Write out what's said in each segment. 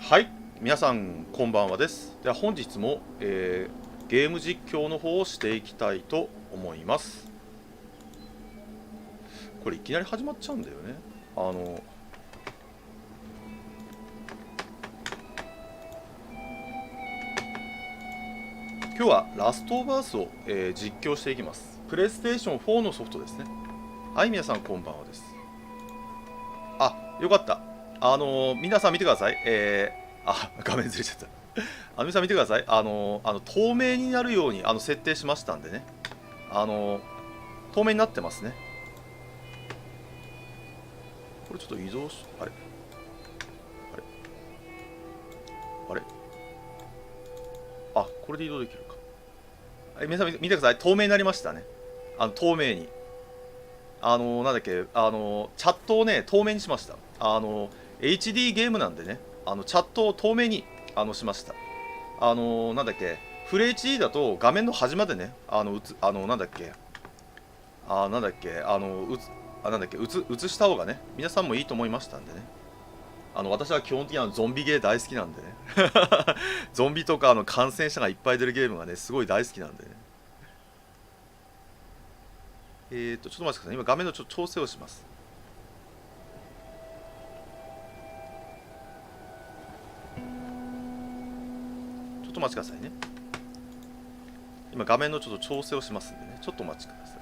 はい、皆さんこんばんはです。では本日も、ゲーム実況の方をしていきたいと思います。これいきなり始まっちゃうんだよね。今日はラストオブアースを、実況していきます。プレイステーション4のソフトですね。はい、皆さんこんばんはです。あ、よかった。皆さん見てください。画面ずれちゃった。皆さん見てください。透明になるように設定しましたんでね。透明になってますね。これちょっと移動し、あれあれこれで移動できるか。皆さん見てください。透明になりましたね。透明に。なんだっけ、チャットをね、透明にしました。HD ゲームなんでね、チャットを透明にしました。なんだっけ、フル HD だと画面の端までね、なんだっけ、なんだっけ、なんだっけ、映した方がね、皆さんもいいと思いましたんでね。私は基本的にゾンビゲー大好きなんでね。ゾンビとか感染者がいっぱい出るゲームがね、すごい大好きなんでね。ちょっと待ってください。今画面の調整をします。ちょっとお待ちくださいね。今画面のちょっと調整をしますんでね。ちょっとお待ちください。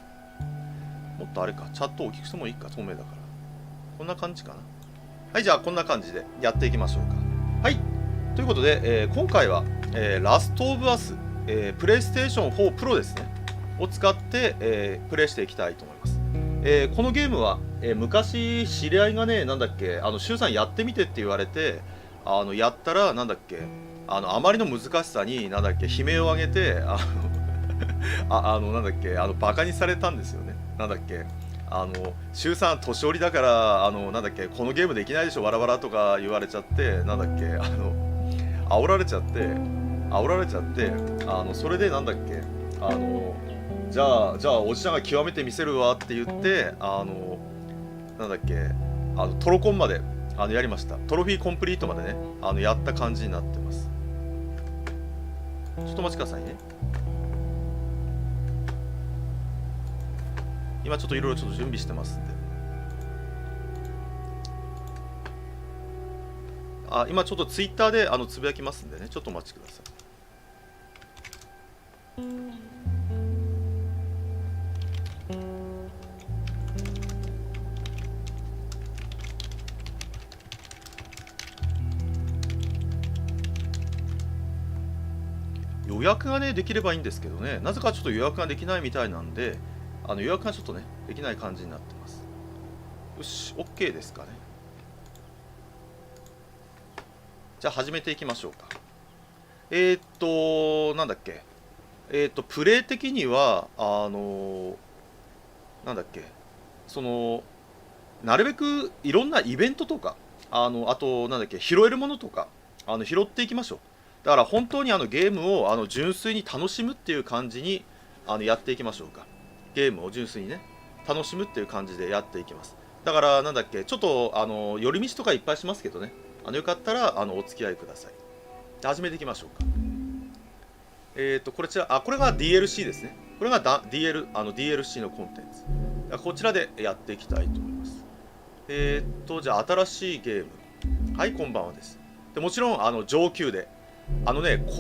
もっとあれか、チャットを大きくしてもいいか、透明だから。こんな感じかな。はい、じゃあこんな感じでやっていきましょうか。はい。ということで、今回は、ラストオブアス、プレイステーション4プロですね。を使って、プレイしていきたいと思います。このゲームは、昔知り合いがね、なんだっけ、シュウさんやってみてって言われて、やったら、なんだっけ、あまりの難しさに、なんだっけ、悲鳴を上げて、なんだっけ、バカにされたんですよね。なんだっけ、シュウさん年寄りだから、なんだっけ、このゲームできないでしょ、わらわらとか言われちゃって、なんだっけ、煽られちゃって、それでなんだっけ、じゃあおじちゃんが極めてみせるわって言って、なんだっけ、トロコンまでやりました。トロフィーコンプリートまでね、やった感じになってます。ちょっとお待ちくださいね。今ちょっといろいろ準備してますんで。今ちょっとツイッターでつぶやきますんでね、ちょっとお待ちください。予約がねできればいいんですけどね、なぜかちょっと予約ができないみたいなんで、予約がちょっとねできない感じになってます。よし、 OK ですかね。じゃあ始めていきましょうか。なんだっけ、プレイ的にはなんだっけ、そのなるべくいろんなイベントとか、あとなんだっけ、拾えるものとか拾っていきましょう。だから本当にゲームを純粋に楽しむっていう感じにやっていきましょうか。ゲームを純粋にね楽しむっていう感じでやっていきます。だからなんだっけ、ちょっと寄り道とかいっぱいしますけどね、よかったらお付き合いください。で始めていきましょうか。これが DLC ですね。これがDLC のコンテンツ。こちらでやっていきたいと思います。じゃあ新しいゲーム。はい、こんばんはです。でもちろん上級で、こ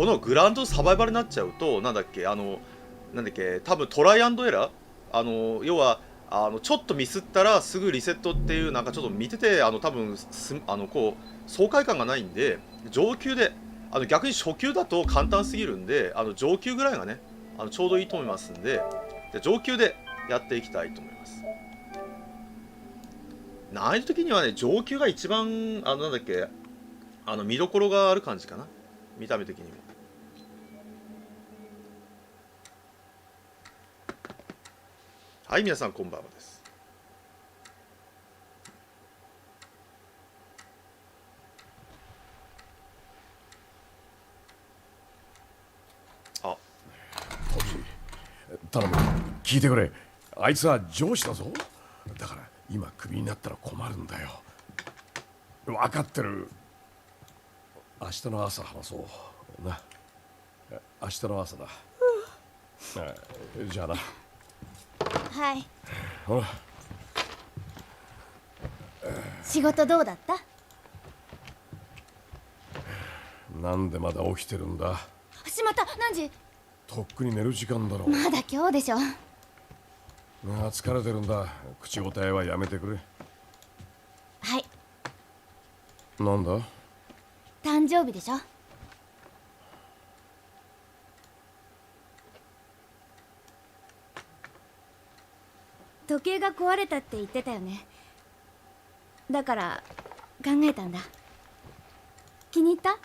のグランドサバイバルになっちゃうと、なんだっけ、多分トライアンドエラー、要はちょっとミスったらすぐリセットっていう、なんかちょっと見てて多分こう爽快感がないんで、上級で逆に初級だと簡単すぎるんで、上級ぐらいがねちょうどいいと思いますんで、上級でやっていきたいと思います。難易度的にはね、上級が一番なんだっけ、見どころがある感じかな、見た目的にも。はい、皆さんこんばんはです。あ、頼む、聞いてくれ。あいつは上司だぞ。だから今クビになったら困るんだよ。分かってる。明日の朝話そうな。明日の朝だ。じゃあな。はい。ほら。仕事どうだった？なんでまだ起きてるんだ。しまった。何時？とっくに寝る時間だろう。まだ今日でしょ。疲れてるんだ。口答えはやめてくれ。はい。なんだ？誕生日でしょ。時計が壊れたって言ってたよね。だから考えたんだ。気に入った？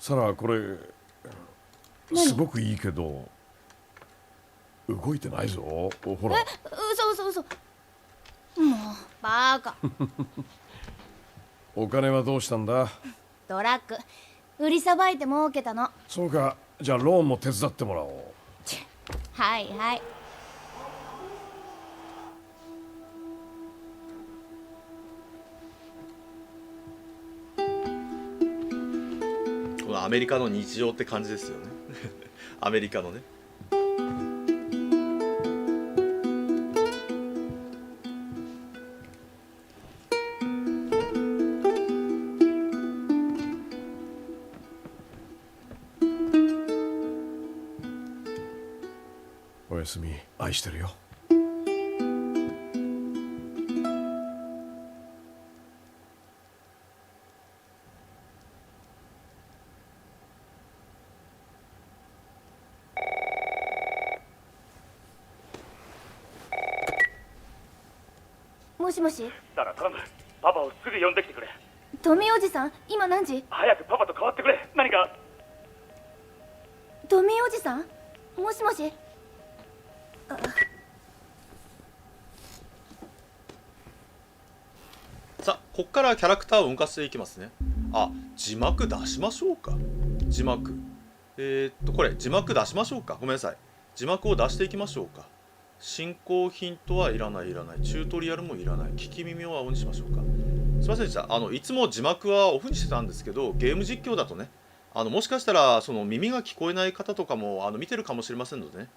サラ、これすごくいいけど動いてないぞ。ほら。嘘。もうバーカ。お金はどうしたんだ？ドラッグ売りさばいて儲けたの。そうか、じゃあローンも手伝ってもらおう。はいはい。このアメリカの日常って感じですよねアメリカのね。おやすみ、愛してるよ。もしもし。だから頼む、パパをすぐ呼んできてくれ。富おじさん、今何時？早くパパと代わってくれ。何か。富おじさん、もしもし。さあ、こっからキャラクターを動かしていきますね。あ、字幕出しましょうか。字幕。これ、字幕出しましょうか。ごめんなさい。字幕を出していきましょうか。進行ヒントはいらない。チュートリアルもいらない。聞き耳を青にしましょうか。すいませんでした。いつも字幕はオフにしてたんですけど、ゲーム実況だとね、もしかしたら、その耳が聞こえない方とかも、見てるかもしれませんのでね、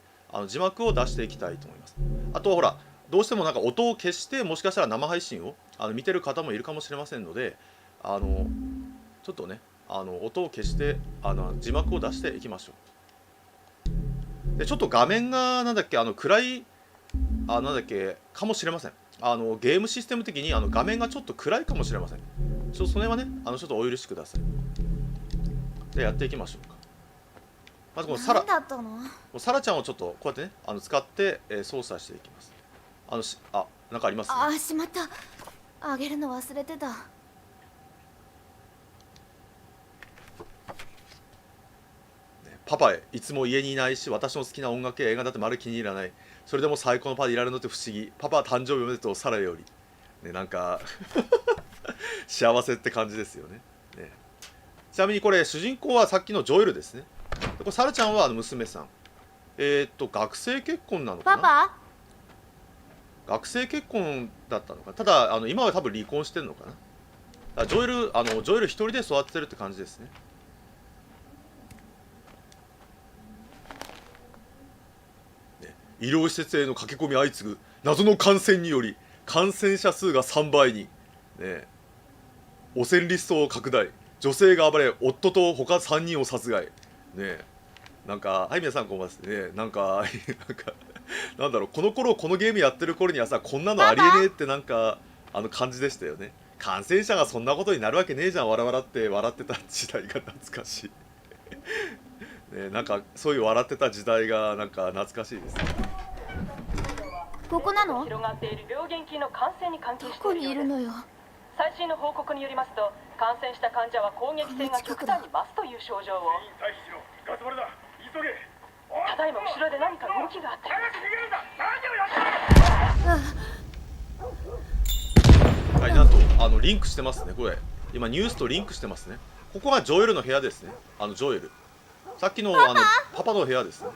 字幕を出していきたいと思います。あと、ほら、どうしてもなんか音を消して、もしかしたら生配信を見てる方もいるかもしれませんので、ちょっとね、音を消して字幕を出していきましょう。で、ちょっと画面がなんだっけ、暗いなんだっけかもしれません。ゲームシステム的に画面がちょっと暗いかもしれません。その辺はね、ちょっとお許しください。で、やっていきましょうか。まずこのサラ何だったの？サラちゃんをちょっとこうやってね、使って、操作していきます。なんかあります？あ、しまった。あげるの忘れてた。パパへ、いつも家にいないし、私の好きな音楽や映画だってまる気に入らない。それでも最高のパでいられるのって不思議。パパは誕生日おめでとう、サラより。ね、なんか幸せって感じですよね。ね、ちなみにこれ、主人公はさっきのジョエルですね。これサラちゃんは娘さん。学生結婚なのかな。パパ？学生結婚だったのかな。ただ今は多分離婚してるのかな。だからジョエル一人で育ててるって感じですね。医療施設への駆け込み相次ぐ謎の感染により感染者数が3倍に、ね、汚染リストを拡大、女性が暴れ夫と他3人を殺害、ね、なんか、はい皆さんこんばんはですね。なんかなんだろう、この頃このゲームやってる頃にはさ、こんなのありえねえってなんか感じでしたよね。感染者がそんなことになるわけねえじゃん、笑ってた時代が懐かしいね、なんかそういう笑ってた時代がなんか懐かしいですね。ここなの？広がっている病原菌の感染に関係どしてこにいるのよ。最新の報告によりますと、感染した患者は攻撃性が極端に増すという症状を。退避しろ。ガス漏れだ。急げ。ただいま後ろで何か動きがあったよ。はい、なんとリンクしてますね。これ今ニュースとリンクしてますね。ここがジョエルの部屋ですね。ジョエル、さっきのパパの部屋ですね。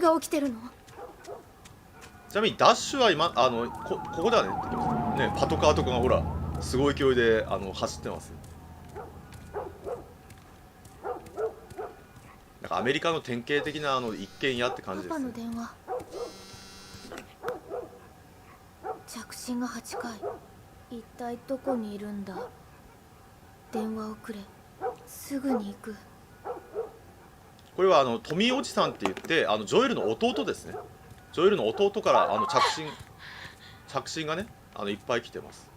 が起きてるの？ちなみにダッシュは今ここではねできますね。パトカーとかがほらすごい勢いで走ってます。なんかアメリカの典型的な一軒家って感じですねパパの。電話。着信が8回。一体どこにいるんだ？電話をくれ。すぐに行く。これはトミーおじさんって言ってジョエルの弟ですね。ジョエルの弟から着信がねいっぱい来てます。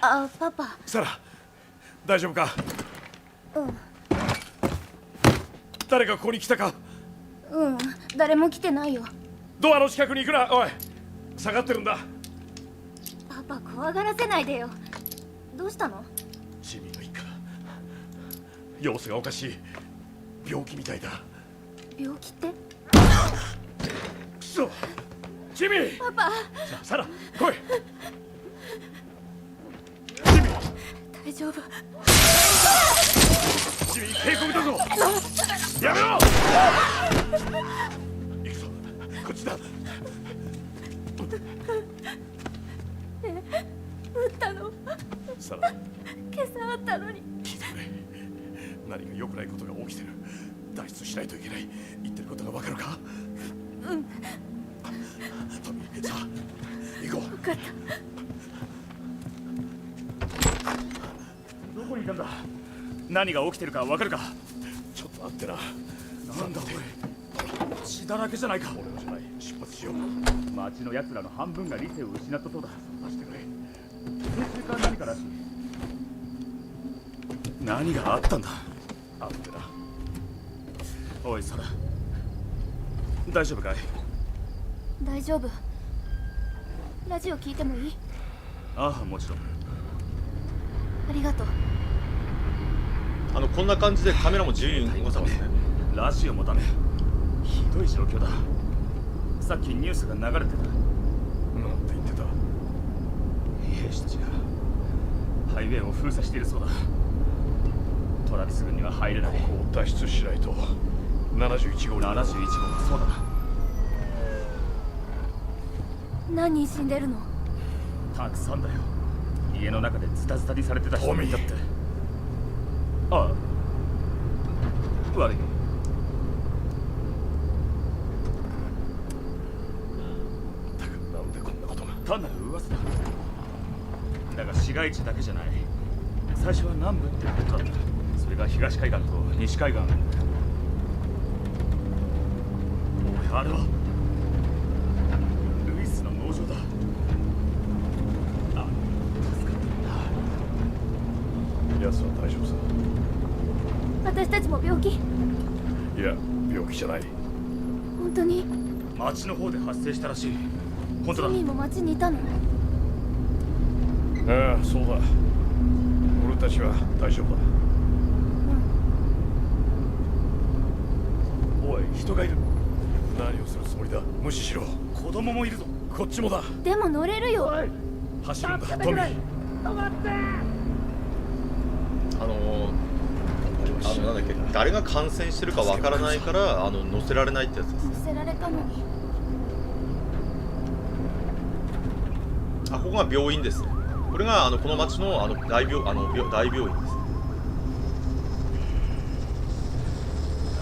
あ、パパ。サラ、大丈夫か？うん誰がここに来たか？うん、誰も来てないよ。ドアの近くに行くな。おい、下がってるんだ。パパ、怖がらせないでよ。どうしたの？ジミーの一家、様子がおかしい。病気みたいだ。病気って？くそ、ジミー。パパ。さあ、サラ、来い。大丈夫。ジミー、警告だぞ。やめろ。行くぞ、こっちだ。撃ったの？サラ、今朝あったのに。聞いてくれ。何か良くないことが起きてる。脱出しないといけない。言ってることがわかるか？うん。トミー、さあ行こう。分かった。どこにいたんだ？何が起きてるか分かるか？ちょっと待ってな。なんだおい、血だらけじゃないか。俺のじゃない。出発しよう。町の奴らの半分が理性を失ったそうだ。出してくれ。先週から何からしい。何があったんだ？あってな。おいサラ、大丈夫かい？大丈夫。ラジオ聞いてもいい？ああ、もちろん。ありがとう。こんな感じでカメラも自由に動かせますね。ラジオもダメ。ひどい状況だ。さっきニュースが流れてた。なんて言ってた？兵士たちがハイウェイを封鎖しているそうだ。トラビス軍には入れない。ここを脱出しないと。71号に。71号、そうだな。何人死んでるの？たくさんだよ。家の中でズタズタにされてた人もいたって。ああ、悪い。なんでこんなことが。単なる噂だ。だが市街地だけじゃない。最初は南部ってことだった。それが東海岸と西海岸。おい、あれはルイスの農場だ。あ、助かったんだ。奴は大丈夫さ。私たちも病気？いや、病気じゃない。本当に？町の方で発生したらしい。本当だ。ジミーも町にいたの？ああ、そうだ。俺たちは大丈夫だ。おい、人がいる。何をするつもりだ？無視しろ。子供もいるぞ。こっちもだ。でも乗れるよ。走るんだ、トミー。なんだっけ、誰が感染してるかわからないから乗せられないってやつです。乗せられたのに。あ、ここが病院ですね。これがこの町の大病院です。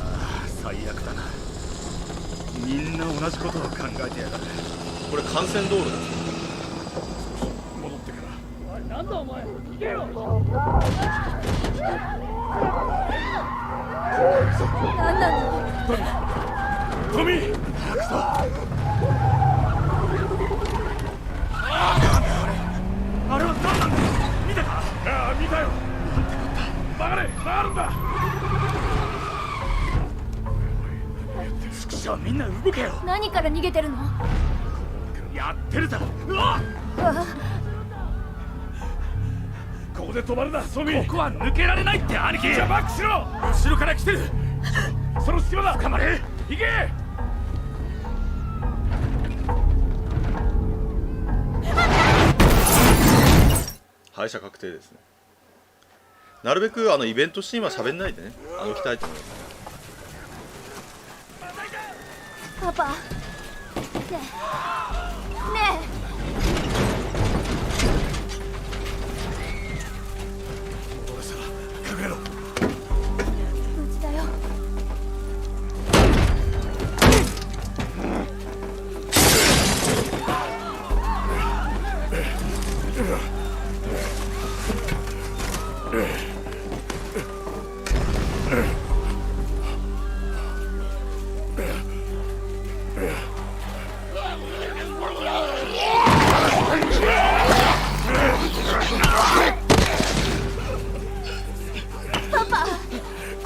ああ、最悪だな。みんな同じことを考えてやがる。これ幹線道路です。戻ってから。なんだお前、行けよ。何なの？トミー。あれは何なんだ？見たか？ああ、見たよ。曲がれ、曲がるんだ。畜生、みんな動けよ。何から逃げてるの？やってるだろ。うわっ！ここで止まるな、トミー。ここは抜けられないって兄貴。じゃあバックしろ。後ろから来てる。その隙間だ。捕まれ。行け。は退社確定ですね。なるべくイベントシーンは喋んないでね、行きたいと思います。パパ。ねえ。ね戻らせたら隠れろ。え。無事だよ。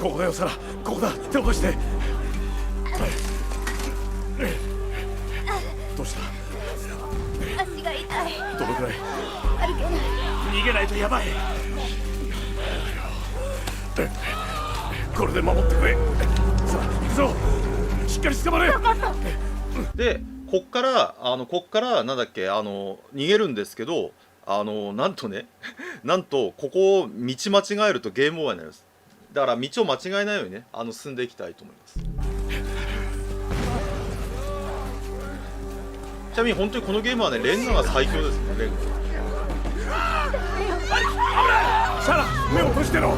ここだよサラ、ここだ。手を出して。どうした？足が痛い。どのくらい？歩けない。逃げないとやばい。これで守ってくれ。さあ行くぞ。しっかり捕まれ。でこっからなんだっけ、逃げるんですけど、なんとねなんとここを道間違えるとゲームオーバーになります。だから道を間違えないようにね、進んでいきたいと思います。ちなみに本当にこのゲームはね、レンガが最強ですね。レンガ。サラ、目を閉じてろ。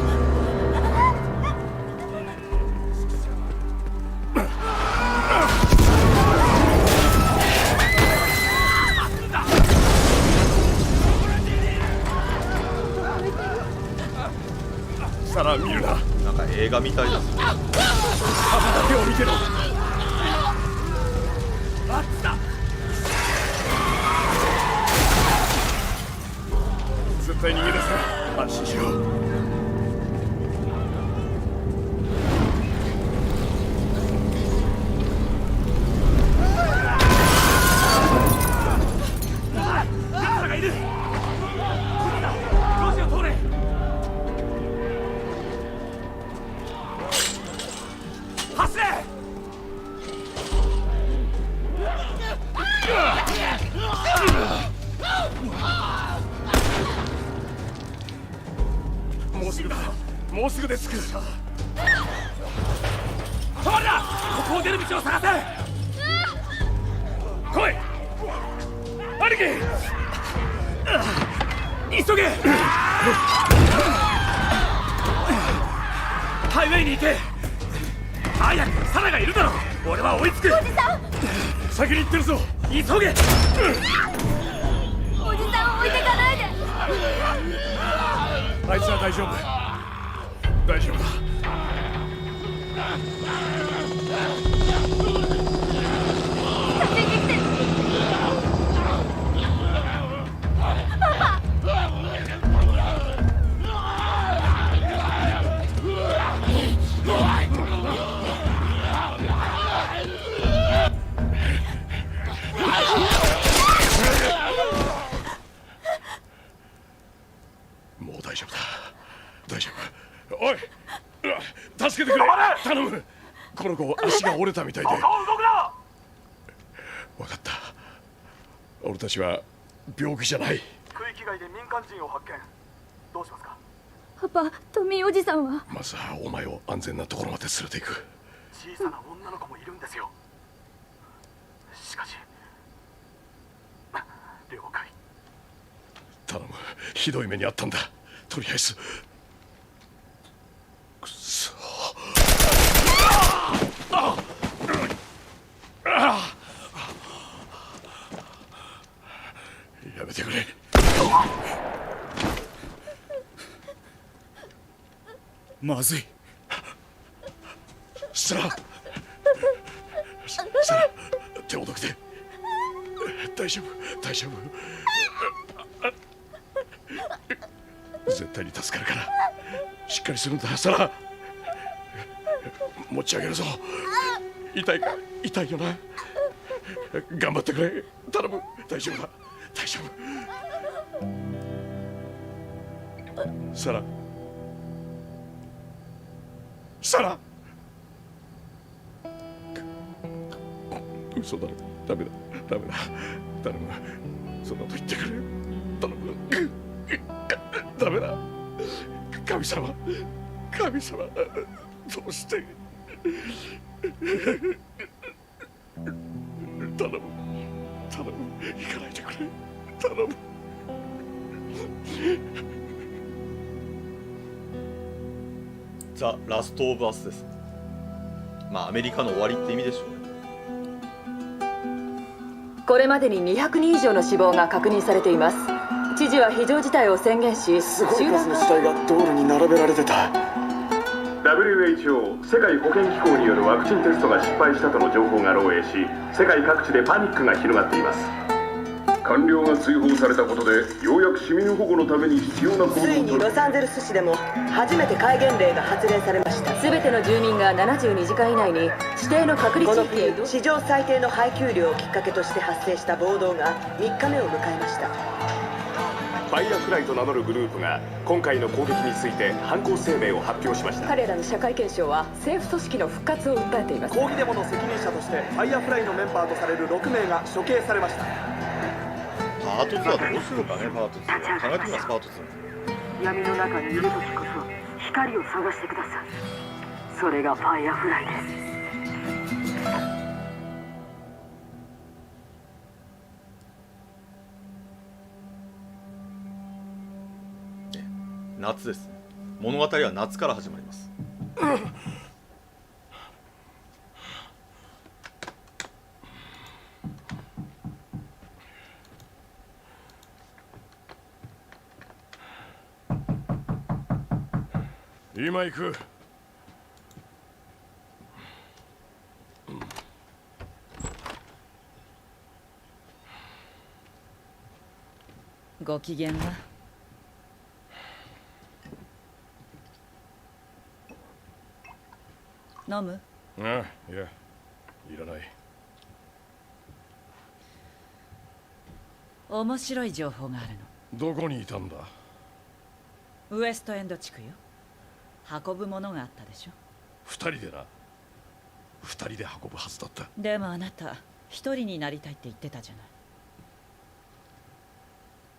サラ、見るな。なんか映画みたいです。パパだけを見てろ。あっちだ。絶対逃げ出せ。安心しろ。ガサがいる。どうしよう、通れ。走れ。もうすぐだ。もうすぐで着く。止まるな。ここを出る道を探せ。来い兄貴。急げ。ハイウェイに行け。早く。サラがいるだろ。俺は追いつく。おじさん。先に行ってるぞ。急げ。おじさんを置いてかないで。あいつは大丈夫。大丈夫だ。助けに来て。パパ。もう大丈夫だ。大丈夫。おい、助けてくれ。頼む。この子足が折れたみたいで。動くな。分かった。俺たちは病気じゃない。区域外で民間人を発見。どうしますか？パパ、トミーおじさんは。まずはお前を安全なところまで連れて行く。小さな女の子もいるんですよ。しかし了解。頼む。ひどい目にあったんだ。とりあえず。くそ。やめてくれ。まずい。サラ、サラ、手をどけて。大丈夫、大丈夫。絶対に助かるから。しっかりするんだ、サラ。持ち上げるぞ。痛いか、痛いよな。頑張ってくれ。頼む。大丈夫だ。大丈夫。サラ。サラ。嘘だろ。ダメだ。ダメだ。頼む。そんなこと言ってくれ。頼む。神様、神様、どうして頼む、頼む、行かないでくれ、頼む。ザ・ラスト・オブ・アスです。まあアメリカの終わりって意味でしょうね。これまでに200人以上の死亡が確認されています。知事は非常事態を宣言し、すごい数の死体が道路に並べられてた。 WHO 世界保健機構によるワクチンテストが失敗したとの情報が漏洩し、世界各地でパニックが広がっています。官僚が追放されたことで、ようやく市民保護のために必要な行動をついにロサンゼルス市でも初めて戒厳令が発令されました。全ての住民が72時間以内に指定の隔離この地域へ移動。冬史上最低の配給量をきっかけとして発生した暴動が3日目を迎えました。ファイアフライと名乗るグループが今回の攻撃について犯行声明を発表しました。彼らの社会憲章は政府組織の復活を訴えています。抗議デモの責任者としてファイアフライのメンバーとされる6名が処刑されました。パート2はどうするかね。パート2は考えてみます。パート2。闇の中にいる時こそ光を探してください。それがファイアフライです。夏です。物語は夏から始まります。今行く。ご機嫌は？飲む？ああ、いや、いらない。面白い情報があるどこにいたんだ？の。ウエストエンド地区よ。運ぶものがあったでしょ。二人でな。二人で運ぶはずだった。でもあなた一人になりたいって言ってたじゃ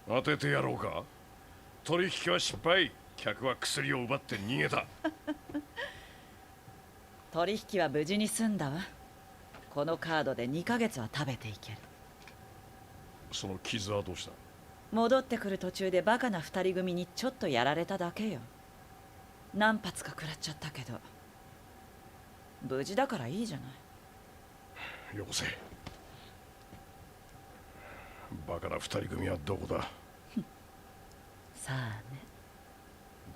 ない。当ててやろうか。取引は失敗。客は薬を奪って逃げた。取引は無事に済んだわ。このカードで2ヶ月は食べていける。その傷はどうした？戻ってくる途中でバカな2人組にちょっとやられただけよ。何発か食らっちゃったけど無事だからいいじゃない。よこせ。バカな二人組はどこだ？さあね。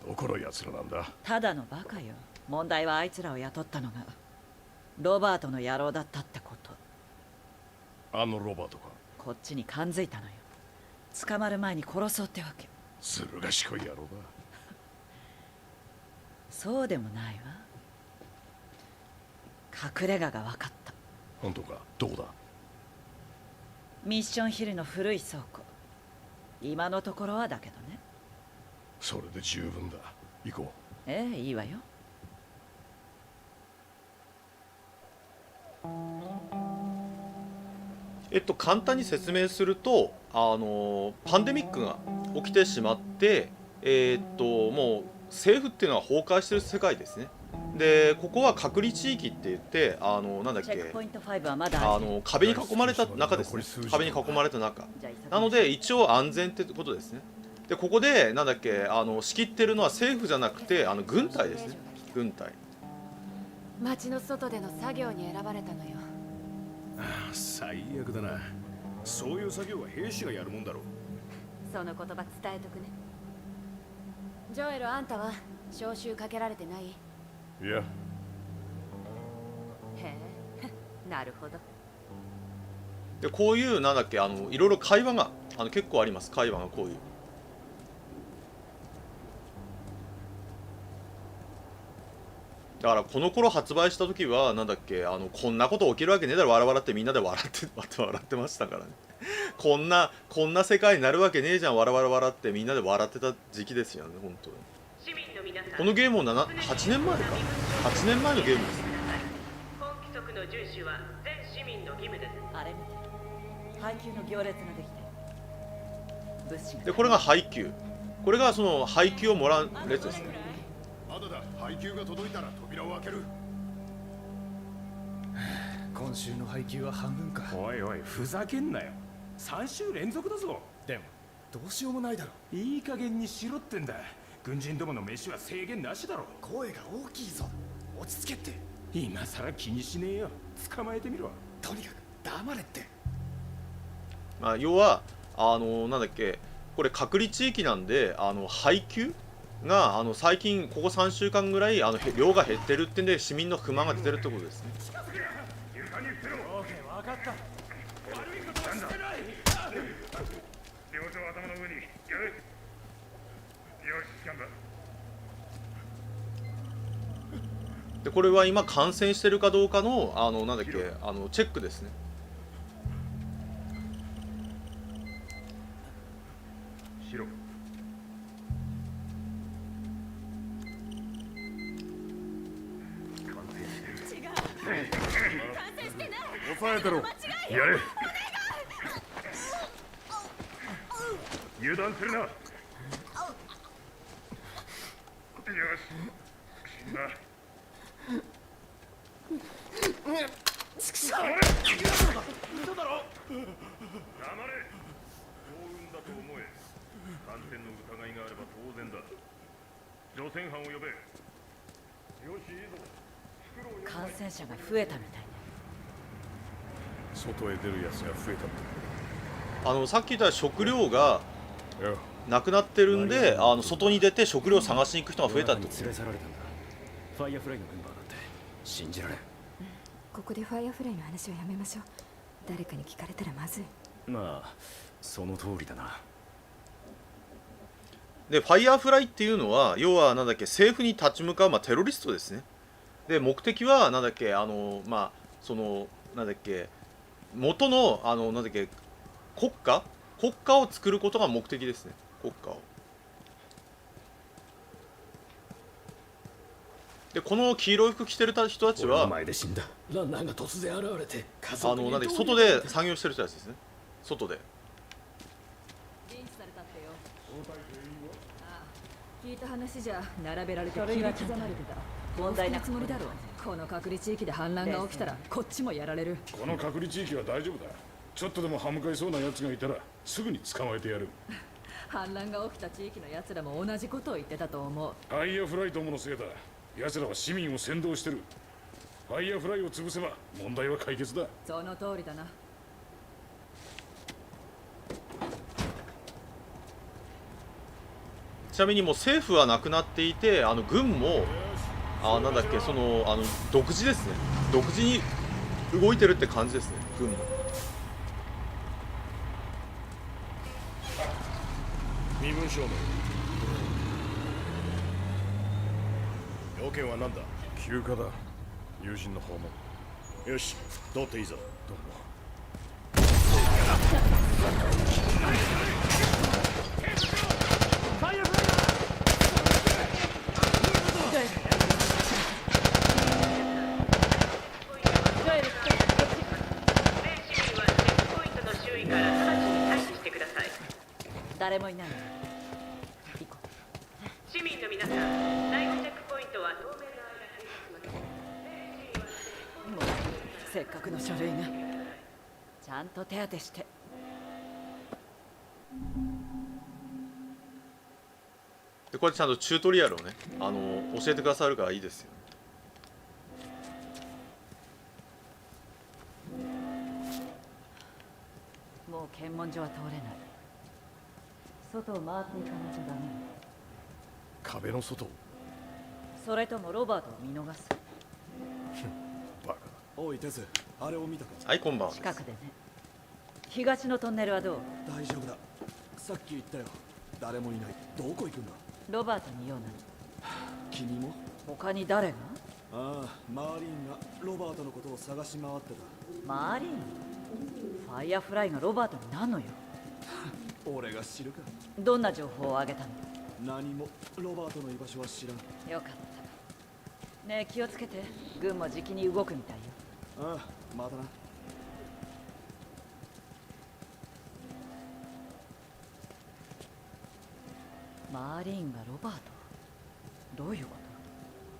どこの奴らなんだ？ただのバカよ。問題はあいつらを雇ったのがロバートの野郎だったってこと。あのロバートか。こっちに感づいたのよ。捕まる前に殺そうってわけ。ずる賢い野郎だ。そうでもないわ。隠れ家が分かった。本当か？どこだ？ミッションヒルの古い倉庫。今のところはだけどね。それで十分だ。行こう。ええ、いいわよ。簡単に説明すると、パンデミックが起きてしまって、もう政府っていうのは崩壊してる世界ですね。で、ここは隔離地域って言って、なんだっけ、チェックポイント5はまだある。壁に囲まれた中ですね。壁に囲まれた中。なので、一応安全ってことですね。で、ここで、なんだっけ、仕切ってるのは政府じゃなくて、軍隊ですね。軍隊。町の外での作業に選ばれたのよ。ああ、最悪だな。そういう作業は兵士がやるもんだろう。その言葉伝えとくね。ジョエル、あんたは招集かけられてない？いや、へえ、なるほど。で、こういうなんだっけ、いろいろ会話が結構あります。会話がこういう。だからこの頃発売した時はなんだっけ、こんなこと起きるわけねえだろ、わらわらってみんなで笑ってましたからね。こんな世界になるわけねえじゃん、わらわら笑ってみんなで笑ってた時期ですよね、本当に。このゲームも8年前か。8年前のゲームですね。本規則の遵守は全市民の義務です。あれ見て。配給の行列ができてる。物資が。で、これが配給。これがその配給をもらう列ですね。配給が届いたら扉を開ける。今週の配給は半分か。おいおい、ふざけんなよ。3週連続だぞ。でもどうしようもないだろ。いい加減にしろってんだ。軍人どもの飯は制限なしだろ。声が大きいぞ。落ち着けって。今さら気にしねえよ。捕まえてみろ。とにかく黙れって。まあ、要はなんだっけ、これ隔離地域なんで配給が最近ここ3週間ぐらい量が減ってるってんで市民の不満が出てるってことですね。床に捨てろ。オーケー、分かった。悪いことはしてない。両手を頭の上に。よし、スキャンだ。でこれは今感染してるかどうかのなんだっけチェックですね。しろ。抑えてろ。やれ。油断するな。よし、死んだ。黙れ。嘘だろ。黙れ。幸運だと思え。感染の疑いがあれば当然だ。除染班を呼べ。よし、いいぞ。感染者が増えたみたいね。外へ出るやつが増えたって。さっき言った食料がなくなってるんで外に出て食料を探しに行く人が増えたってこと。連れ去られたんだ。ファイアフライのメンバーなんて信じられん。ここでファイアフライの話はやめましょう。誰かに聞かれたらまずい。まあその通りだな。でファイヤーフライっていうのは要はなんだっけ、政府に立ち向かう、テロリストですね。で目的はなんだっけそのなんだっけ元のなんだっけ国家を作ることが目的ですね。国家を。でこの黄色い服着てる人たちは前で死んだランナーが突然現れてなんだっけ外で作業してる人たちですね。外で。リンチされたってよ。聞いた話じゃ並べられて切り刻まれてた。問題なくつもりだろう。この隔離地域で反乱が起きたらこっちもやられる。この隔離地域は大丈夫だ。ちょっとでも歯向かいそうなやつがいたらすぐに捕まえてやる。反乱が起きた地域の奴らも同じことを言ってたと思う。ファイヤーフライどものせいだ。奴らは市民を扇動してる。ファイヤーフライを潰せば問題は解決だ。その通りだな。ちなみにもう政府はなくなっていて軍もなんだっけ独自ですね。独自に動いてるって感じですね、軍も。身分証明。要件は何だ。休暇だ。友人の訪問。よし、通っていいぞ。どうも。誰もいないの。行こ市民の皆さん、第5チェックポイントは当面の間閉鎖します。う。もうせっかくの書類がちゃんと手当てして。でこれちゃんとチュートリアルをね教えてくださるからいいですよ。もう検問所は通れない。外を回っていかないとダメ。壁の外。それともロバートを見逃す。バカ。おいテス、あれを見たか。はいこんばんは。近くでね。東のトンネルはどう？大丈夫だ。さっき言ったよ。誰もいない。どこ行くんだ。ロバートに言おうな。君も？他に誰が？ああ、マーリーンがロバートのことを探し回ってた。マーリーン？ファイアフライがロバートに何のよ。俺が知るか。どんな情報をあげたの？何も。ロバートの居場所は知らん。よかった。ねえ気をつけて。軍もじきに動くみたいよ。ああ、またな。マーリーンがロバート？どういうこ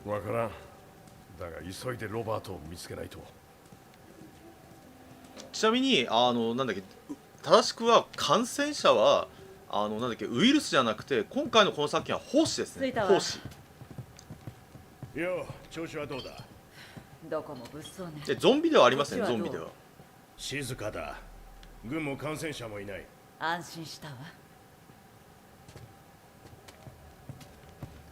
わからん。だが急いでロバートを見つけないと。ちなみになんだっけ、正しくは感染者はなんだっけ、ウイルスじゃなくて、今回のこの作品は胞子ですね。着いたわ胞子よう、調子はどうだ？どこも物騒ね。で、ゾンビではありません、こっちはどうゾンビでは。静かだ。軍も感染者もいない。安心したわ。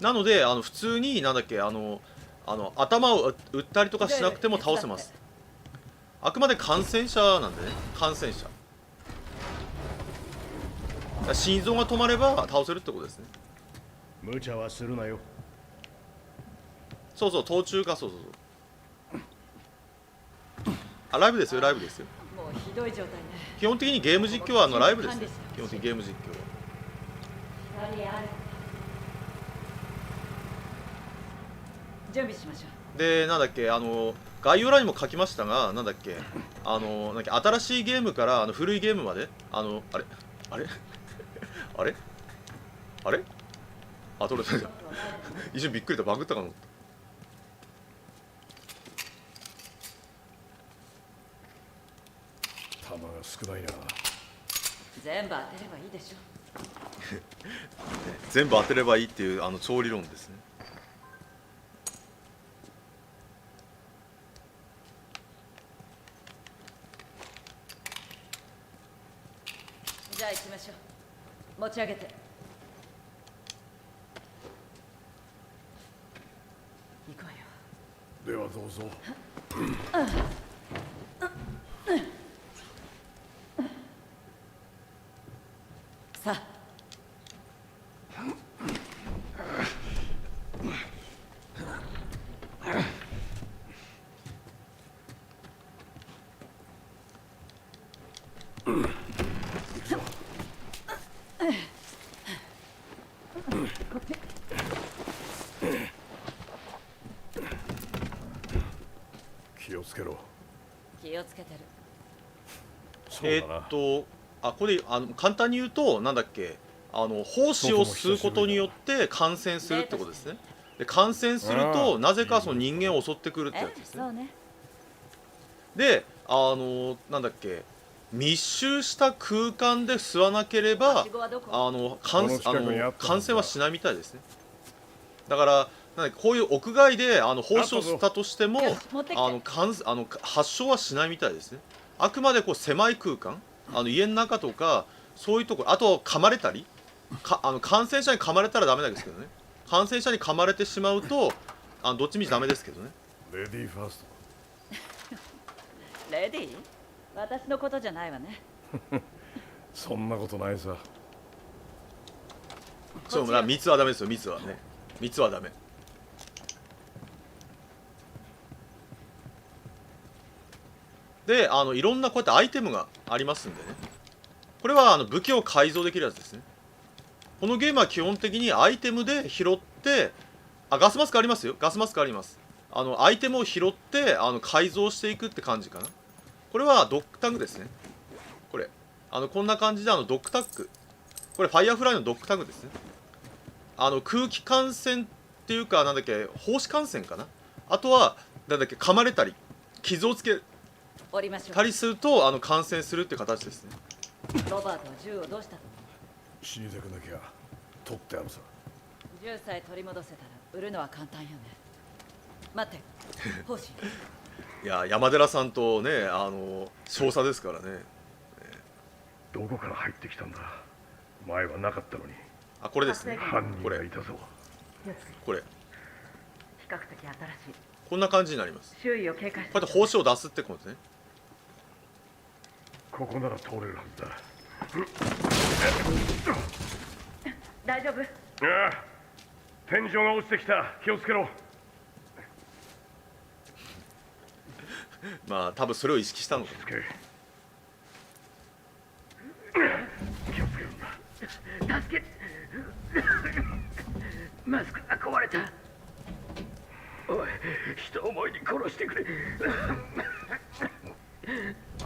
なので普通になんだっけ、頭を打ったりとかしなくても倒せます。あくまで感染者なんでね、感染者。だから心臓が止まれば倒せるってことですね。無茶はするなよ。そうそう、途中か、そうそうそう。あ、ライブですよ、ライブですよ。もうひどい状態ね。基本的にゲーム実況はライブですね。基本的にゲーム実況は。準備しましょう。で、なんだっけ、概要欄にも書きましたが、なんだっけ、なんだっけ、新しいゲームから古いゲームまで、あれあれあれあれあ、取れた。一瞬びっくりだ、バグったかな。弾が少ないな。全部当てればいいでしょ。全部当てればいいっていう超理論ですね。じゃあ行きましょう。持ち上げて。行こうよ。ではどうぞ。さあ。気をつけろ。気をつけてる。これ簡単に言うと、なんだっけ、胞子を吸うことによって感染するってことですね。で、感染するとなぜかその人間を襲ってくるってやつですね。そうね。で、なんだっけ、密集した空間で吸わなければ感染はしないみたいですね。だからなんかこういう屋外で胞子を吸ったとしても発症はしないみたいですね。あくまでこう狭い空間、家の中とかそういうところ、あと噛まれたり感染者に噛まれたらダメなんですけどね。感染者に噛まれてしまうとどっちみちダメですけどね。レディーファースト。レディー？私のことじゃないわね。そんなことないさ。蜜はダメですよ、蜜はね。蜜はダメ。で、いろんなこうやってアイテムがありますんでね。これは武器を改造できるやつですね。このゲームは基本的にアイテムで拾って、ガスマスクありますよ。ガスマスクあります。アイテムを拾って改造していくって感じかな。これはドッグタグですね。これこんな感じでドッグタグ、これファイアフライのドッグタグですね。空気感染っていうか、なんだっけ、胞子感染かな。あとはなんだっけ、噛まれたり傷をつけたりすると感染するって形ですね。ロバートは銃をどうしたの？死にたくなきゃ取ってあるさ。銃さえ取り戻せたら売るのは簡単よね。待って、胞子。いや、山寺さんとね、少佐ですからね。どこから入ってきたんだ。前はなかったのに。これですね。犯人がいたぞ。これ。比較的新しい。こんな感じになります。周囲を警戒して。こうやって胞子を出すってことですね。ここなら通れるはずだ。大丈夫？ああ、天井が落ちてきた。気をつけろ。まあ多分それを意識したのか。気をつけるんだ。助けマスクが壊れた。おい、人思いに殺してくれ。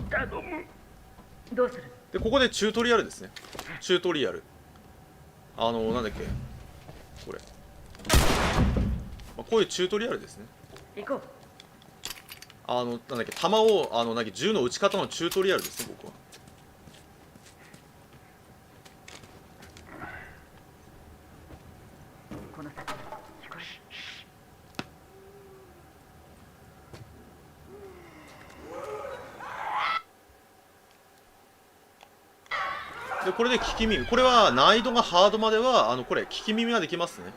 頼む。どうする？で、ここでチュートリアルですね。チュートリアル。なんだっけ、これまあ、こういうチュートリアルですね。行こう。なんだっけ、弾をなんだっけ、銃の撃ち方のチュートリアルですね、僕は。この先聞こでこれで聞き耳、これは難易度がハードまではこれ聞き耳ができますね。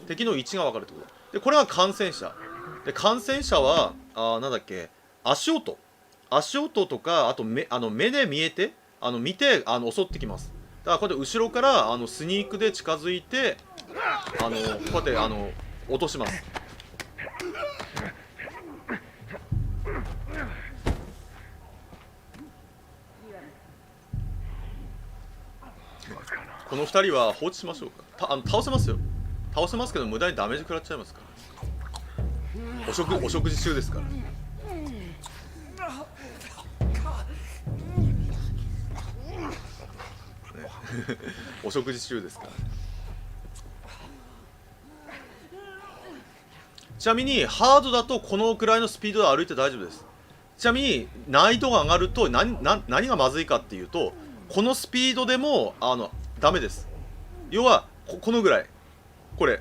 敵の位置が分かるってことで、これは感染者で、感染者はなんだっけ、足音とか、あと目で見えて見て襲ってきます。だからこうやって後ろからスニークで近づいてこうやって落とします。この2人は放置しましょうか。倒せますよ。倒せますけど無駄にダメージ食らっちゃいますから。お食事中ですから。お食事中ですから。ちなみにハードだとこのくらいのスピードで歩いて大丈夫です。ちなみに難易度が上がると何がまずいかっていうと、このスピードでもダメです。要はこのぐらい、これ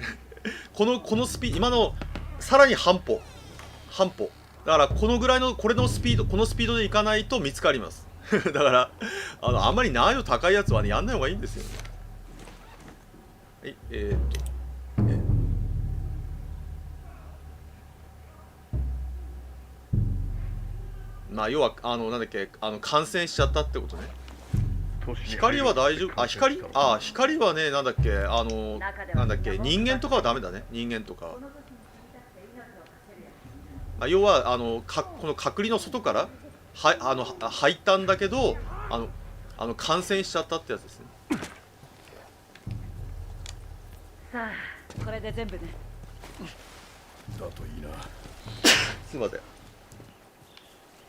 このスピード、今のさらに半歩だから、このぐらいのこのスピードでいかないと見つかりますだからあんまり難易度高いやつはね、やんない方がいいんですよね。はい、まあ要はなんだっけ、感染しちゃったってことね。光は大丈夫。光はね、なんだっけ、なんだっけ、人間とかはダメだね。人間とかは要はこの隔離の外から入ったんだけど感染しちゃったってやつですね。さあ、これで全部ね。だといいな。すいません。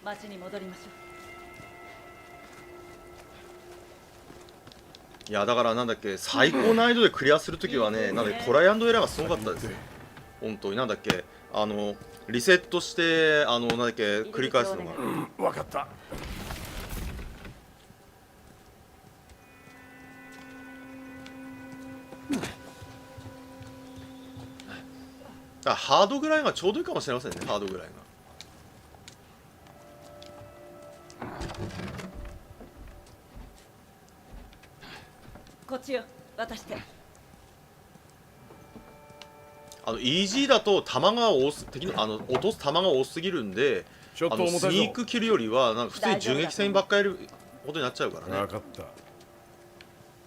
町に戻りましょいやだからなんだっけ、最高難易度でクリアするときはね、なんだっけ、トライアンドエラーがすごかったですよ。本当になんだっけ、リセットしてなんだっけ、繰り返すのが。分かった。ハードぐらいがちょうどいいかもしれませんね。ハードぐらいが。こっちよ、渡して。イージーだと弾が敵の落とす弾が多すぎるんで、スニーク切るよりはなんか普通に銃撃戦ばっかりやることになっちゃうからね。分かった。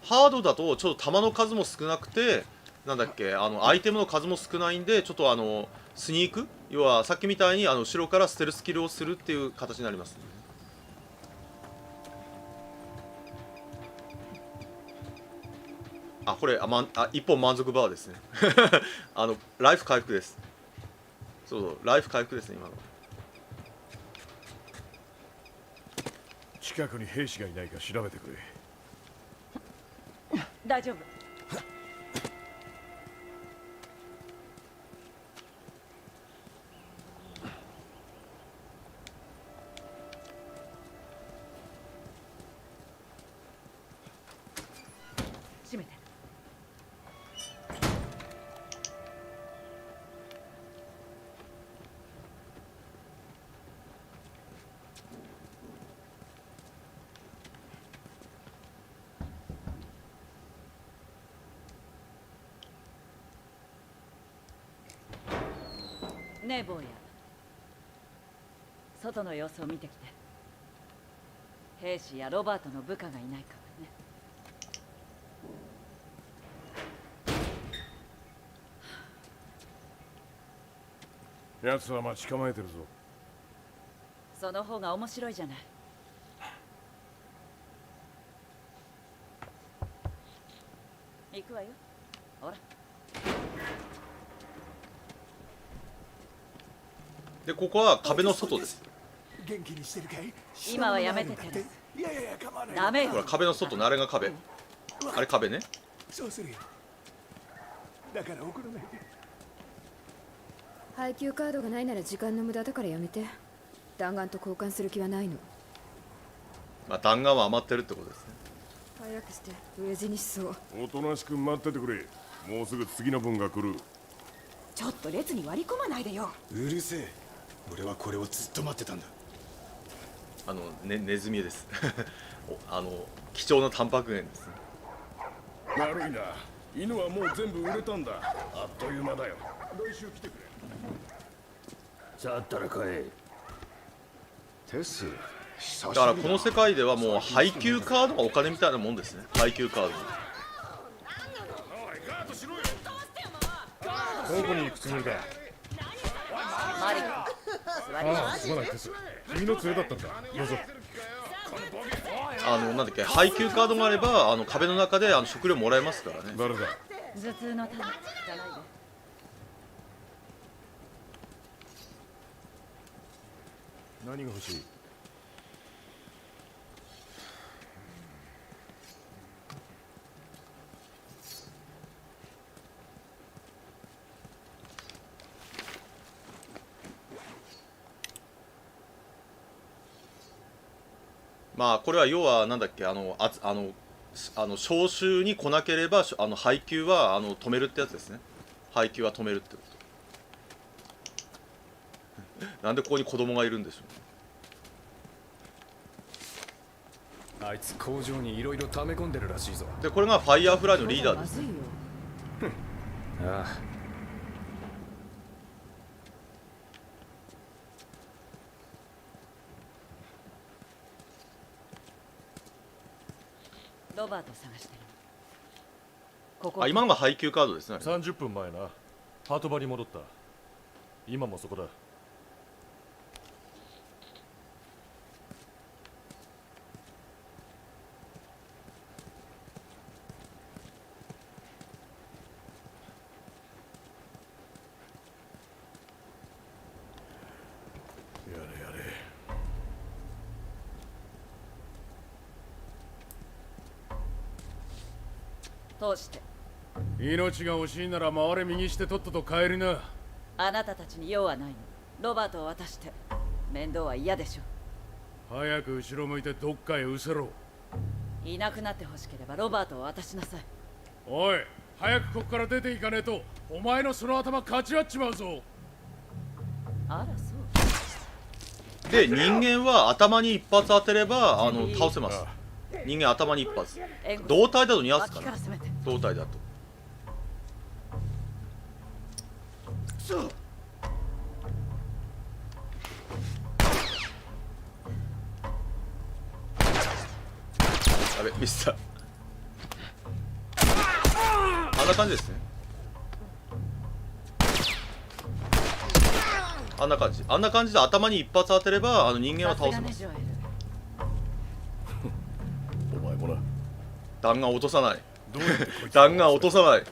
ハードだとちょっと弾の数も少なくて、なんだっけ、アイテムの数も少ないんで、ちょっとスニーク、要はさっきみたいに後ろからステルスキルをするっていう形になります。これ一本満足バーですねライフ回復です。そうライフ回復ですね。今の近くに兵士がいないか調べてくれ。大丈夫。閉めて。ねえ坊や、外の様子を見てきて。兵士やロバートの部下がいないかね。奴は待ち構えてるぞ。その方が面白いじゃない。行くわよ。ほら。でここは壁の外です。元気にしてるかい？今はやめてて。いや構わない。ダメよ。ほら壁の外のあれが壁。あれ壁ね。そうするよ。だから怒らないで。配給カードがないなら時間の無駄だからやめて。弾丸と交換する気はないの。まあ弾丸は余ってるってことですね。早くして飢え死にしそう。おとなしく待っててくれ。もうすぐ次の分が来る。ちょっと列に割り込まないでよ。うるせえ。俺はこれをずっと待ってたんだ。ネズミです貴重なタンパク源ですね。悪いな。犬はもう全部売れたんだ。あっという間だよ。来週来てくれ。さったら買え。テス。だからこの世界ではもう配給カードがお金みたいなもんですね。配給カード。どこに行くつもりだ。マリコ、座りああ、すまないテス。君の連れだったんだ。どうぞ。なんだっけ、配給カードがあれば壁の中で食料もらえますからね。誰だ。頭痛の種じゃないで。何が欲しい。まあこれは要はなんだっけ、招集に来なければ配給は止めるってやつですね。配給は止めるってことなんでここに子供がいるんでしょう。あいつ工場にいろいろ溜め込んでるらしいぞ。でこれがファイヤーフライのリーダーです。ああ。ロバート探してる。ここ。今のが配給カードですね。30分前な。ハート場に戻った。今もそこだ。通して。命が欲しいなら回れ右してとっとと帰りな。あなたたちに用はないの。ロバートを渡して面倒は嫌でしょ。早く後ろ向いてどっかへ失せろ。いなくなってほしければロバートを渡しなさい。おい、早くここから出ていかねえとお前のその頭かち割っちまうぞ。あらそうで人間は頭に一発当てれば倒せます。人間頭に一発。胴体だと2発かな。胴体だとやべミスった。あんな感じですね。あんな感じで頭に一発当てれば人間は倒せます。お前もな。弾丸落とさない。弾丸落とさない。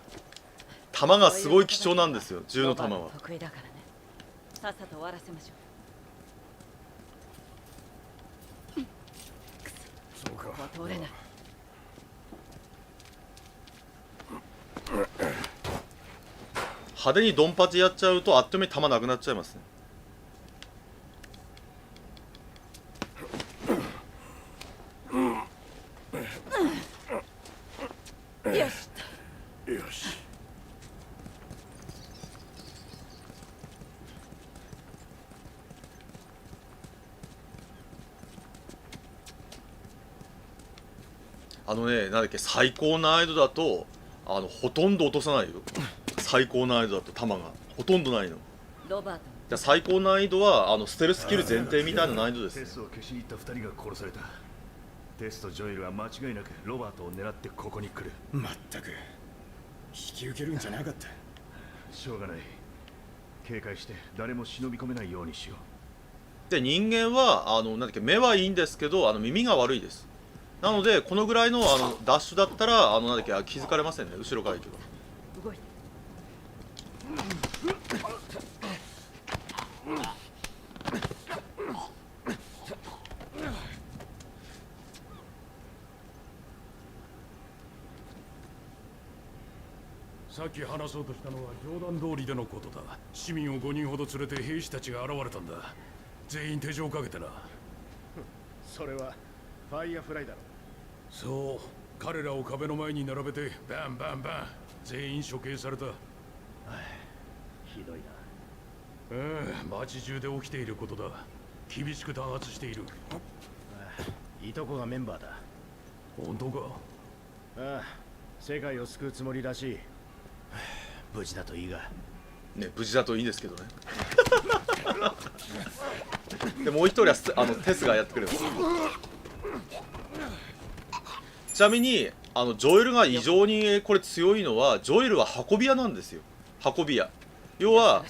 弾がすごい貴重なんですよ。銃の弾は。得意だからね。さっさと終わらせましょう。そうか。ここは通れない。派手にドンパチやっちゃうとあっという間に弾なくなっちゃいますね。よし。よし。なんだっけ、最高難易度だとほとんど落とさないよ。最高難易度だと弾がほとんどないの。ロバート。じゃあ最高難易度はステルスキル前提みたいな難易度です。テスを消しに行った2人が殺された。テスとジョエルは間違いなくロバートを狙ってここに来る。まったく引き受けるんじゃなかった。しょうがない。警戒して誰も忍び込めないようにしよう。で人間はなんだっけ、目はいいんですけど耳が悪いです。なのでこのぐらいのダッシュだったらなんだっけ、気づかれませんね。後ろから行けば。動いて。さっき話そうとしたのは冗談通りでのことだ。市民を5人ほど連れて兵士たちが現れたんだ。全員手錠をかけてな。それはファイヤーフライだろ。そう、彼らを壁の前に並べてバンバンバン、全員処刑された。ひどいな。街中で起きていることだ。厳しく弾圧している。いとこがメンバーだ。本当か？ああ、世界を救うつもりらしい。無事だといいが。ね、無事だといいんですけどね。でもう一人はテスがやってくれます。ちなみにジョエルが異常にこれ強いのは、ジョエルは運び屋なんですよ。運び屋。要は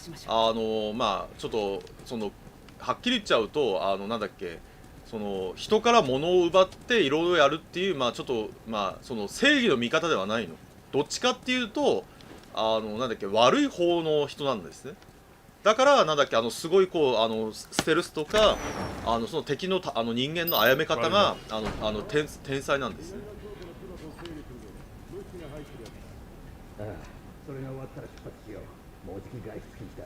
まあちょっとはっきり言っちゃうとなんだっけ、人から物を奪っていろいろやるっていう、まあちょっとまあ正義の味方ではないの。どっちかっていうとなんだっけ、悪い方の人なんですね。だからなんだっけ、すごいこうステルスとかその敵の人間の殺め方が天才なんですね。ああ、それが終わったら出発しよう。もうじき外出禁止だ。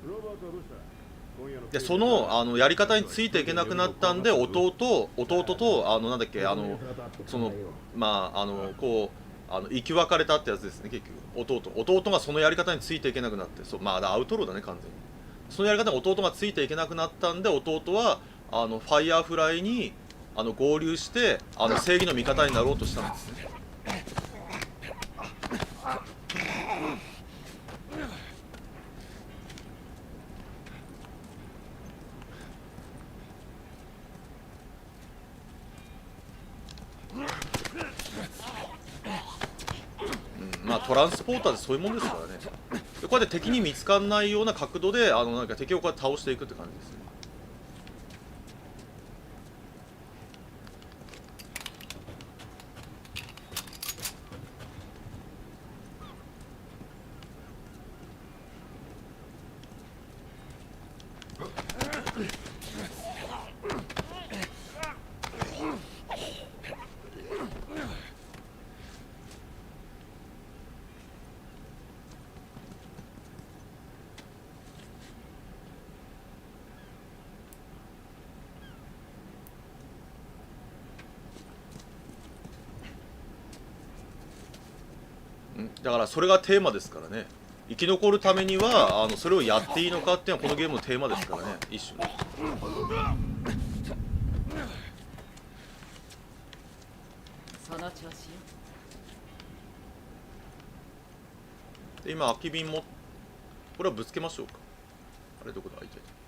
ロバートはどうした？でそのやり方についていけなくなったんで、弟となんだっけまあこう生き別れたってやつですね。結局弟がそのやり方についていけなくなって、まあアウトローだね完全に。そのやり方に弟がついていけなくなったんで、弟はファイヤーフライに合流して正義の味方になろうとしたんですね。まあトランスポーターってそういうもんですからね。でこうやって敵に見つからないような角度でなんか敵をこうやって倒していくって感じですね。だからそれがテーマですからね。生き残るためにはそれをやっていいのかっていうのはこのゲームのテーマですからね、一種の。その調子よ。で今空き瓶もこれはぶつけましょうか。あれどこだ、いたいた。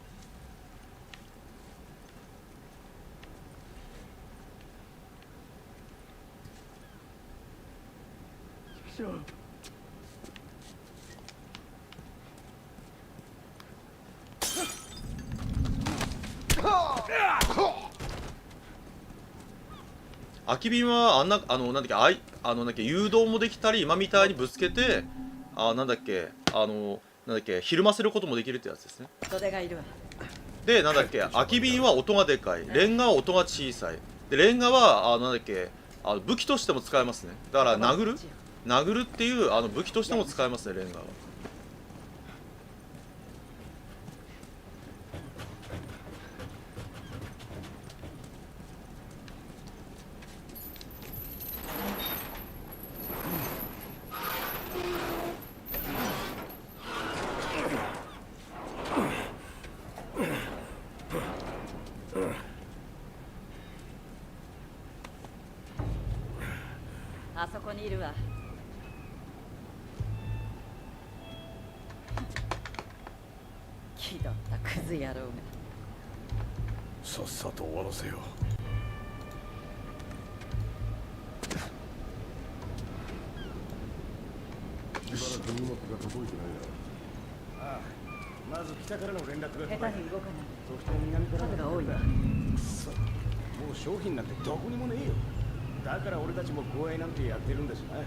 空き瓶はなんだっけ、なんだっけ、誘導もできたり、今みたいにぶつけてなんだっけなんだっけ、ひるませることもできるってやつですね。袖がいるわ。でなんだっけ、空き瓶は音がでかい、レンガは音が小さい。でレンガはなんだっけ、武器としても使えますね。だから殴るっていう武器としても使えますね、レンガは。あそこにいるわ。気取ったクズ野郎が。さっさと終わらせよう。しばらく荷物が届いてないな。ああ、まず北からの連絡が下手に動かない。そして南からの数が多いわ。くそ、もう商品なんてどこにもねえよ。だから俺たちも公営なんてやってるんだしな。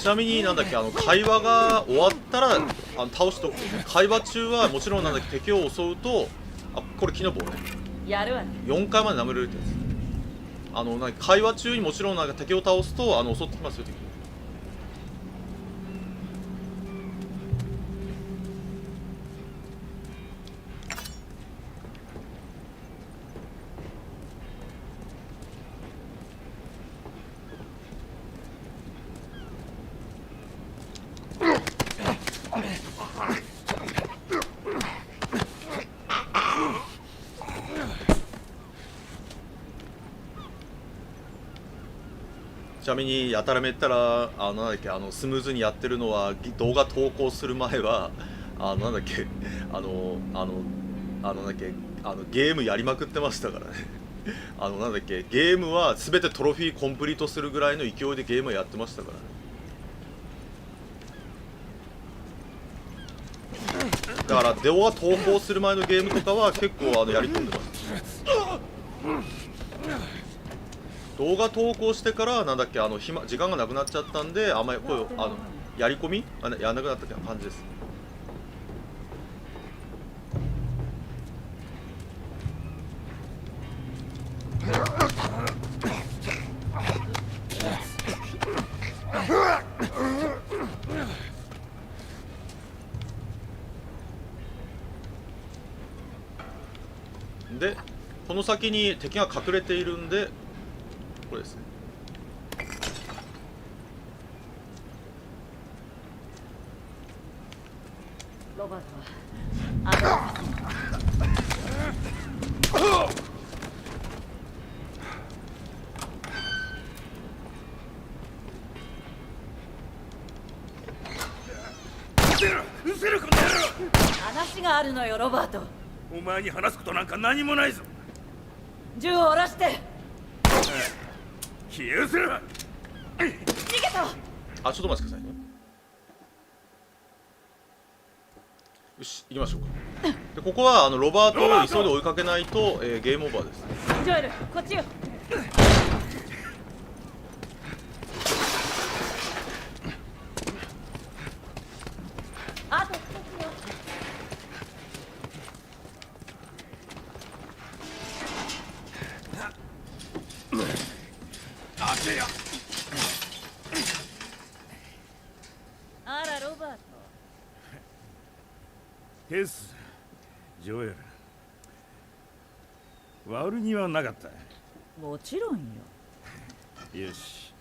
なみになんだっけ、会話が終わったら倒しとく。会話中はもちろんなんだっけ、敵を襲うと、これ木の棒ね、やるわね。4回まで殴れるってやつ。なんか会話中にもちろんなんか敵を倒すと襲ってきますよ敵。ちなみにやたらめったらなんだっけ、スムーズにやってるのは動画投稿する前はなんだっけ、なんだっけ、ゲームやりまくってましたからね。なんだっけ、ゲームは全てトロフィーコンプリートするぐらいの勢いでゲームをやってましたからね。だから動画投稿する前のゲームとかは結構やり込んでます。動画投稿してからなんだっけ、時間がなくなっちゃったんで、あんまりこうやり込みやんなくなった感じです。でこの先に敵が隠れているんで、これですね。ロバートはうせろこの野郎。話があるのよ、ロバート。お前に話すことなんか何もないぞ。銃を下ろして。消え失せろ。逃げた。ちょっと待ってくださいね。よし、行きましょうか。でここはロバートを急いで追いかけないと、ゲームオーバーです。ジョエル、こっちよ。あと1つよ。あら、ロバート。テス、ジョエル、悪気はなかった。もちろんよ。よし。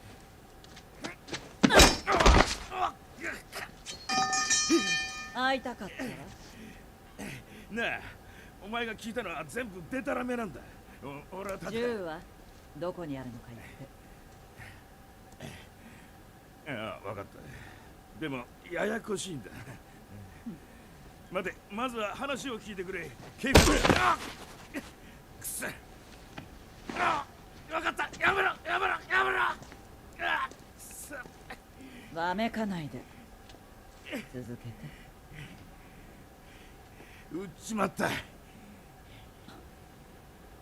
会いたかったわ。なあ、お前が聞いたのは全部デタラメなんだ。俺はただ。銃はどこにあるのか言って。ああ、分かった。でもややこしいんだ。待て、まずは話を聞いてくれ。警部。くそ。分かった。やめろ、やめろ、やめろ。わめかないで。続けて。撃っちまった。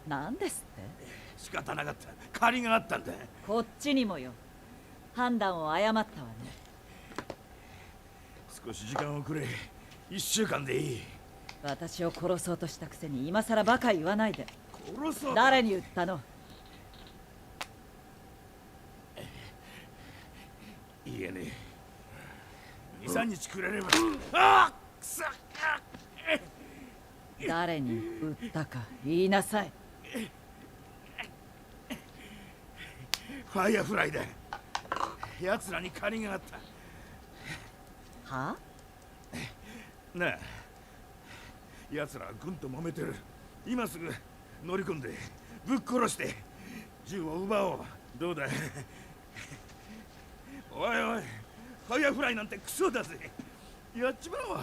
なんですって？仕方なかった。借りがあったんだ。こっちにもよ。判断を誤ったわね。少し時間をくれ。1週間でいい。私を殺そうとしたくせに今さらバカ言わないで。殺そう。誰に言ったの？いいえね。2、3日くれれば。ああ、くそ。誰に撃ったか言いなさい。ファイアフライだ。奴らに借りがあった。は？なあ、奴らは軍と揉めてる。今すぐ乗り込んでぶっ殺して銃を奪おう。どうだ。おいおい、ファイアフライなんてクソだぜ。やっちまおう。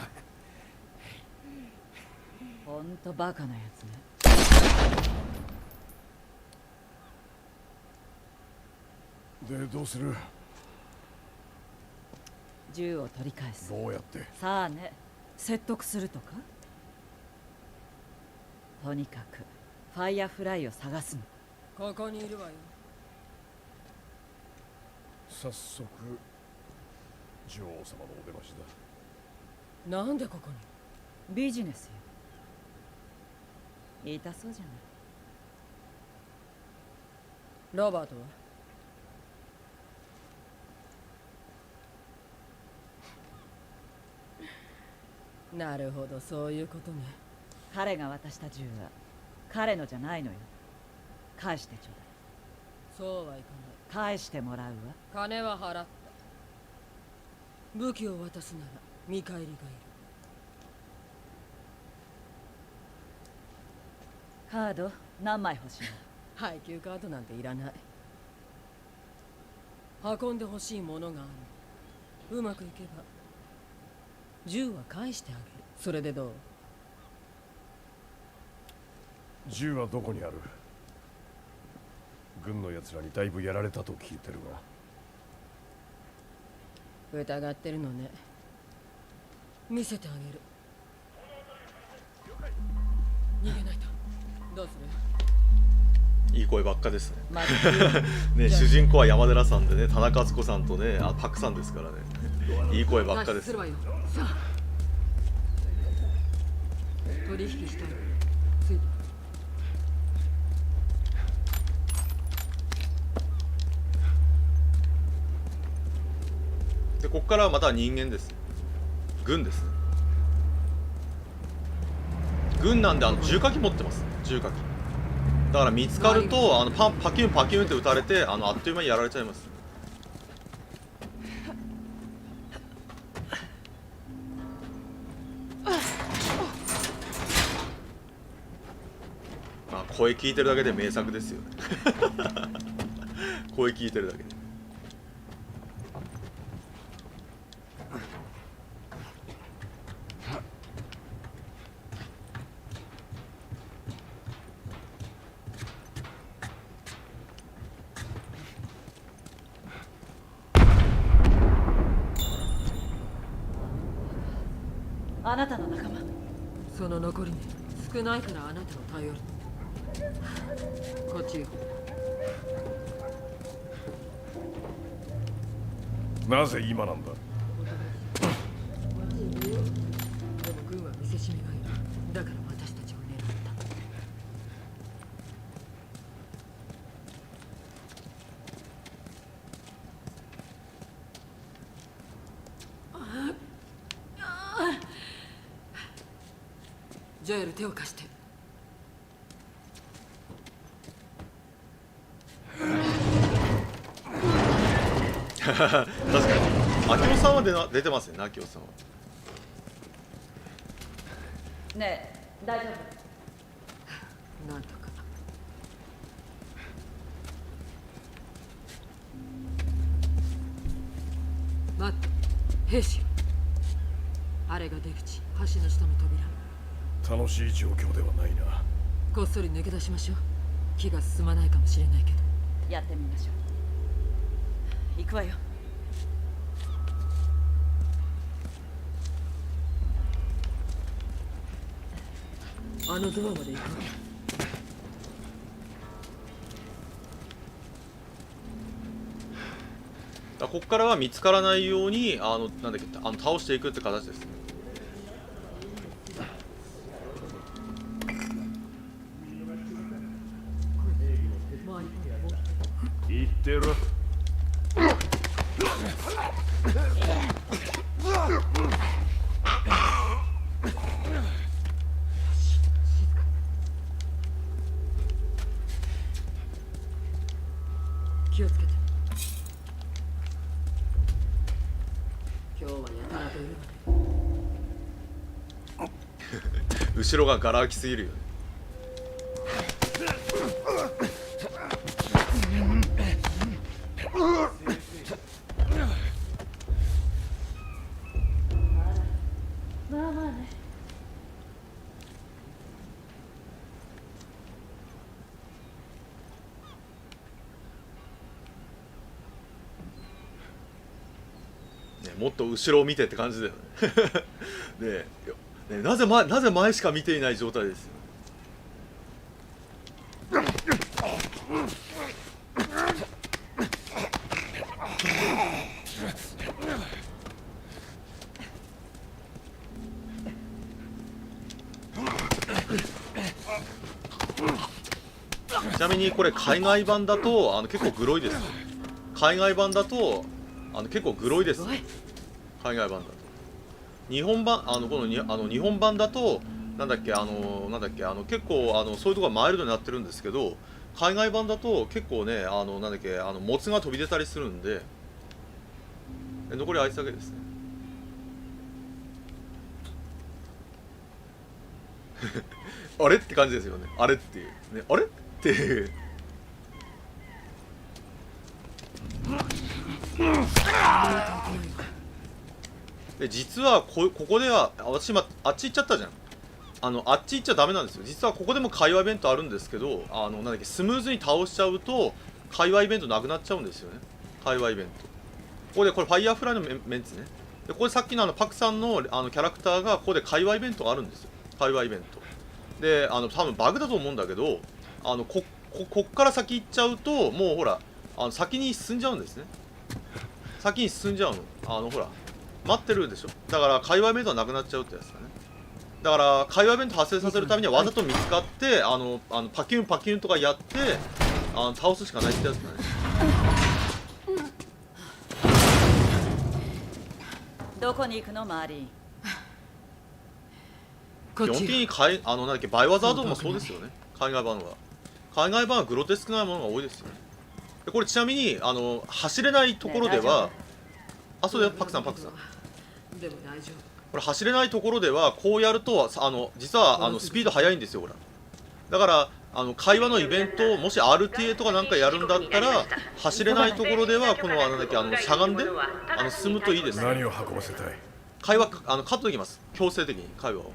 ほんとバカなやつね。でどうする？銃を取り返す。どうやって？さあね、説得するとか？とにかくファイアフライを探すの。ここにいるわよ。早速女王様のお出ましだ。なんでここに？ビジネスよ。痛そうじゃない。ロバートは？なるほど、そういうことね。彼が渡した銃は彼のじゃないのよ。返してちょうだい。そうはいか返してもらうわ。ない。金は払った。武器を渡すなら見返りがいる。カード何枚欲しいの？配給カードなんていらない。運んで欲しいものがある。うまくいけば銃は返してあげる。それでどう？銃はどこにある？軍の奴らにだいぶやられたと聞いてるが。疑ってるのね。見せてあげる。逃げないと。どうする？いい声ばっかですね。まね、主人公は山寺さんでね、田中敦子さんとね、パクさんですからね。いい声ばっかです。するわよ。さあ、取引したい。ついて。で、ここからはまた人間です。軍ですね。軍なんで重火器持ってます。重火器。だから見つかるとパキュンパキュンって撃たれてあっという間にやられちゃいます。まあ声聞いてるだけで名作ですよね。声聞いてるだけで。あなたの仲間。その残りね、少ないからあなたを頼る。こっちよ。なぜ今なんだ？でも軍は見せしめがいる。だから私たちを狙った。ジョエル、手を貸して。確かに明夫さんは出てますね。明夫さんはねえ、大丈夫？なんとか。待って、兵士。あれが出口、橋の下の扉。楽しい状況ではないな。こっそり抜け出しましょう。気が進まないかもしれないけど。やってみましょう。行くわよ。あのドアまで行こここからは見つからないようになんだっけ倒していくって形ですね。言ってる。気をつけて。今日はやたらといるわね。後ろがガラ空きすぎるよね。まあまあね。もっと後ろを見てって感じだよね。ね、なぜ前しか見ていない状態ですよ。ちなみにこれ海外版だと結構グロいです。海外版だと結構グロいです。海外版だと。日本版この日本版だとなんだっけ結構そういうところがマイルドになってるんですけど、海外版だと結構ねなんだっけモツが飛び出たりするんで、残りあいつだけですね。あれって感じですよね。あれっていうね、あれっていう。で実はここでは私今あっち行っちゃったじゃん。あっち行っちゃダメなんですよ。実はここでも会話イベントあるんですけど、なんだっけスムーズに倒しちゃうと会話イベントなくなっちゃうんですよね。会話イベント。これファイヤーフライのメンツね。でここでさっきのパクさんのキャラクターがここで会話イベントがあるんですよ。会話イベント。で多分バグだと思うんだけど、こっから先行っちゃうともうほら先に進んじゃうんですね。先に進んじゃうの。ほら待ってるでしょ。だから会話イベントはなくなっちゃうってやつだね。だから会話イベント発生させるためにはわざと見つかってパキュンパキュンとかやって倒すしかないってやつだね。どこに行くの周り。基本的になんだっけバイオハザードもそうですよね。海外版はグロテスクなものが多いですよね。でこれちなみに走れないところでは、そうだよパクさん。でも大丈夫。これ走れないところではこうやると実はスピード速いんですよ。ほらだから会話のイベントをもし RTA とかなんかやるんだったら走れないところではこのなんだっけしゃがんで進むといいです。何を運ばせたい？会話カットできます。強制的に会話を。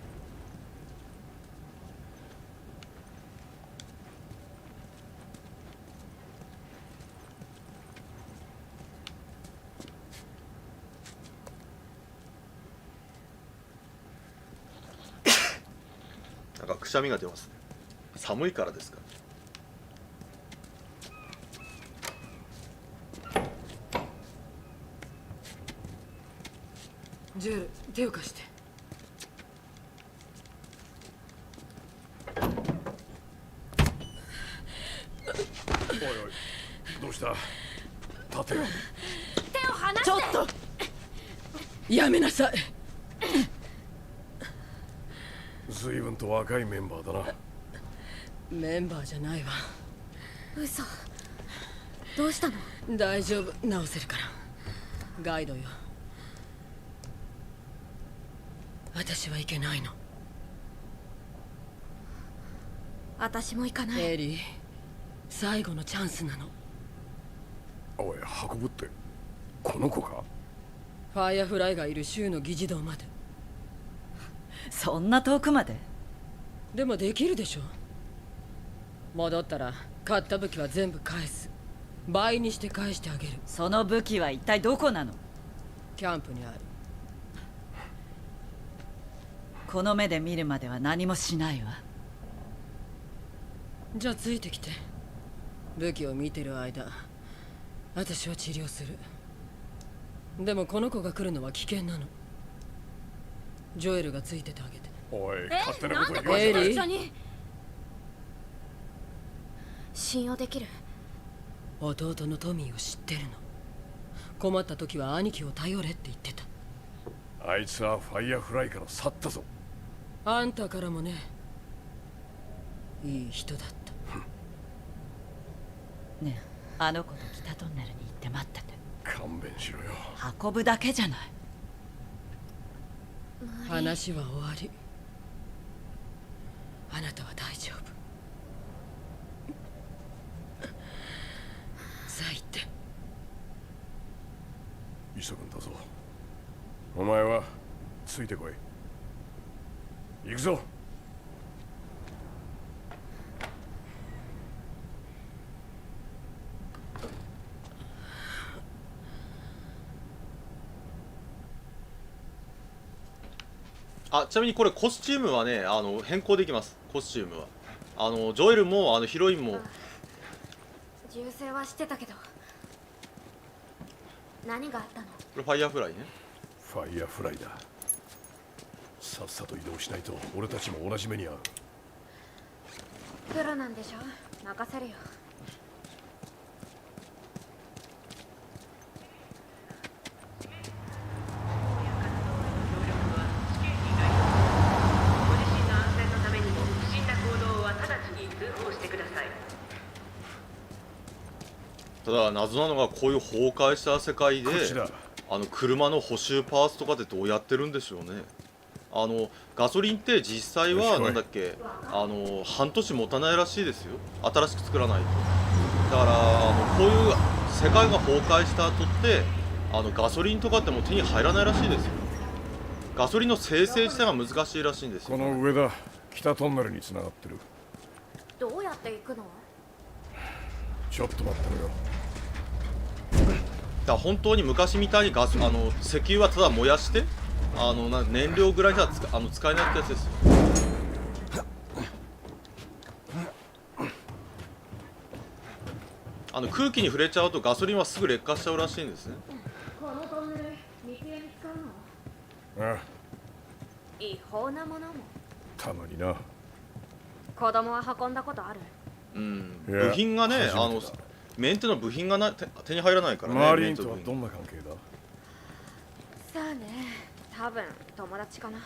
なんかくしゃみが出ますね。寒いからですか。ジュエル、手を貸して。おいおい、どうした？立てよ。手を離して。ちょっとやめなさい。随分と若いメンバーだな。メンバーじゃないわ。嘘。どうしたの？大丈夫、直せるから。ガイドよ。私はいけないの。私も行かない。エリー、最後のチャンスなの。おい、運ぶってこの子か？ファイアフライがいる州の議事堂まで。そんな遠くまで？でもできるでしょ。戻ったら買った武器は全部返す。倍にして返してあげる。その武器は一体どこなの？キャンプにある。この目で見るまでは何もしないわ。じゃあついてきて。武器を見てる間私は治療する。でもこの子が来るのは危険なの。ジョエルがついててあげて。おい、勝手なこと言わエリ一緒に。信用できる？弟のトミーを知ってるの。困った時は兄貴を頼れって言ってた。あいつはファイヤーフライから去ったぞ。あんたからもね。いい人だった。ねえ、あの子と北トンネルに行って待ってて。勘弁しろよ。運ぶだけじゃない。話は終わり。あなたは大丈夫。さあ行って。急ぐんだぞ。お前はついてこい。行くぞ。ちなみにこれコスチュームはね変更できます。コスチュームはジョエルもヒロインも銃声はしてたけど何があったの？これファイヤーフライね。ファイヤーフライだ。さっさと移動しないと俺たちも同じ目に遭う。プロなんでしょ、任せるよ。ご自身の安全のためにも不審な行動は直ちに通報してください。ただ謎なのが、こういう崩壊した世界で車の補修パーツとかでどうやってるんでしょうね。ガソリンって実際はなんだっけ、半年持たないらしいですよ、新しく作らないと。だからこういう世界が崩壊した後ってガソリンとかってもう手に入らないらしいですよ。ガソリンの生成自体が難しいらしいんですよ。この上だ、北トンネルに繋がってる。どうやって行くの？ちょっと待ってろよ。だから本当に昔みたいに石油はただ燃やして燃料ぐらいじゃ使えないってやつですよ。空気に触れちゃうとガソリンはすぐ劣化しちゃうらしいんですね。このトンネル密輸に使うの？ああ、違法なものも。たまにな。子供は運んだことある？うん、部品がね、メンテの部品が手に入らないからね。マーリンとはどんな関係だ？さあね、多分友達かな。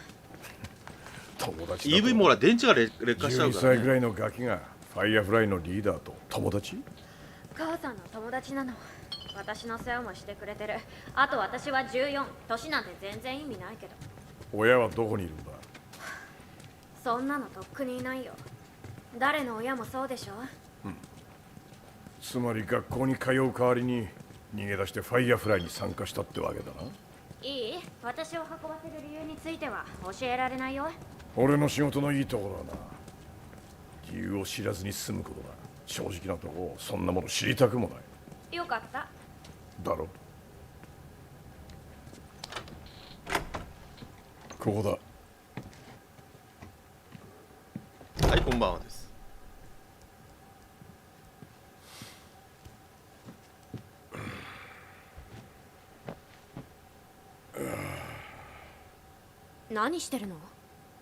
友達 EV もほら電池が劣化しちゃう12からね。歳ぐらいのガキがファイアフライのリーダーと友達？母さんの友達なの。私の世話もしてくれてる。あと私は14、年なんて全然意味ないけど。親はどこにいるんだ？そんなのとっくにいないよ。誰の親もそうでしょ。つまり学校に通う代わりに逃げ出してファイアフライに参加したってわけだな。いい？私を運ばせる理由については教えられないよ。俺の仕事のいいところはな、理由を知らずに済むことだ。正直なとこ、そんなもの知りたくもない。よかった。だろ？ここだ。はい、こんばんはです。何してるの？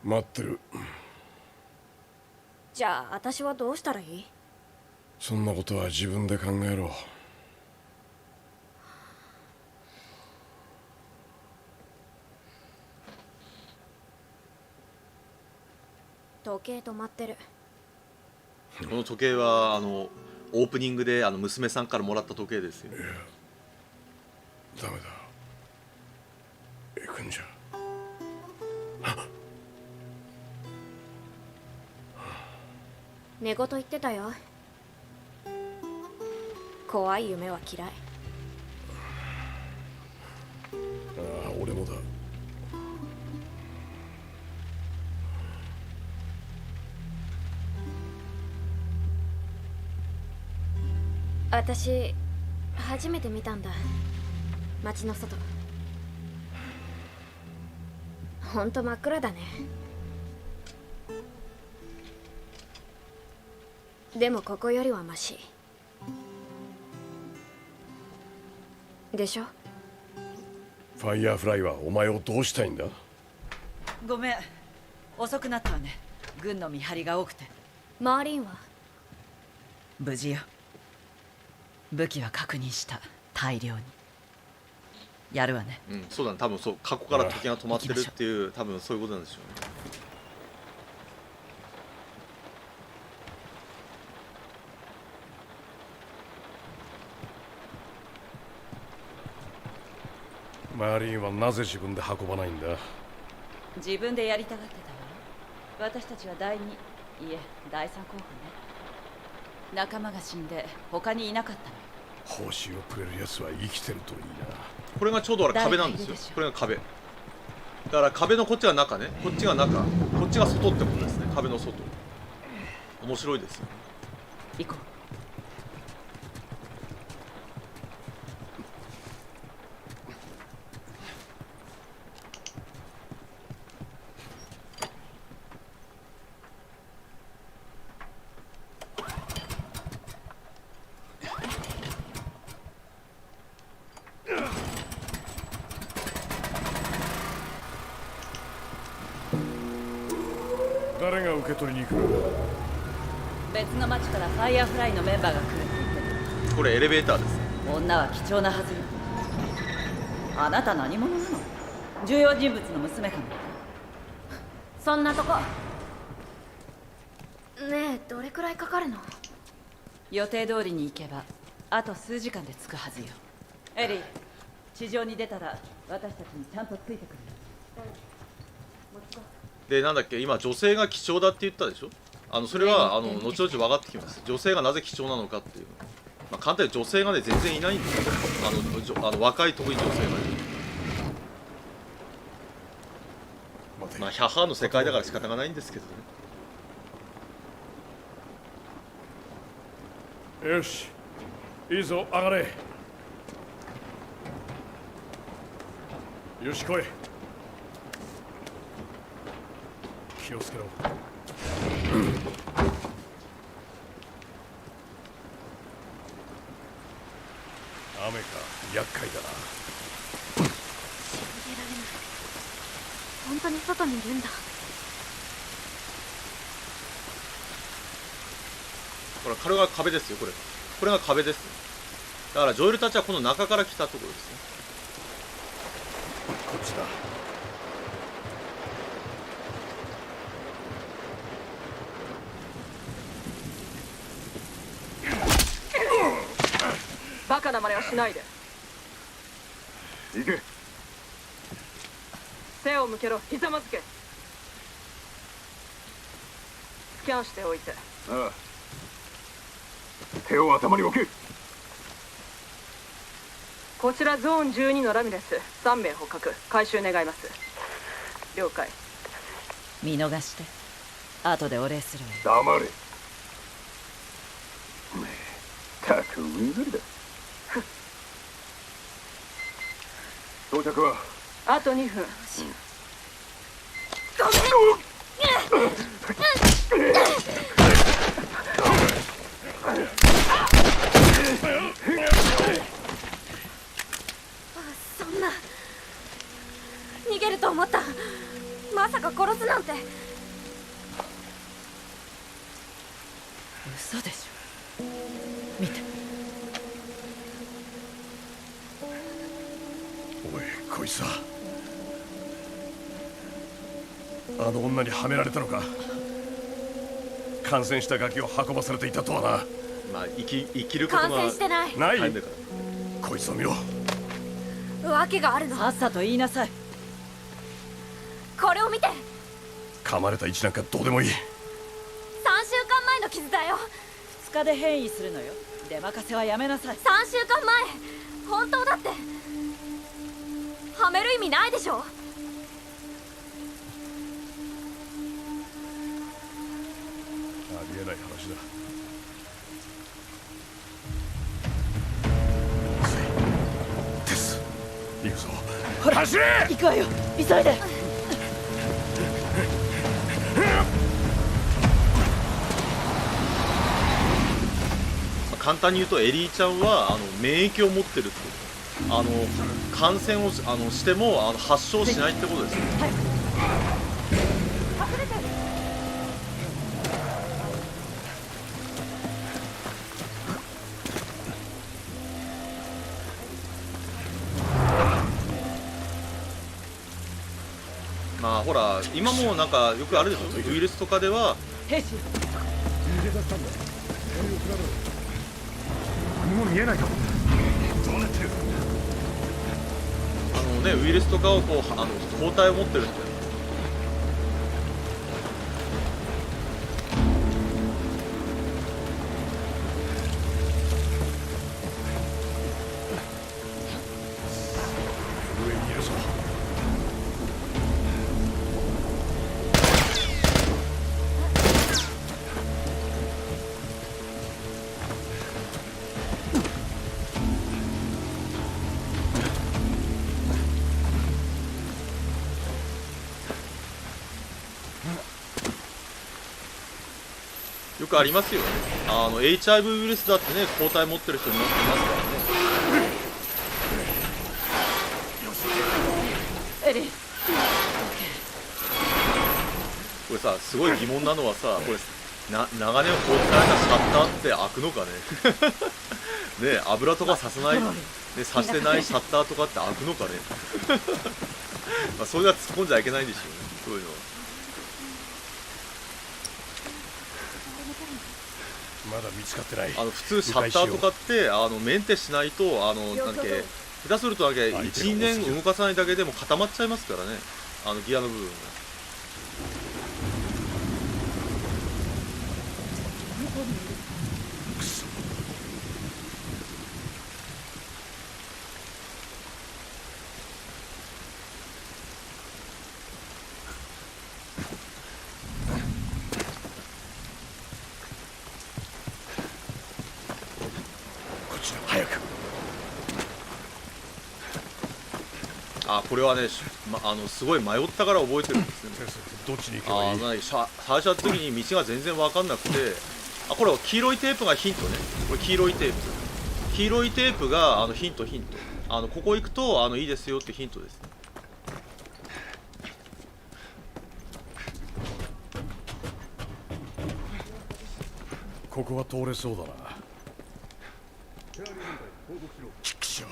待ってる。じゃあ私はどうしたらいい？そんなことは自分で考えろ。時計止まってる。この時計はオープニングで娘さんからもらった時計ですよ。ダメだ。行くんじゃ。寝言言ってたよ。怖い夢は嫌い。ああ、俺もだ。私初めて見たんだ、街の外。ほんと真っ暗だね。でもここよりはマシでしょ。ファイヤーフライはお前をどうしたいんだ？ごめん、遅くなったわね。軍の見張りが多くて。マーリンは無事よ。武器は確認した、大量に。やるわね。うん、そうだね。多分そう、過去から時が止まってるっていう、多分そういうことなんでしょうね。マーリンはなぜ自分で運ばないんだ？自分でやりたがってたわ。私たちは第2、いえ第3候補ね。仲間が死んで他にいなかったの。報酬をくれる奴は生きてるといいな。これがちょうど壁なんですよ。これが壁だから壁のこっちが中ね、こっちが中、こっちが外ってことですね。壁の外。面白いですよ。行こう。誰が受け取りに行く？別の町からファイアフライのメンバーが来るって言ってる。これエレベーターです。女は貴重なはずよ。あなた何者なの？重要人物の娘かも。そんなとこ。ねえ、どれくらいかかるの？予定通りに行けばあと数時間で着くはずよ。エリー、地上に出たら私たちにちゃんとついてくる。で、なんだっけ、今女性が貴重だって言ったでしょ。それは後々分かってきます。女性がなぜ貴重なのかっていう、まあ、簡単に女性がね全然いないんですよ。若い特に女性がいる。まあヒャハーの世界だから仕方がないんですけどね。よし、いいぞ、上がれ。よし、来い。気をつけろ。雨か、厄介だな。信じられない。本当に外にいるんだ。これが壁ですよ。これが壁です。だからジョエルたちはこの中から来たところですね。こっちだ。バカな真似はしないで。行け。背を向けろ。ひざまずけ。スキャンしておいて。ああ、手を頭に置け。こちらゾーン12のラミレス3名捕獲。回収願います。了解。見逃して後でお礼するわよ。黙れ。たくうんざりだ。到着はあと2分。そんな。逃げると思った。まさか殺すなんて。嘘でしょ。見て。おい、こいつはあの女にはめられたのか。感染したガキを運ばされていたとはな。まあ生きることが感染してない。ない。こいつを見ろ。わけがあるの。さっさと言いなさい。これを見て。噛まれた位置なんかどうでもいい。3週間前の傷だよ。2日で変異するのよ。出任せはやめなさい。3週間前。本当だって。はめる意味ないでしょ。ありえない話だ。テス、行くぞ。ほら、走れ。行くわよ。急いで。簡単に言うとエリーちゃんは免疫を持ってるってこと。感染をしても発症しないってことですね。まあほら今もなんかよくあるでしょ。ウイルスとかでは兵士。何も見えないか。どうなってる。ウイルスとかをこう抗体を持ってるって。上にいるぞ。よくありますよね。HIV ウイルスだってね、抗体持ってる人いますからね。エリー。これさ、すごい疑問なのはさ、これ長年放置されたシャッターって開くのかねね、油とかさせない、ね、さしてないシャッターとかって開くのかねまあそれは突っ込んじゃいけないんでしょうね、そういうのは。まだ見つかってない。普通シャッターとかってメンテしないとなんだっけ、下手するとだけ 1,2 年動かさないだけでも固まっちゃいますからね、ギアの部分が。早く。これはね、すごい迷ったから覚えてるんですね。どっちに行けばいい？最初の時に道が全然分かんなくて、これは黄色いテープがヒントね。これ黄色いテープがヒント。ここ行くといいですよってヒントですね。ここは通れそうだな。ちくしょう、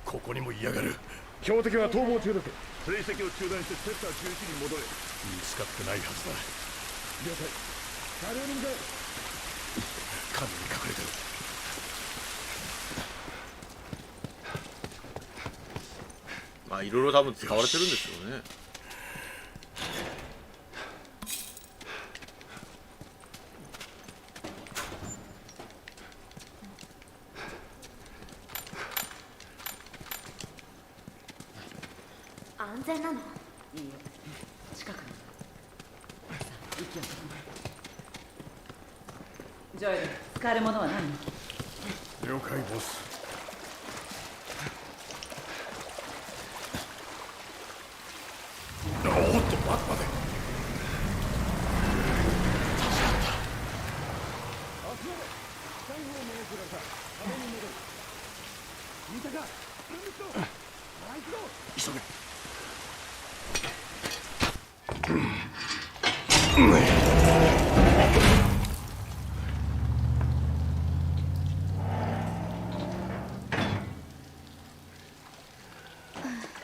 ここにも嫌がる。標的は逃亡中です。追跡を中断してセクター11に戻れ。見つかってないはずだ。了解。車両に向かえ。影に隠れてる。いろいろ多分使われてるんですよね。安全なの？いいよ、近くに。さあ、息を吸って。ジョエル、使えるものは何？了解ボス。おっと、待て。急げ。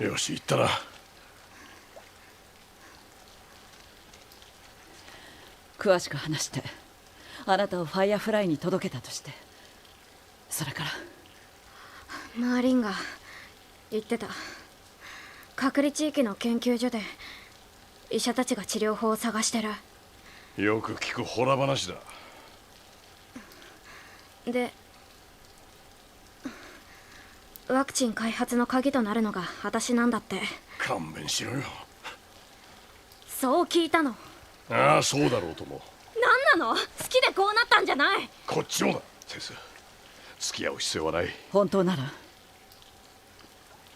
よし、行ったな。詳しく話して。あなたをファイアフライに届けたとして。それからマーリンが言ってた。隔離地域の研究所で医者たちが治療法を探してる。よく聞くホラ話だ。でワクチン開発の鍵となるのが私なんだって。勘弁しろよ。そう聞いたの。ああ、そうだろうとも。何なの？好きでこうなったんじゃない。こっちもだ。先生、付き合う必要はない。本当なら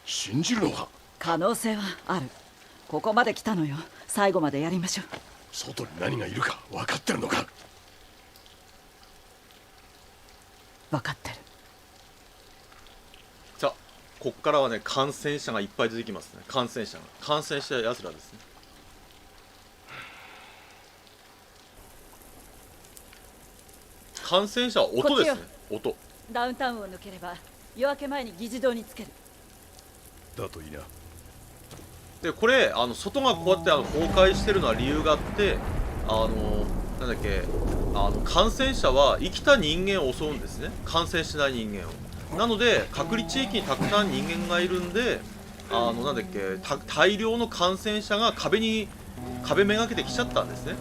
信じるのか？可能性はある。ここまで来たのよ。最後までやりましょう。外に何がいるか分かってるのか？分かってる。さあ、こっからはね、感染者がいっぱい出てきますね。感染したやつらですね。感染者は音ですね。音。ダウンタウンを抜ければ夜明け前に議事堂につける。だといいな。でこれ外がこうやって崩壊してるのは理由があって、なんだっけ、感染者は生きた人間を襲うんですね。感染しない人間を。なので隔離地域にたくさん人間がいるんで、なんだっけ、大量の感染者が壁めがけてきちゃったんですね。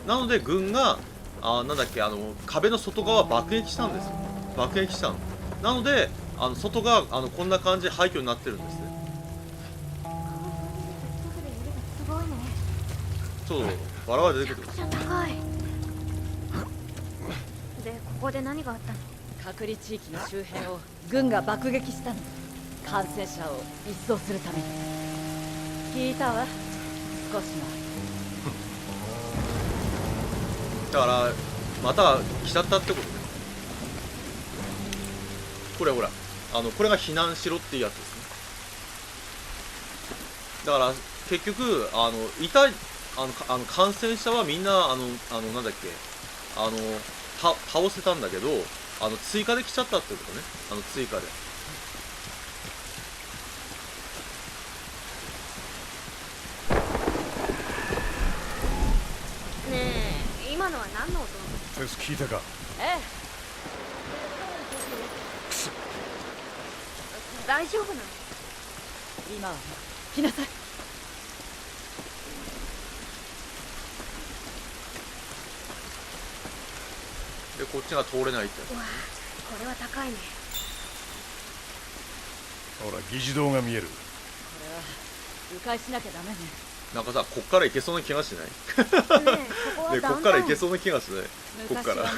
なので軍がなんだっけ、壁の外側爆撃したんですよ。爆撃したの。なので外がこんな感じで廃墟になってるんですね。すごいね。そう、バラが出てくる。めちゃくちゃ高い。でここで何があったの？隔離地域の周辺を軍が爆撃したの。感染者を一掃するために。聞いたわ、少しだからまた来ちゃったってことね。これほらこれが避難しろっていうやつですね。だから結局感染者はみんななんだっけ、倒せたんだけど、追加で来ちゃったってことね。追加で。ねえ、今のは何の音？テス聞いたか？ええ。大丈夫なの？今は来なさい。でこっちが通れないってやつ。うわ、これは高いね。ほら議事堂が見える。これは迂回しなきゃダメね。なんかさ、こっから行けそうな気がしない？ね、こっから行けそうな気がしない。こっから。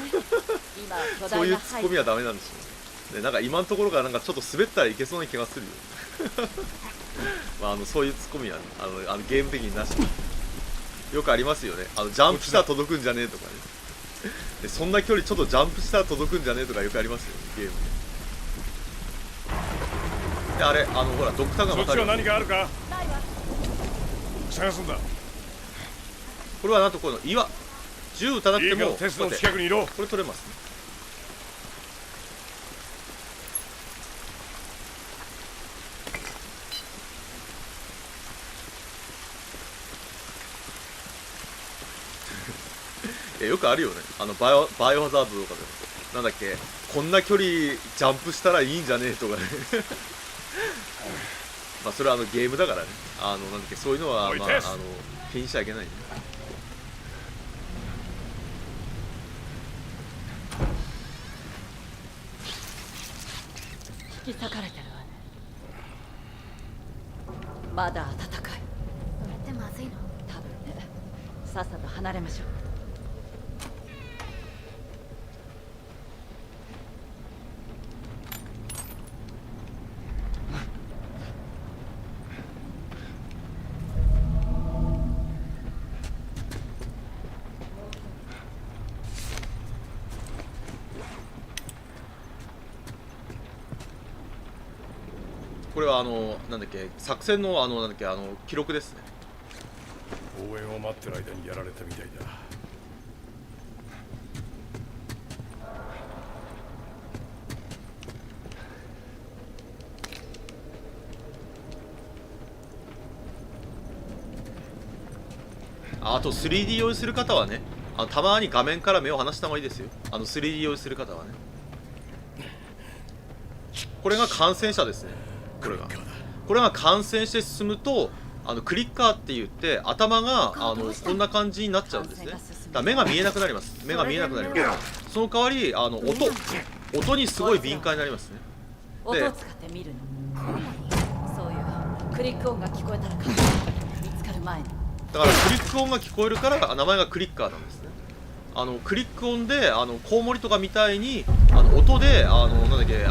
そういうツッコミはダメなんですよね。なんか今のところがなんかちょっと滑ったらいけそうな気がするよ。まあそういうツッコミはゲーム的になし。よくありますよね。ジャンプしたら届くんじゃねえとかね。でそんな距離ちょっとジャンプしたら届くんじゃねえとかよくありますよね、ゲームで。であれほらドクターがまた。そっちは何かあるか？探すんだ。これはなんとこの岩銃撃たなくてもテストの近くにいろ。これ取れますね。よくあるよね。バイオハザードとかでもなんだっけ、こんな距離ジャンプしたらいいんじゃねえとかね。まあそれはゲームだからね。なんだっけ、そういうのはまあ気にしちゃいけないね。引き裂かれてるわね。まだ暖かい。それってまずいの？多分ね。さっさと離れましょう。これはなんだっけ、作戦のなんだっけ、記録ですね。応援を待ってる間にやられたみたいだ。あと 3D 用意する方はね、たまに画面から目を離した方がいいですよ。3D 用意する方はね。これが感染者ですね。これが感染して進むとクリッカーって言って頭がこんな感じになっちゃうんですね。だから目が見えなくなります。目が見えなくなります。その代わり音にすごい敏感になりますね。音を使って見るの。そういうクリック音が聞こえたら見つかる前に。だからクリック音が聞こえるから名前がクリッカーなんですね。クリック音でコウモリとかみたいに音でなんだっけ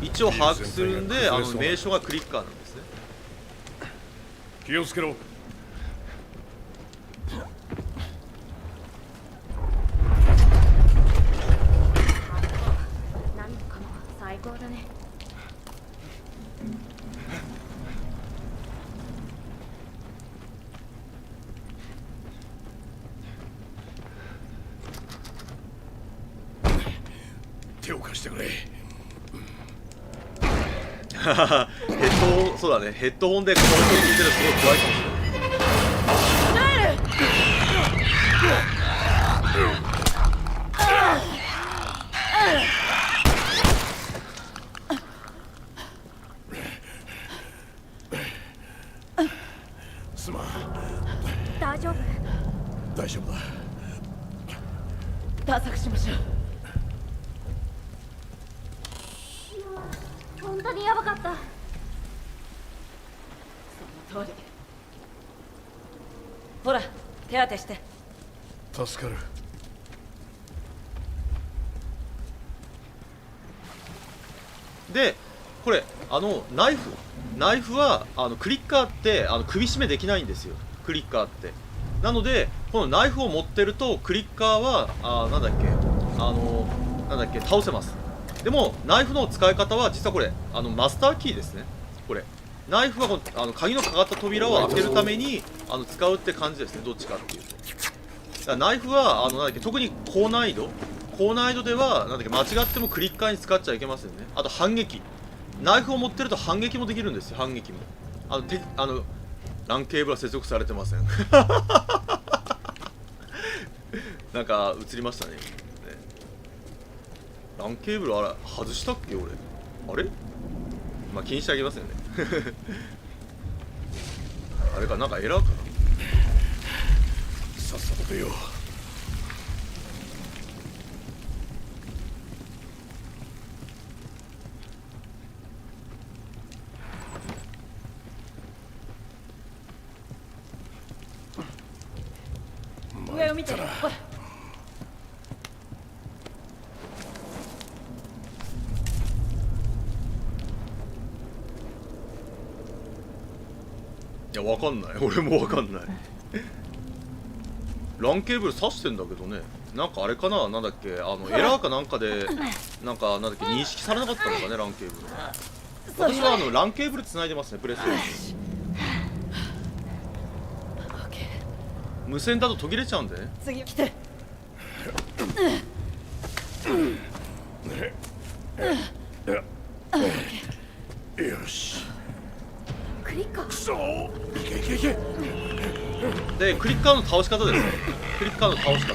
位置を把握するんで名称がクリッカーなんですね。気をつけろ。何もかも最高だね。手を貸してくれ。ヘッドホン、そうだね、ヘッドホンでこの音聞いてるのすごい怖いかもしれない。すまん。大丈夫？大丈夫だ。探索しましょう。本当にやばかった。その通り。ほら、手当てして。助かる。でこれナイフはクリッカーって首絞めできないんですよ、クリッカーって。なのでこのナイフを持ってるとクリッカーはなんだっけ倒せます。でもナイフの使い方は実はこれマスターキーですね。これナイフはこの鍵のかかった扉を開けるために使うって感じですね。どっちかっていうとらナイフはなんだっけ、特に高難易度ではなんだっけ、間違ってもクリッカーに使っちゃいけませんね。あと反撃、ナイフを持ってると反撃もできるんですよ。反撃もランケーブルは接続されてませんなんか映りましたね。ランケーブルあれ外したっけ俺。あれまあ気にしてあげますよねあれか、なんかエラーかな。さっさと出よう。上を見て、ほら。いや、わかんない。俺もわかんないランケーブル刺してんだけどね。なんかあれかな、なんだっけ、エラーかなんかでなんだっけ、認識されなかったのかね、ランケーブル。私はランケーブル繋いでますね、プレステーション。無線だと途切れちゃうんでね。次来て。よし。クリッカー。くそー。いけいけいけ。で、クリッカーの倒し方ですね。クリッカーの倒し方。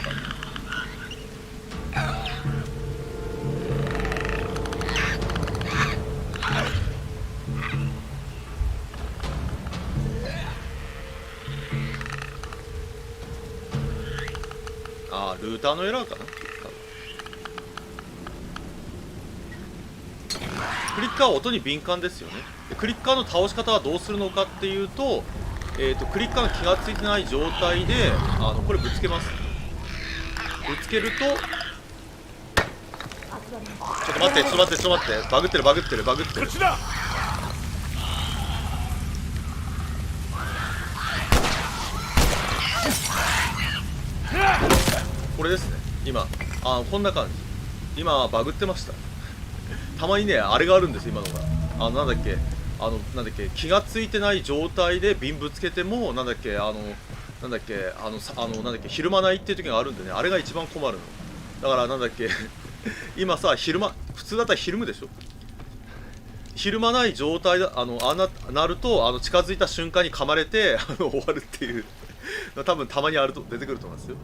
ルーターのエラーかな。クリッカーは音に敏感ですよね。クリッカーの倒し方はどうするのかっていうと、クリッカーの気がついてない状態でこれぶつけます。ぶつけると、ちょっと待ってバグってるこれですね。今こんな感じ。今バグってましたたまにね、あれがあるんです。今のがなんだっけ、気がついてない状態で瓶ぶつけてもひるまないっていう時があるんでね、あれが一番困るの。だから今さ、普通だったらひるむでしょ。ひるまない状態だ、なると近づいた瞬間に噛まれて終わるっていう多分たまに出てくると思いますよ。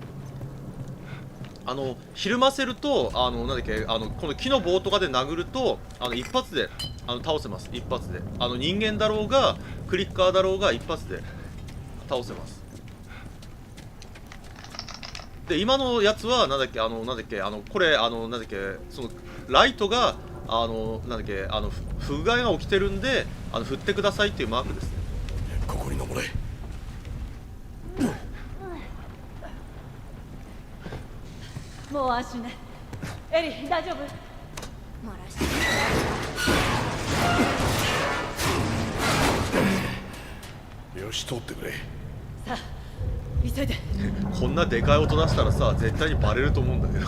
ひるませるとこの木の棒とかで殴ると一発で倒せます。一発で人間だろうがクリッカーだろうが一発で倒せます。で、今のやつはこれそのライトが不具合が起きてるんで振ってくださいっていうマークですね。ここに登れ。もう安心ね。エリー、大丈夫？漏らしてよし、通ってくれ。さあ、急いで。こんなでかい音出したらさ、絶対にバレると思うんだけど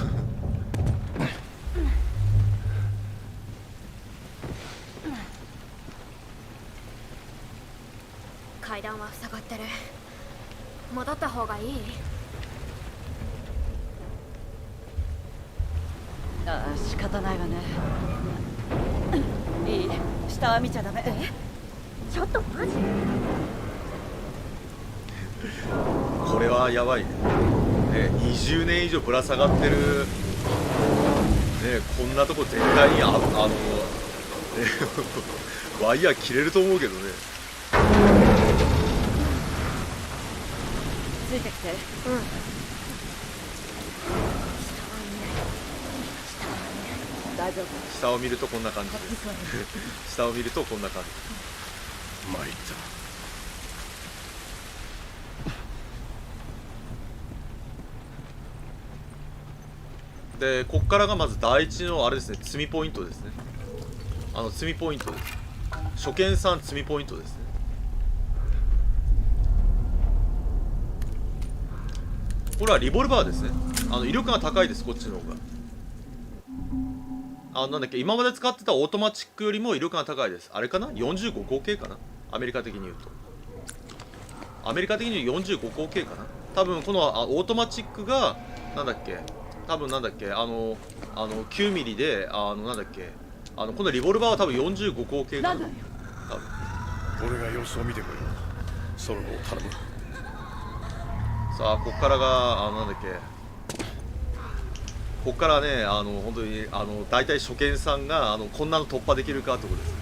階段は塞がってる。戻った方がいい？ああ、仕方ないわね。いい、下は見ちゃダメ。ちょっとマジ？これはやばいね。20年以上ぶら下がってるこんなとこ絶対にワイヤー切れると思うけどね。ついてきて。大丈夫。下を見るとこんな感じです下を見るとこんな感じ。参ったで、こっからがまず第一のあれですね、積みポイントですね。積みポイントです。初見さん積みポイントですね。これはリボルバーですね。威力が高いです、こっちの方が。今まで使ってたオートマチックよりも威力が高いです。あれかな ?45 口径かな、アメリカ的に言うと。アメリカ的に言う45口径かな、多分このオートマチックがなんだっけ、多分なんだっけ、9ミリでなんだっけ、このリボルバーは多分45口径だ。俺が様子を見てくる。その後頼む。さあここからがなんだっけ、ここからね本当に大体初見さんがこんなの突破できるかってことです。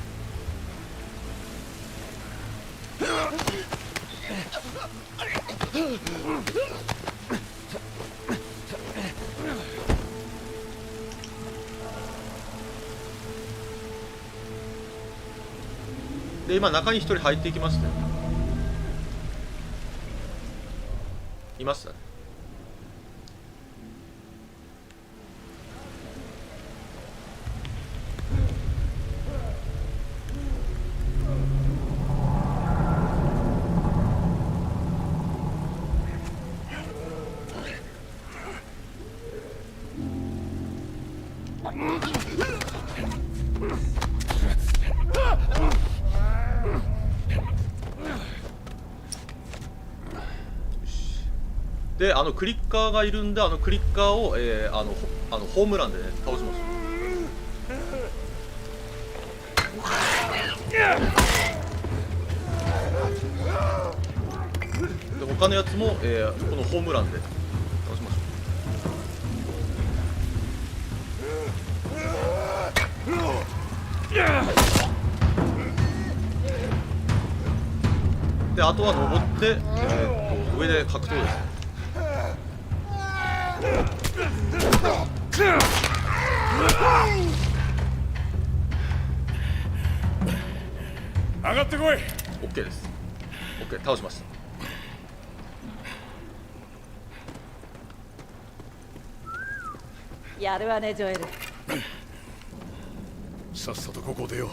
で今中に1人入っていきましたよ。いましたね。でクリッカーがいるんでクリッカーを、ホームランでね倒しましょう。で他のやつも、このホームランで倒しましょう。であとは登って、上で格闘ですね。上がってこい。 OK です。 OK 倒しました。やるわねジョエル。さっさとここを出よう。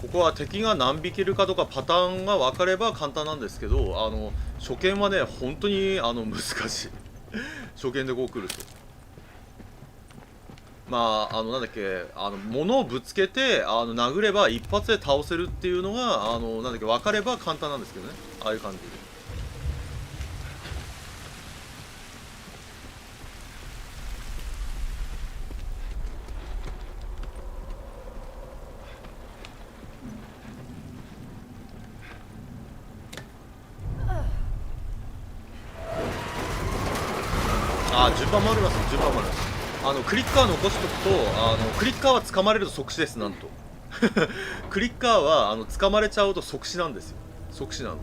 ここは敵が何匹いるかとかパターンが分かれば簡単なんですけど、初見はね本当に難しい初見でこう来ると、まあなんだっけ、物をぶつけて殴れば一発で倒せるっていうのがなんだっけ分かれば簡単なんですけどね、ああいう感じで。順番もあります。順番もあります。クリッカー残しとくとクリッカーは掴まれると即死です。なんとクリッカーは掴まれちゃうと即死なんですよ。即死なの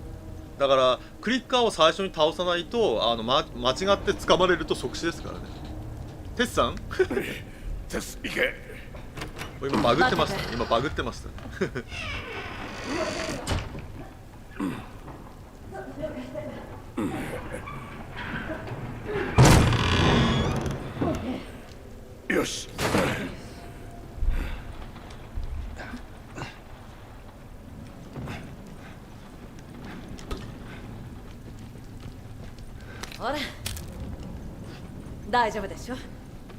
だからクリッカーを最初に倒さないと間違って掴まれると即死ですからね。テスさんテス行け。今バグってましたね。今バグってましたよし。ほら大丈夫でしょ。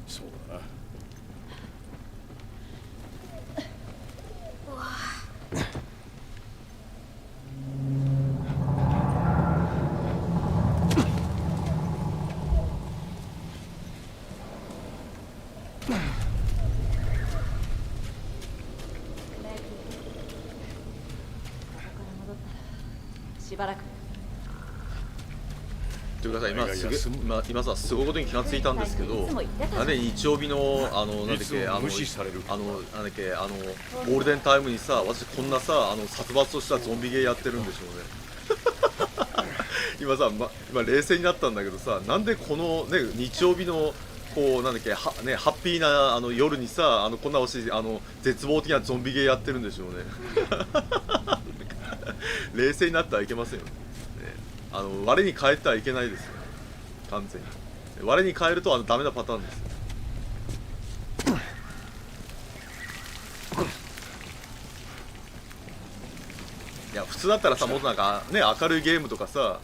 そうだな。しばらくというかさ、今さすごいことに気がついたんですけど、なんで日曜日のなんだっけ無視される。なんだっけゴールデンタイムにさ、私こんなさ殺伐としたゾンビゲーやってるんでしょうね今さ、今冷静になったんだけどさ、なんでこのね日曜日のこうなんだっけハッピーな夜にさこんな私絶望的なゾンビゲーやってるんでしょうね冷静になってはいけませんよね。我に返ってはいけないですよ、完全に。我に返るとダメなパターンです。いや普通だったらさ、もっとなんかね明るいゲームとかさ、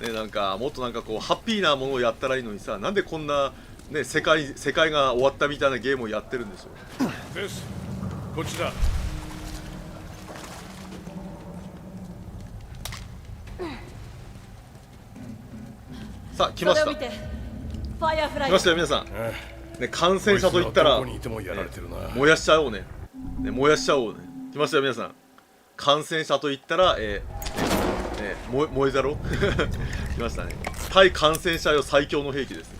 ね、なんかもっとなんかこうハッピーなものをやったらいいのにさ、なんでこんなね世界が終わったみたいなゲームをやってるんでしょう。です。こっちだ。さあ来ました。それを見てファイアフライ来ましたよ皆さん。ね、感染者といったら、燃やしちゃおうね。燃やしちゃおうね。来ましたよ皆さん。感染者といったら、燃えざろ来ましたね。対感染者用最強の兵器ですね。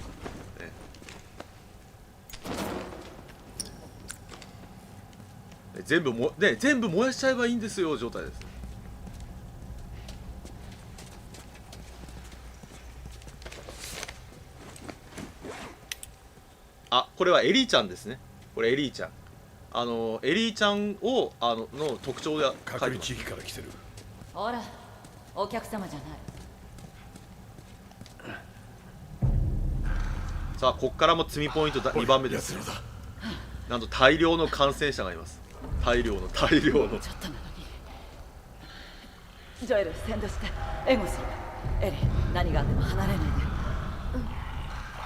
全部燃やしちゃえばいいんですよ状態です。あ、これはエリーちゃんですね。これエリーちゃん。エリーちゃんをの特徴で隔離地域から来てる。ほら、お客様じゃない。さあここからも積みポイント2番目です。なんと大量の感染者がいます。大量の。ちょっとなのに。ジョエル、先導して援護する。エリー、何があっても離れないで。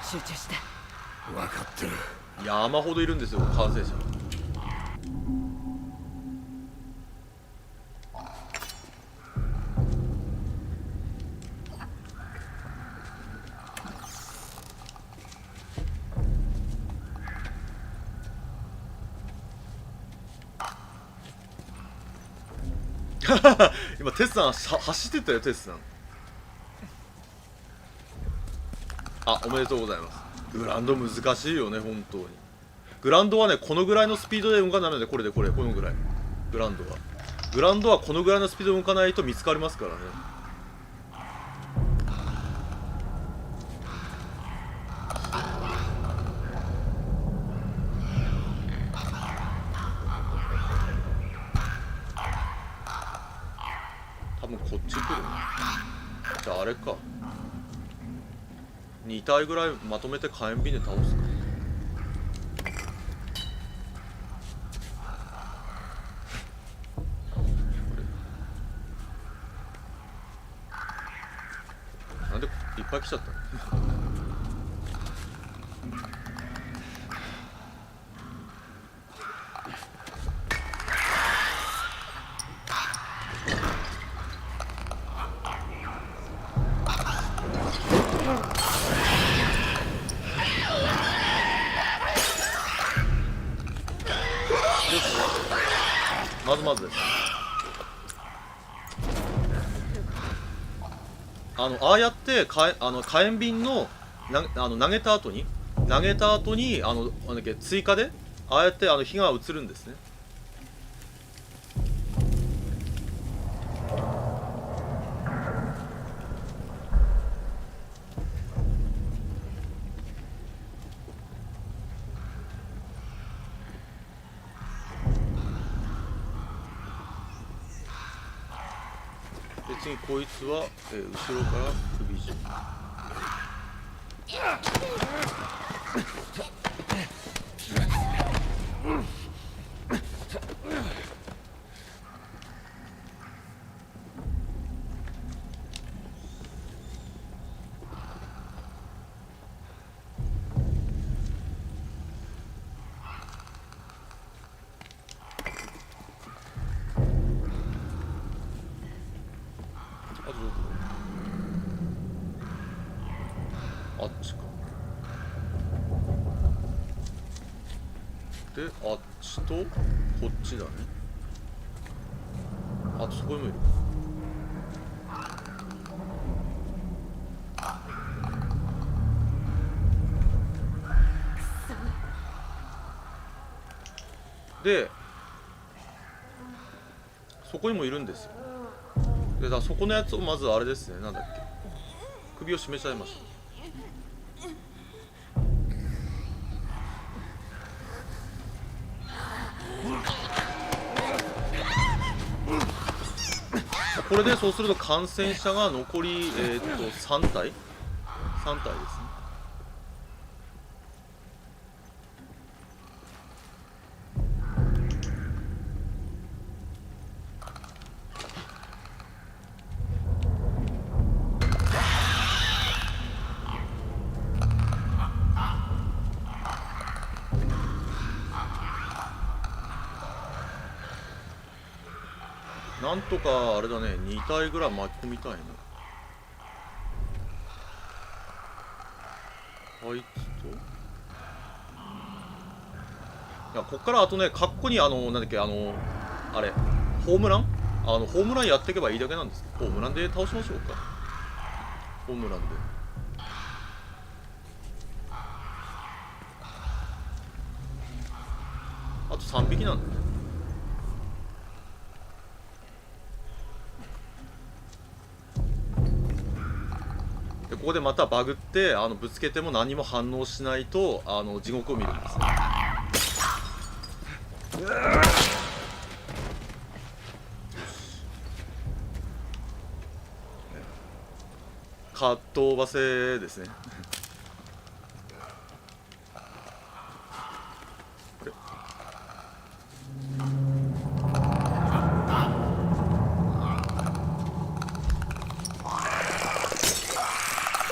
集中して。分かってる。山ほどいるんですよ感染者。今テスさん走ってたよ。テスさん、あ、おめでとうございます。グランド難しいよね本当に。グランドはねこのぐらいのスピードで動かないので、このぐらい。グランドはこのぐらいのスピードで動かないと見つかりますからね。多分こっち来るね。じゃああれか、2体ぐらいまとめて火炎瓶で倒すか。なんでいっぱい来ちゃったのまずです。ああやって火炎瓶の投げた後になんだっけ、追加でああやって火が移るんですね。次こいつは、後ろから首絞め。あっちか。で、あっちとこっちだね。あとそこにもいる。で、そこにもいるんですよ。で、そこのやつをまずあれですね、なんだっけ、首を絞めちゃいました。これでそうすると感染者が残り、3体ですね。なんとかあれだね、2体ぐらい巻き込みたいな。あいつと、いやこっからあとね、かっこになんだっけ、あれホームラン、ホームランやっていけばいいだけなんです。ホームランで倒しましょうか。ホームランであと3匹なんだね。でここでまたバグってぶつけても何も反応しないと地獄を見るんですね。かっ飛ばせですね。これ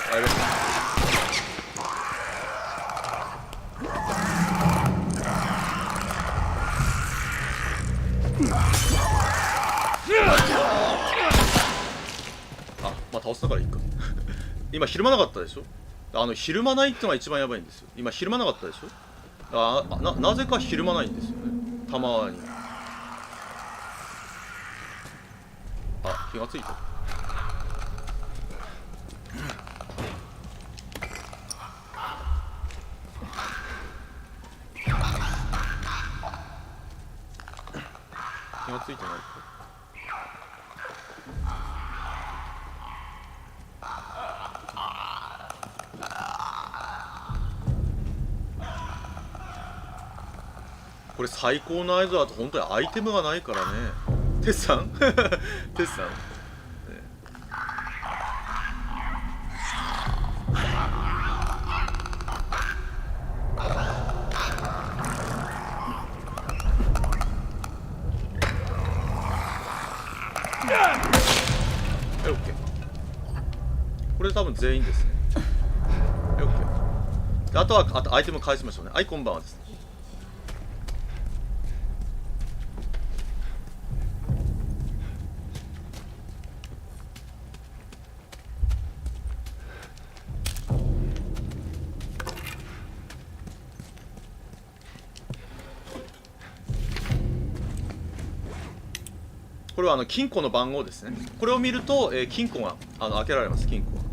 やべ、あ、まあ倒すだからいいか。今ひるまなかったでしょ。ひるまないってのが一番やばいんですよ。今ひるまなかったでしょ。なぜかひるまないんですよね、たまに。あ、気がついた。気がついてないか。これ最高の合図だと本当にアイテムがないからね。テスさんテスさん、ね、オッケー。これで多分全員ですね。オッケー。あとはアイテム返しましょうね。はい、こんばんはですね。これは金庫の番号ですね。これを見ると、金庫が開けられます。金庫は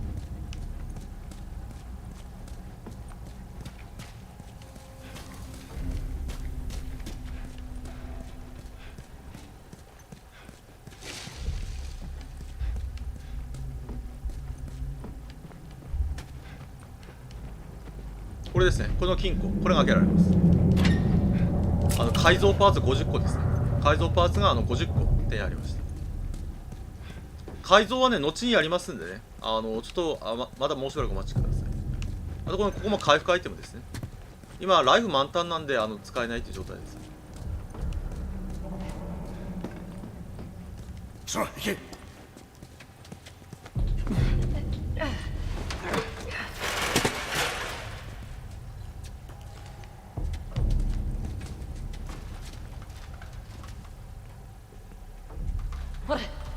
これですね。この金庫、これが開けられます。改造パーツ50個ですね。改造パーツが50個手にありました。改造はね、後にやりますんでね、ちょっとまだもうしばらくお待ちください。あとここも回復アイテムですね。今ライフ満タンなんで使えないという状態です。さあ行け。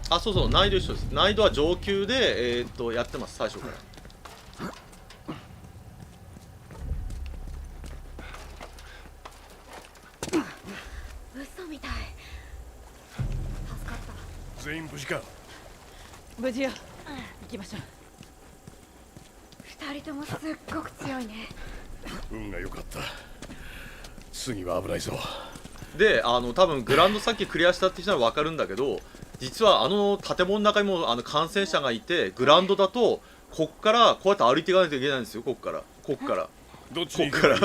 あ、そうそう、難易度一緒です。難易度は上級でやってます、最初から。嘘みたい。助かった。全員無事か。無事よ。行きましょう。二人ともすっごく強いね。運が良かった。次は危ないぞ。で、多分グラウンドさっきクリアしたって人は分かるんだけど、実は建物の中にも感染者がいて、グラウンドだとこっからこうやって歩いていかないといけないんですよ。こっからどっちに行けばい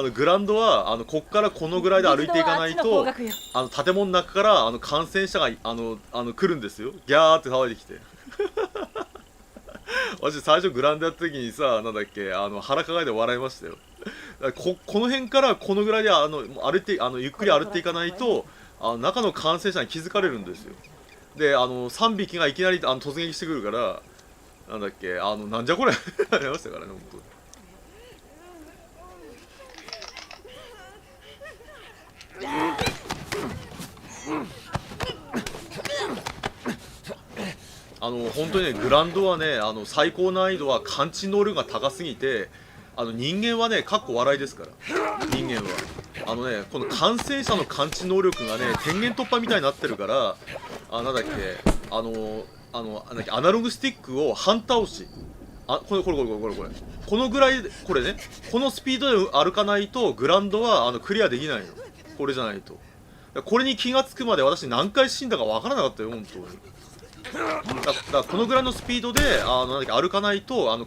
い？グラウンドはこっからこのぐらいで歩いていかないと建物の中から感染者が来るんですよ。ギャーって騒いできて私最初グラウンドやった時にさ、なんだっけ、腹抱えて笑いましたよ。この辺からこのぐらいで歩いてゆっくり歩っていかないと中の感染者に気づかれるんですよ。で3匹がいきなり突撃してくるから、なんだっけ、なんじゃこれありましたからね、本当に。本当にね、グランドはね、最高難易度は感知能力が高すぎて、人間はね、かっこ笑いですから、人間は。この感染者の感知能力がね、天元突破みたいになってるから、なんだっけ、なんだっけ、アナログスティックを半倒し、これ、このぐらい、これね、このスピードで歩かないと、グランドはクリアできないの、これじゃないと。これに気がつくまで、私、何回死んだか分からなかったよ、本当に。だからこのぐらいのスピードでなんだっけ歩かないと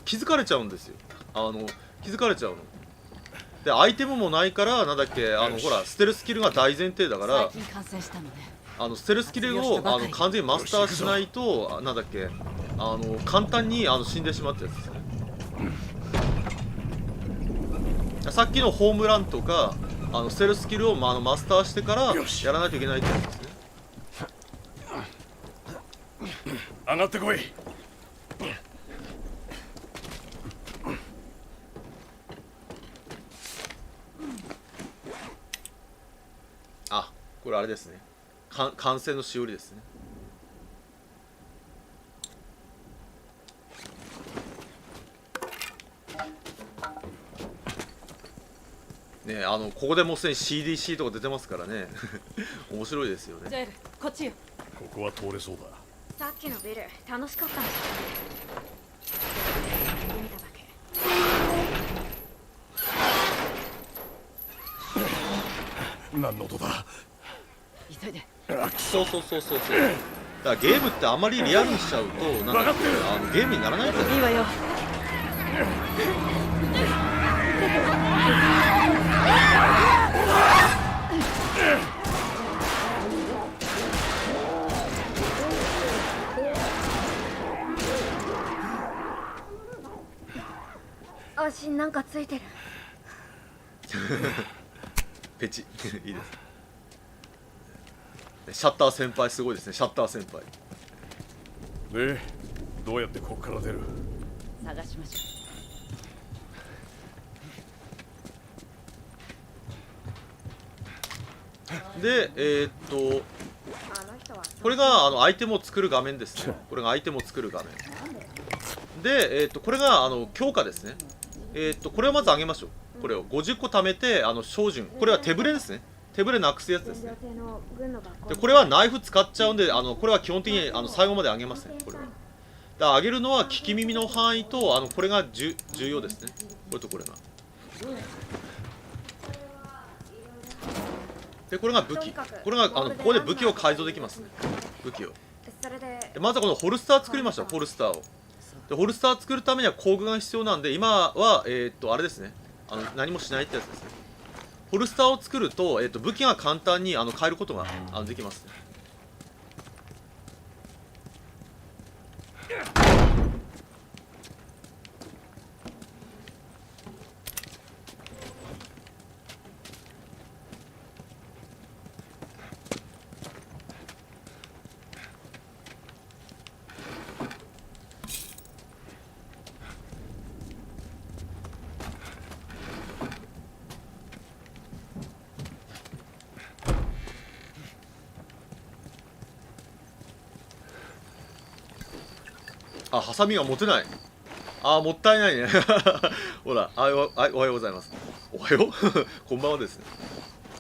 気づかれちゃうんですよ。気づかれちゃうので、アイテムもないから、なんだっけほらステルスキルが大前提だから、最近感染したのね。ステルスキルを完全にマスターしないと、なんだっけ簡単に死んでしまったやつですね。さっきのホームランとかステルスキルを、マスターしてからやらないといけないってやつですね。上がってこい。あ、これあれですね。感染のしおりですね。ね、ここでもうすでに CDC とか出てますからね。面白いですよね。ジェイル、こっちよ。ここは通れそうだ。さっきのビル楽しかったんです見ただけ。何の音だ。急いで。そうだからゲームってあまりリアルにしちゃうとなんかゲームにならないから。いいわよ。足なんかついてる。ペチいいです。シャッター先輩すごいですね。シャッター先輩で、どうやってここから出る。探しましょう。でこれがアイテムを作る画面ですね。これがアイテムを作る画面で、これが強化ですね。これをまず上げましょう。これを50個貯めて照準、これは手ぶれですね。手ぶれなくすやつですね。でこれはナイフ使っちゃうんでこれは基本的に最後まで上げません。これはだ上げるのは聞き耳の範囲とこれが重要ですね。これとこれがで、これが武器。これがここで武器を改造できますね。武器をでまずはこのホルスター作りました。ホルスターをでホルスター作るためには工具が必要なんで、今はあれですね、何もしないってやつですね。ホルスターを作ると、武器が簡単に変えることができますね。あ、ハサミが持てない。あ、もったいないね。ほら、おはようございます。おはようこんばんはですね。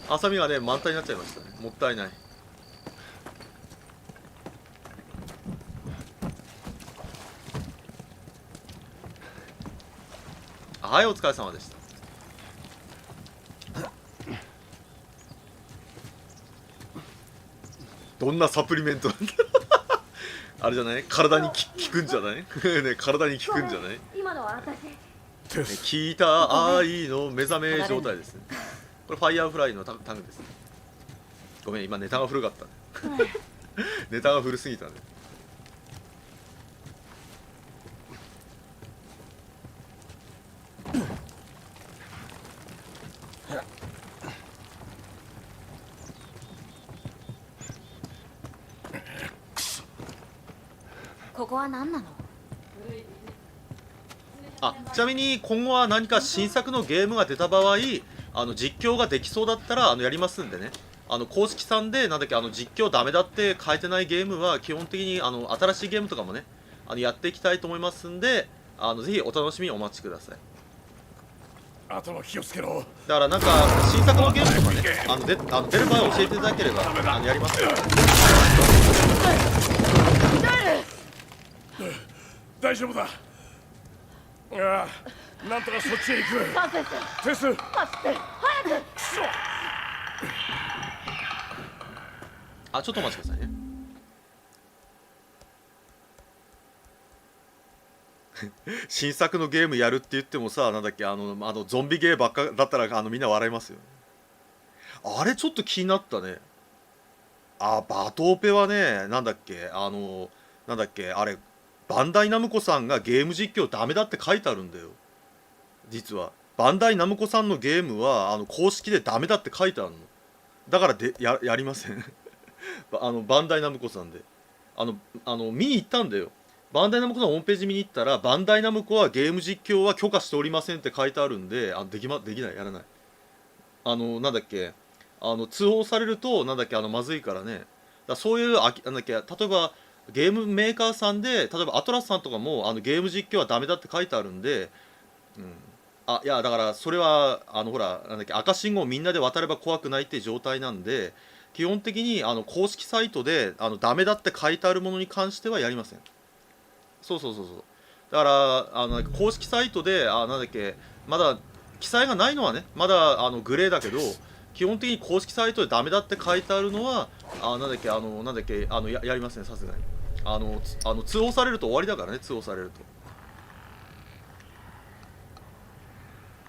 ハサミがね、満タンになっちゃいましたね。もったいない。はい、お疲れ様でした。どんなサプリメントなんだあれじゃない、体に効くんじゃないね、体に効くんじゃない。今のは私。聞いた愛の目覚め状態ですね。これファイヤーフライのタグですね。ごめん、今ネタが古かったね。ネタが古すぎたね。ここは何なの？あ、ちなみに今後は何か新作のゲームが出た場合、実況ができそうだったらやりますんでね。公式さんでなんだっけ実況ダメだって書いてないゲームは基本的に新しいゲームとかもねやっていきたいと思いますんで、ぜひお楽しみにお待ちください。頭気をつけろ。だからなんか新作のゲームとかね出る場合教えていただければやりますから。大丈夫だ。ああ、なんとかそっちへ行く。テス。走って早く。ちょっとお待ちくださいね。新作のゲームやるって言ってもさ、なんだっけゾンビゲーばっかだったらみんな笑いますよ。あれちょっと気になったね。バトーペはね、なんだっけあれバンダイナムコさんがゲーム実況ダメだって書いてあるんだよ。実はバンダイナムコさんのゲームは公式でダメだって書いてあるの。だからやりません。バンダイナムコさんで見に行ったんだよ。バンダイナムコのホームページ見に行ったら、バンダイナムコはゲーム実況は許可しておりませんって書いてあるんで、できない、やらない。なんだっけ通報されるとなんだっけまずいからね。そういうなんだっけ、例えばゲームメーカーさんで、例えばアトラスさんとかもゲーム実況はダメだって書いてあるんで、いやだからそれはほらなんだっけ、赤信号をみんなで渡れば怖くないって状態なんで、基本的に公式サイトでダメだって書いてあるものに関してはやりません。そうだから公式サイトでなんだっけ、まだ記載がないのはねまだグレーだけど、基本的に公式サイトでダメだって書いてあるのはなんだっけやりますね、さすがに。通報されると終わりだからね、通報されると。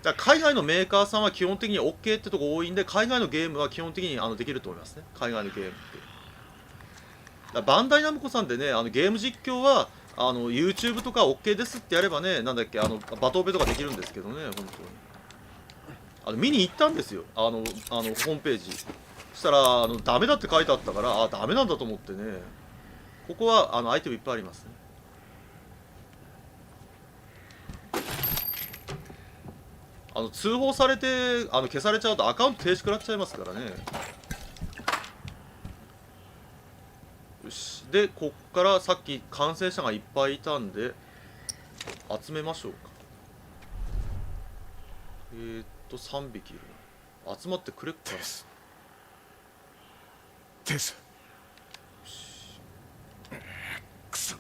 だから海外のメーカーさんは基本的に OK ってとこ多いんで、海外のゲームは基本的にできると思いますね、海外のゲームって。だバンダイナムコさんでねゲーム実況はYouTube とか OK ですってやればね、なんだっけバトーペとかできるんですけどね、本当に見に行ったんですよ、ホームページ。そしたらダメだって書いてあったから、ダメなんだと思ってね。ここはアイテムいっぱいありますね。通報されて消されちゃうとアカウント停止食らっちゃいますからね。よし、でこっからさっき感染者がいっぱいいたんで集めましょうか。3匹いるな。集まってくれっから。テス。くそ。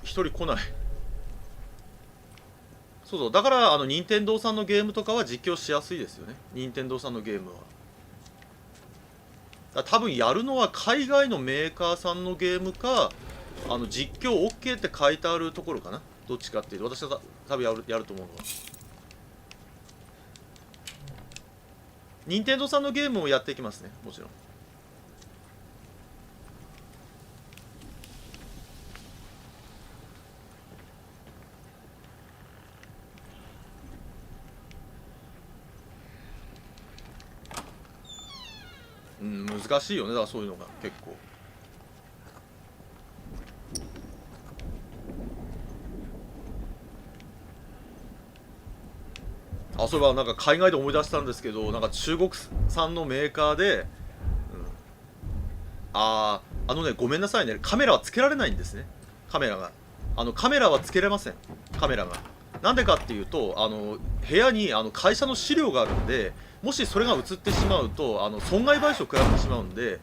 一人来ない。そうだから任天堂さんのゲームとかは実況しやすいですよね、任天堂さんのゲームは。多分やるのは海外のメーカーさんのゲームか実況 OK って書いてあるところかな、どっちかっていうと。私は多分やると思うのは任天堂さんのゲームをやっていきますね、もちろん。難しいよね、だからそういうのが結構。そういえばなんか海外で思い出したんですけど、なんか中国産のメーカーで、ごめんなさいね、カメラはつけられないんですね。カメラがカメラはつけれません。カメラがなんでかっていうと部屋に会社の資料があるんで、もしそれが映ってしまうと損害賠償を食らってしまうんで、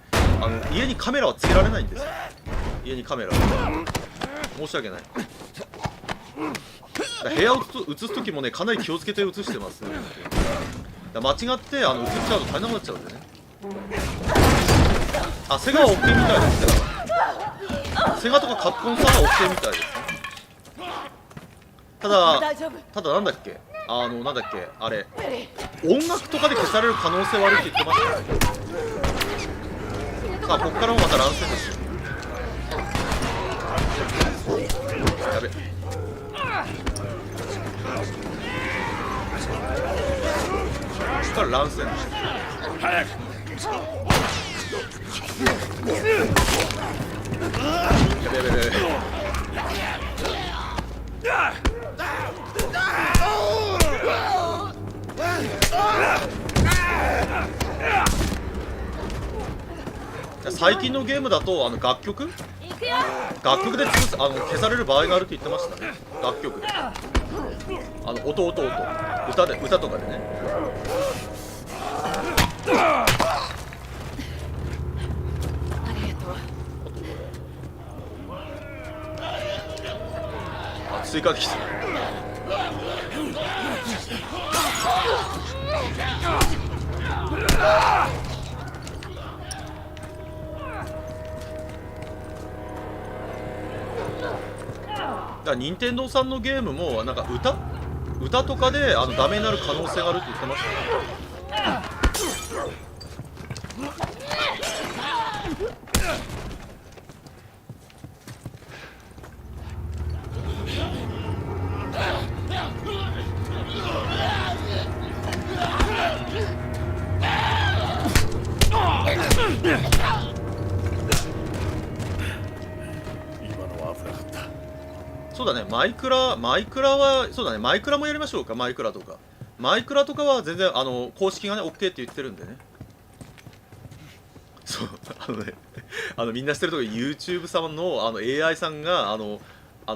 家にカメラはつけられないんですよ。家にカメラは申し訳ない。部屋を映す時もねかなり気をつけて映してますね。間違って映っちゃうと大変なくなっちゃうんでね。セガは OK みたいです。セガとかカプコンさんは OK みたいですね。ただなんだっけあれ音楽とかで消される可能性はあるって言ってましたね。さあこっからもまた乱戦ですよ。やべ、こっから乱戦です。早くべやべやべ。最近のゲームだと楽曲で潰す消される場合があるって言ってましたね。楽曲で音歌とかでね。ありがとう。追加できた。だから任天堂さんのゲームもなんか歌とかでダメになる可能性があるって言ってましたね。そうだね、マイクラはそうだね、マイクラもやりましょうか。マイクラとかは全然公式がね OK って言ってるんでね。そうみんな知ってるとおり YouTube さんのAI さんが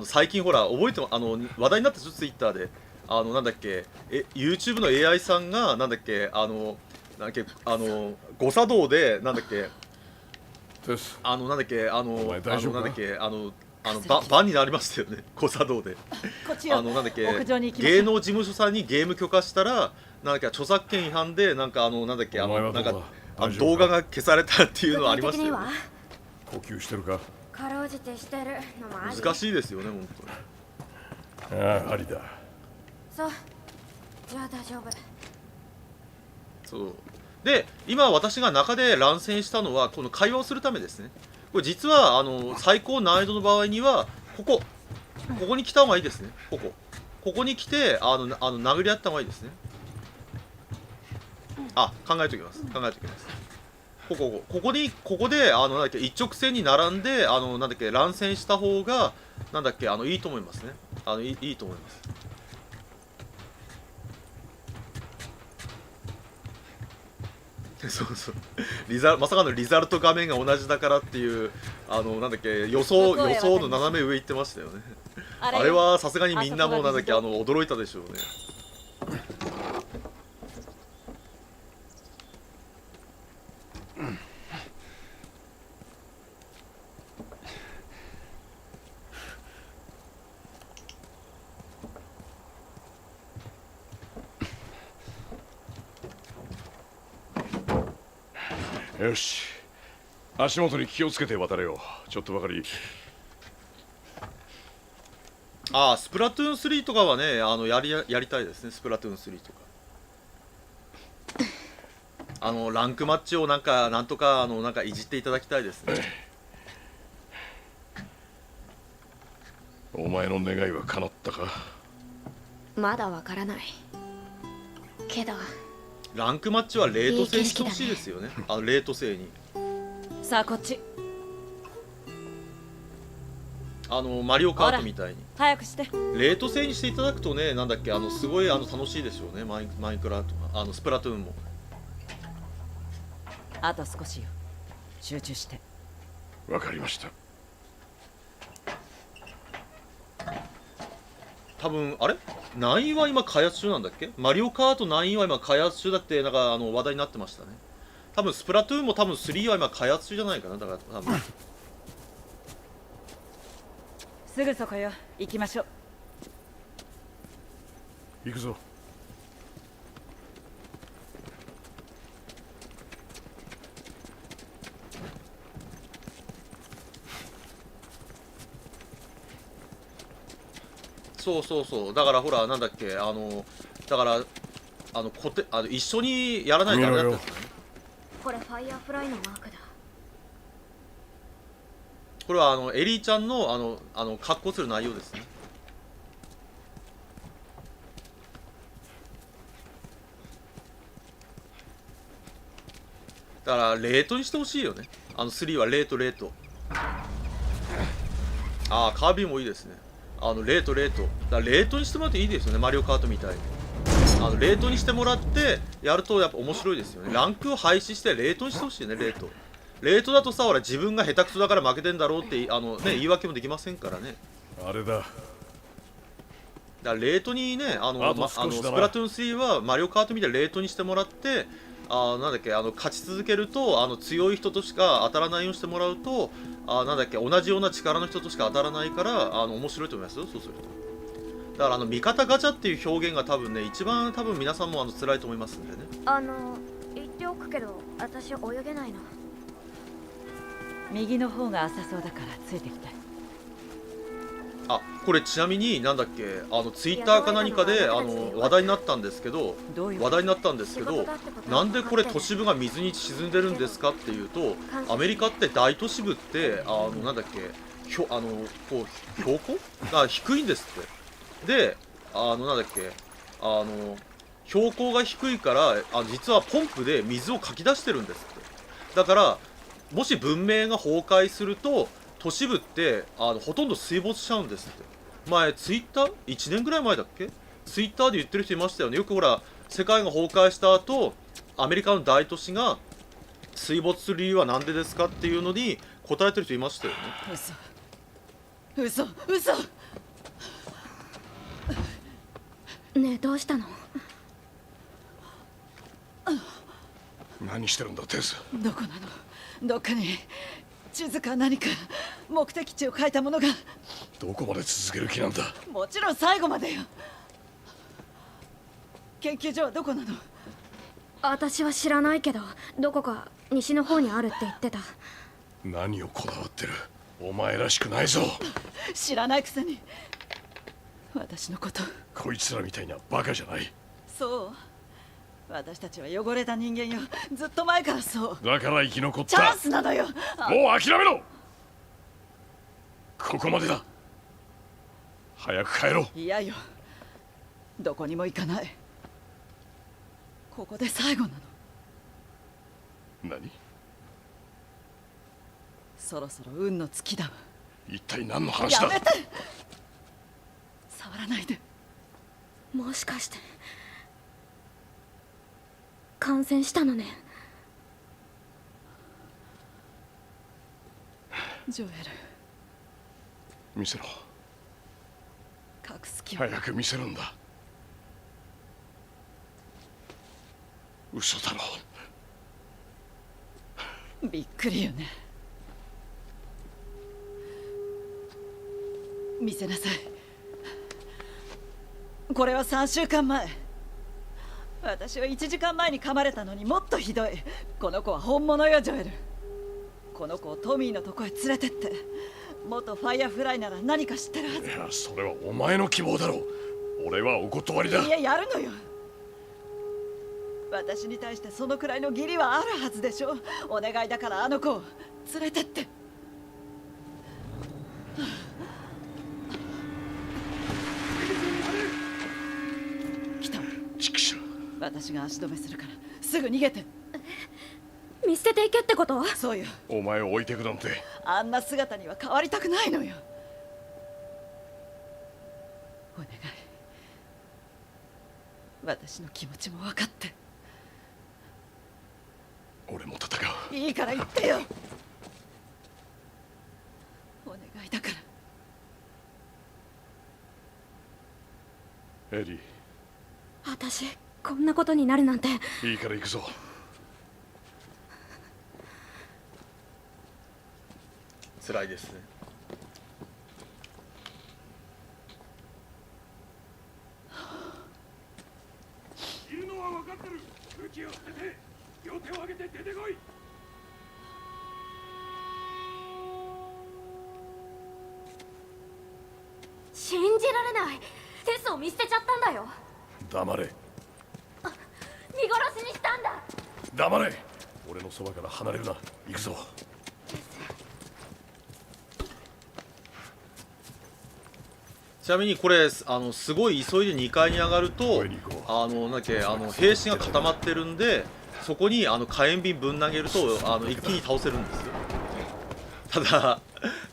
最近ほら覚えても話題になったでしょ、Twitter でなんだっけYouTube の AI さんがなんだっけ誤作動でなんだっけバンになりましたよね、誤作動で。なんだっけ芸能事務所さんにゲーム許可したらなんだっけ著作権違反でなんかなんだっけ動画が消されたっていうのはありましたよね。呼吸してるか。かろうじてしてるのもあり。難しいですよね本当に。ああ、ありだ。そう、じゃあ大丈夫。そうで、今私が中で乱戦したのはこの会話をするためですね。これ実は最高難易度の場合にはここに来た方がいいですね。ここに来て殴り合った方がいいですね。考えておきます。ここでなんだっけ一直線に並んでなんだっけ乱戦した方がなんだっけいいと思いますね。いいと思います。そうまさかのリザルト画面が同じだからっていうなんだっけ予想の斜め上行ってましたよね。あれはさすがにみんなもなんだっけ驚いたでしょうね。よし、足元に気をつけて渡れよ。ちょっとばかり。スプラトゥーン3とかはねやりたいですね。スプラトゥーン3とかランクマッチをなんとかなんかいじっていただきたいですね。お前の願いは叶ったか。まだわからないけど、ランクマッチはレート制にしてほしいですよね。レート制に。さあこっち。マリオカートみたいに早くして。レート制にしていただくとね、なんだっけすごい楽しいでしょうね。マイクラとかスプラトゥーンも。あと少しよ。集中して。わかりました。多分あれ9は今開発中なんだっけ。マリオカート9は今開発中だってなんか話題になってましたね。多分スプラトゥーンも多分3は今開発中じゃないかな。だから多分すぐそこよ。行きましょう。行くぞ。そうだからほらなんだっけだから一緒にやらないとダメだったんですよね。これファイヤーフライのマークだ。これはエリーちゃんの格好する内容ですね。だからレートにしてほしいよね。3はレートレート。ああ、カービィもいいですね。レートレート。だからレートにしてもらっていいですよね、マリオカートみたいに。レートにしてもらってやるとやっぱ面白いですよね。ランクを廃止してレートにしてほしいね、レート。レートだとさ、ほら自分が下手くそだから負けてんだろうってね、言い訳もできませんからね。あれだ。だからレートにね、スプラトゥーン3はマリオカートみたいにレートにしてもらって、なんだっけ、勝ち続けると、強い人としか当たらないようにしてもらうと、なんだっけ、同じような力の人としか当たらないから、面白いと思いますよ、そうすると。だから味方ガチャっていう表現が多分ね、一番多分皆さんも辛いと思いますんでね。言っておくけど、私泳げないの。右の方が浅そうだからついてきて。あ、これちなみになんだっけ、ツイッターか何かで話題になったんですけど、なんでこれ都市部が水に沈んでるんですかっていうと、アメリカって大都市部ってなんだっけ、こう標高が低いんですって。で、なんだっけ、標高が低いから実はポンプで水をかき出してるんですって。だからもし文明が崩壊すると都市部ってほとんど水没しちゃうんですって。前ツイッター1年ぐらい前だっけ、ツイッターで言ってる人いましたよね。よくほら世界が崩壊した後アメリカの大都市が水没する理由は何でですかっていうのに答えてる人いましたよね。嘘ねえ、どうしたの？何してるんだテス。どこなの？どっかに地図か何か目的地を書いたものが。どこまで続ける気なんだ？もちろん最後までよ。研究所はどこなの？私は知らないけど、どこか西の方にあるって言ってた。何をこだわってる？お前らしくないぞ。知らないくせに私のこと。こいつらみたいなバカじゃない。そう、私たちは汚れた人間よ。ずっと前からそう。だから生き残った。チャンスなのよ。もう諦めろ。ここまでだ。早く帰ろう。嫌よ、どこにも行かない。ここで最後なの。何？そろそろ運の尽きだわ。一体何の話だ？やめて、触らないで。もしかして感染したのね。ジョエル、見せろ。隠す気は。早く見せるんだ。嘘だろ。びっくりよね。見せなさい。これは3週間前。私は1時間前に噛まれたのにもっとひどい。この子は本物よ、ジョエル。この子をトミーのとこへ連れてって。元ファイアフライなら何か知ってるはず。いや、それはお前の希望だろう。俺はお断りだ。いや、やるのよ。私に対してそのくらいの義理はあるはずでしょ。お願いだからあの子を連れてって。来た。畜生。私が足止めするからすぐ逃げて。見捨てていけってこと？そうよ。お前を置いてくなんて。あんな姿には変わりたくないのよ。お願い、私の気持ちも分かって。俺も戦う。いいから言ってよ。お願いだから。エリー。私こんなことになるなんて。いいから行くぞ。辛いですね。いるのは分かってる。武器を捨てて両手を上げて出てこい。信じられない。テスを見捨てちゃったんだよ。黙れ。見殺しにしたんだ。黙れ。俺のそばから離れるな。行くぞ。ちなみにこれすごい急いで2階に上がるとなんだっけ兵士が固まってるんで、そこに火炎瓶ぶん投げると一気に倒せるんですよ。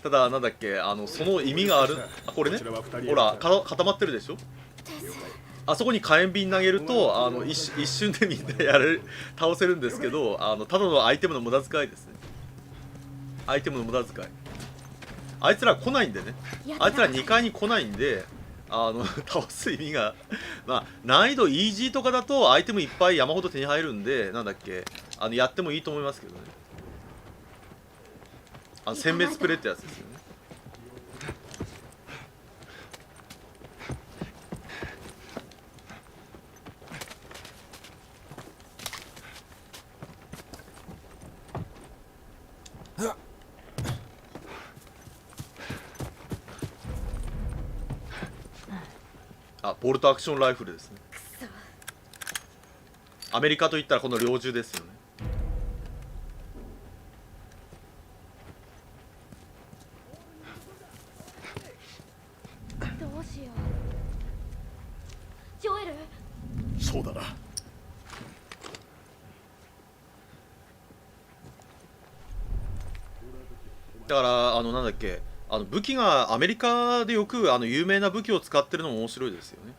ただなんだっけ、その意味がある。あ、これね、ほら固まってるでしょ。あそこに火炎瓶投げると一瞬でみんな倒せるんですけど、ただのアイテムの無駄遣いですね。アイテムの無駄遣い。あいつら来ないんでね、あいつら2階に来ないんで、倒す意味がまあ難易度イージーとかだとアイテムいっぱい山ほど手に入るんで、なんだっけ、やってもいいと思いますけどね。殲滅プレイってやつですよね。あ、ボルトアクションライフルですね。アメリカといったらこの猟銃ですよね。どうしよう。ジョエル。そうだな。だからなんだっけ、武器がアメリカでよく有名な武器を使ってるのも面白いですよね。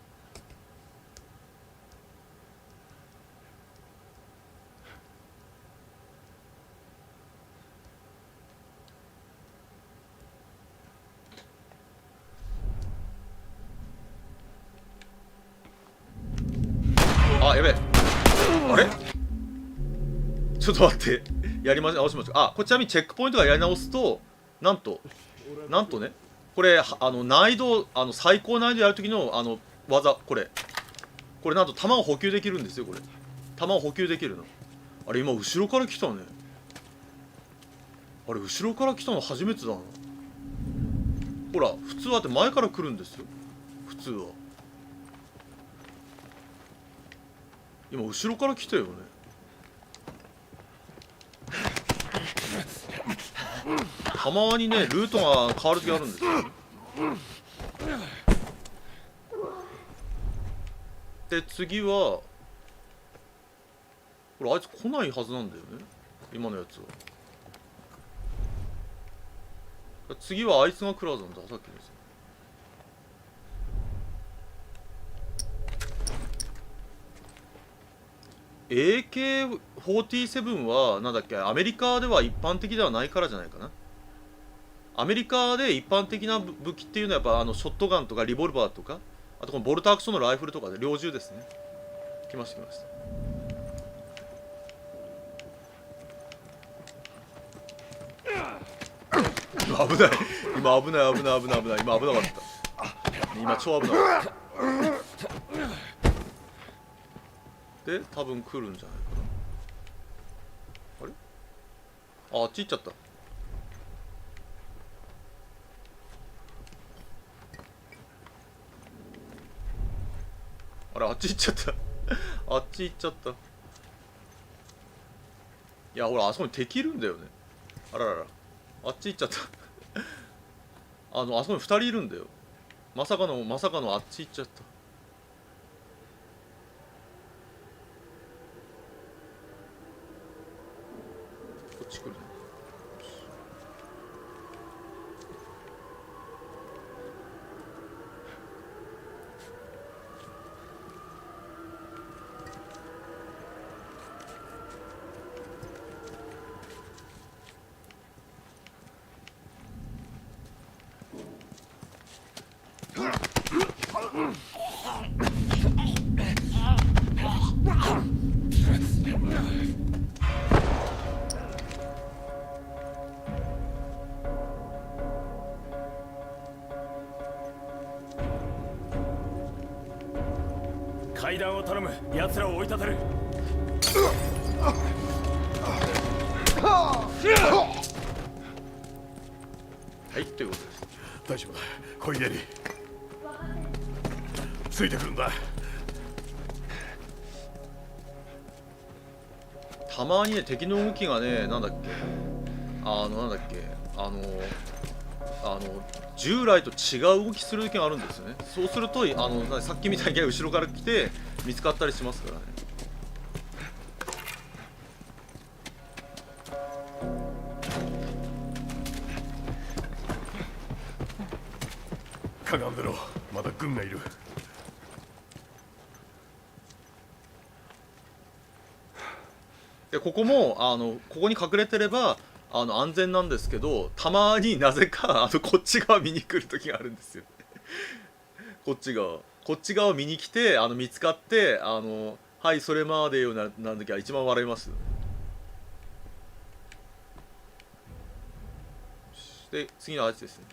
あ、やべえ。あれちょっと待って。直しましょう。あ、こちらにチェックポイントがやり直すと、なんとね、これ難易度最高難易度やるときの技、これなんと弾を補給できるんですよ。これ弾を補給できるの。あれ今後ろから来たね。あれ後ろから来たの初めてだな。ほら普通はって前から来るんですよ。普通は今後ろから来たよね。たまにねルートが変わる時あるんですよ。で次はこれあいつ来ないはずなんだよね、今のやつは。次はあいつが来るはずなんだ、さっきのやつ。AK47 はなんだっけ、アメリカでは一般的ではないからじゃないかな。アメリカで一般的な武器っていうのはやっぱショットガンとかリボルバーとか、あとこのボルトアクションのライフルとかで猟銃ですね。来ました。危ない。今危ない。今危なかった。今超危なかった。で多分来るんじゃないかな。あれ、あっち行っちゃった。あれ、あっち行っちゃったあっち行っちゃった。いやほら、あそこに敵いるんだよね。あららら、あっち行っちゃったあそこに2人いるんだよ。まさかのあっち行っちゃった。こっち来るね。階段を頼む。奴らを追い立てる。はいということです。大丈夫だ、小家についてくるんだ。たまにね敵の動きがね、なんだっけ、従来と違う動きする時があるんですよね。そうするとさっきみたいに後ろから来て見つかったりしますからね。かがんでろ。まだ軍がいる。でここもここに隠れてれば安全なんですけど、たまになぜかこっち側見に来る時があるんですよこっち側見に来て見つかってはいそれまでよなん時は一番笑います。で次のアーチですね。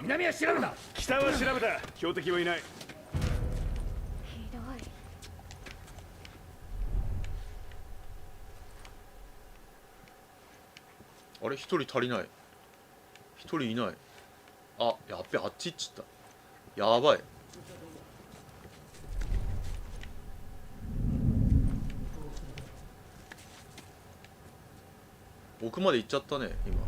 南は調べた。北は調べた。標的はいない。ひどい。あれ一人足りない。一人いない。あ、やっべ、あっち行っちゃった。やばい。奥まで行っちゃったね今。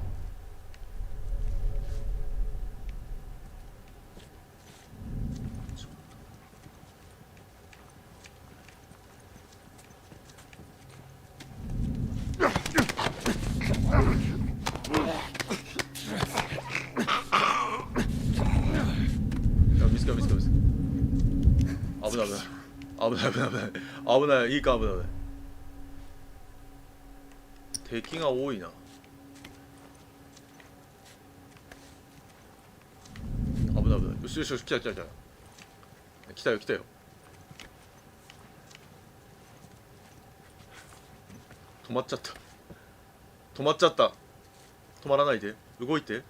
危ない、いいか、危ない。敵が多いな。危ない。よしよしよし、来た。来たよ。止まっちゃった。止まらないで。動いて。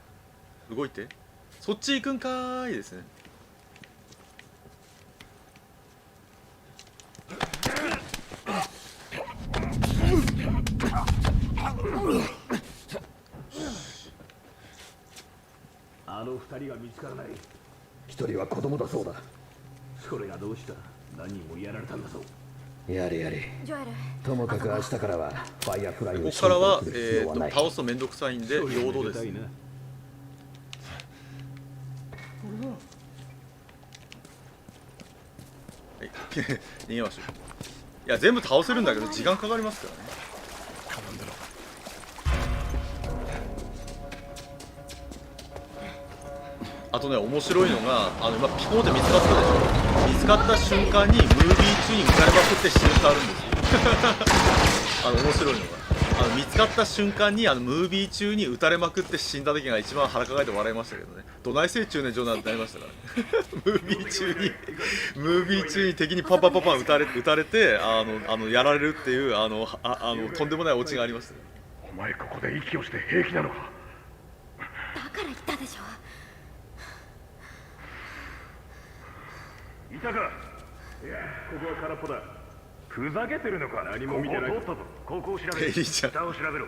そっち行くんかーいですね。あの二人が見つからない。一人は子供だそうだ。それがどうした。何人もやられたんだぞ。やれ。ジョエル、ともかく明日からはファイアフライをここからは、倒すとめんどくさいんで陽動です。はい、逃げましょう。いや全部倒せるんだけど時間かかりますからね。あとね、面白いのが今ピコーって見つかったでしょ。見つかった瞬間にムービー中に撃たれまくって死ぬってあるんですよ面白いのが見つかった瞬間にムービー中に撃たれまくって死んだ時が一番腹抱えて笑いましたけどね。どないせい中年上なんてなりましたからねムービー中に敵にパン撃たれてやられるっていうとんでもないオチがありましたね。お前ここで息をして平気なのか。だから言ったでしょ。いたか。いや、ここは空っぽだ。ふざけてるのか。何も見てない。ここを調べろ。下を調べろ。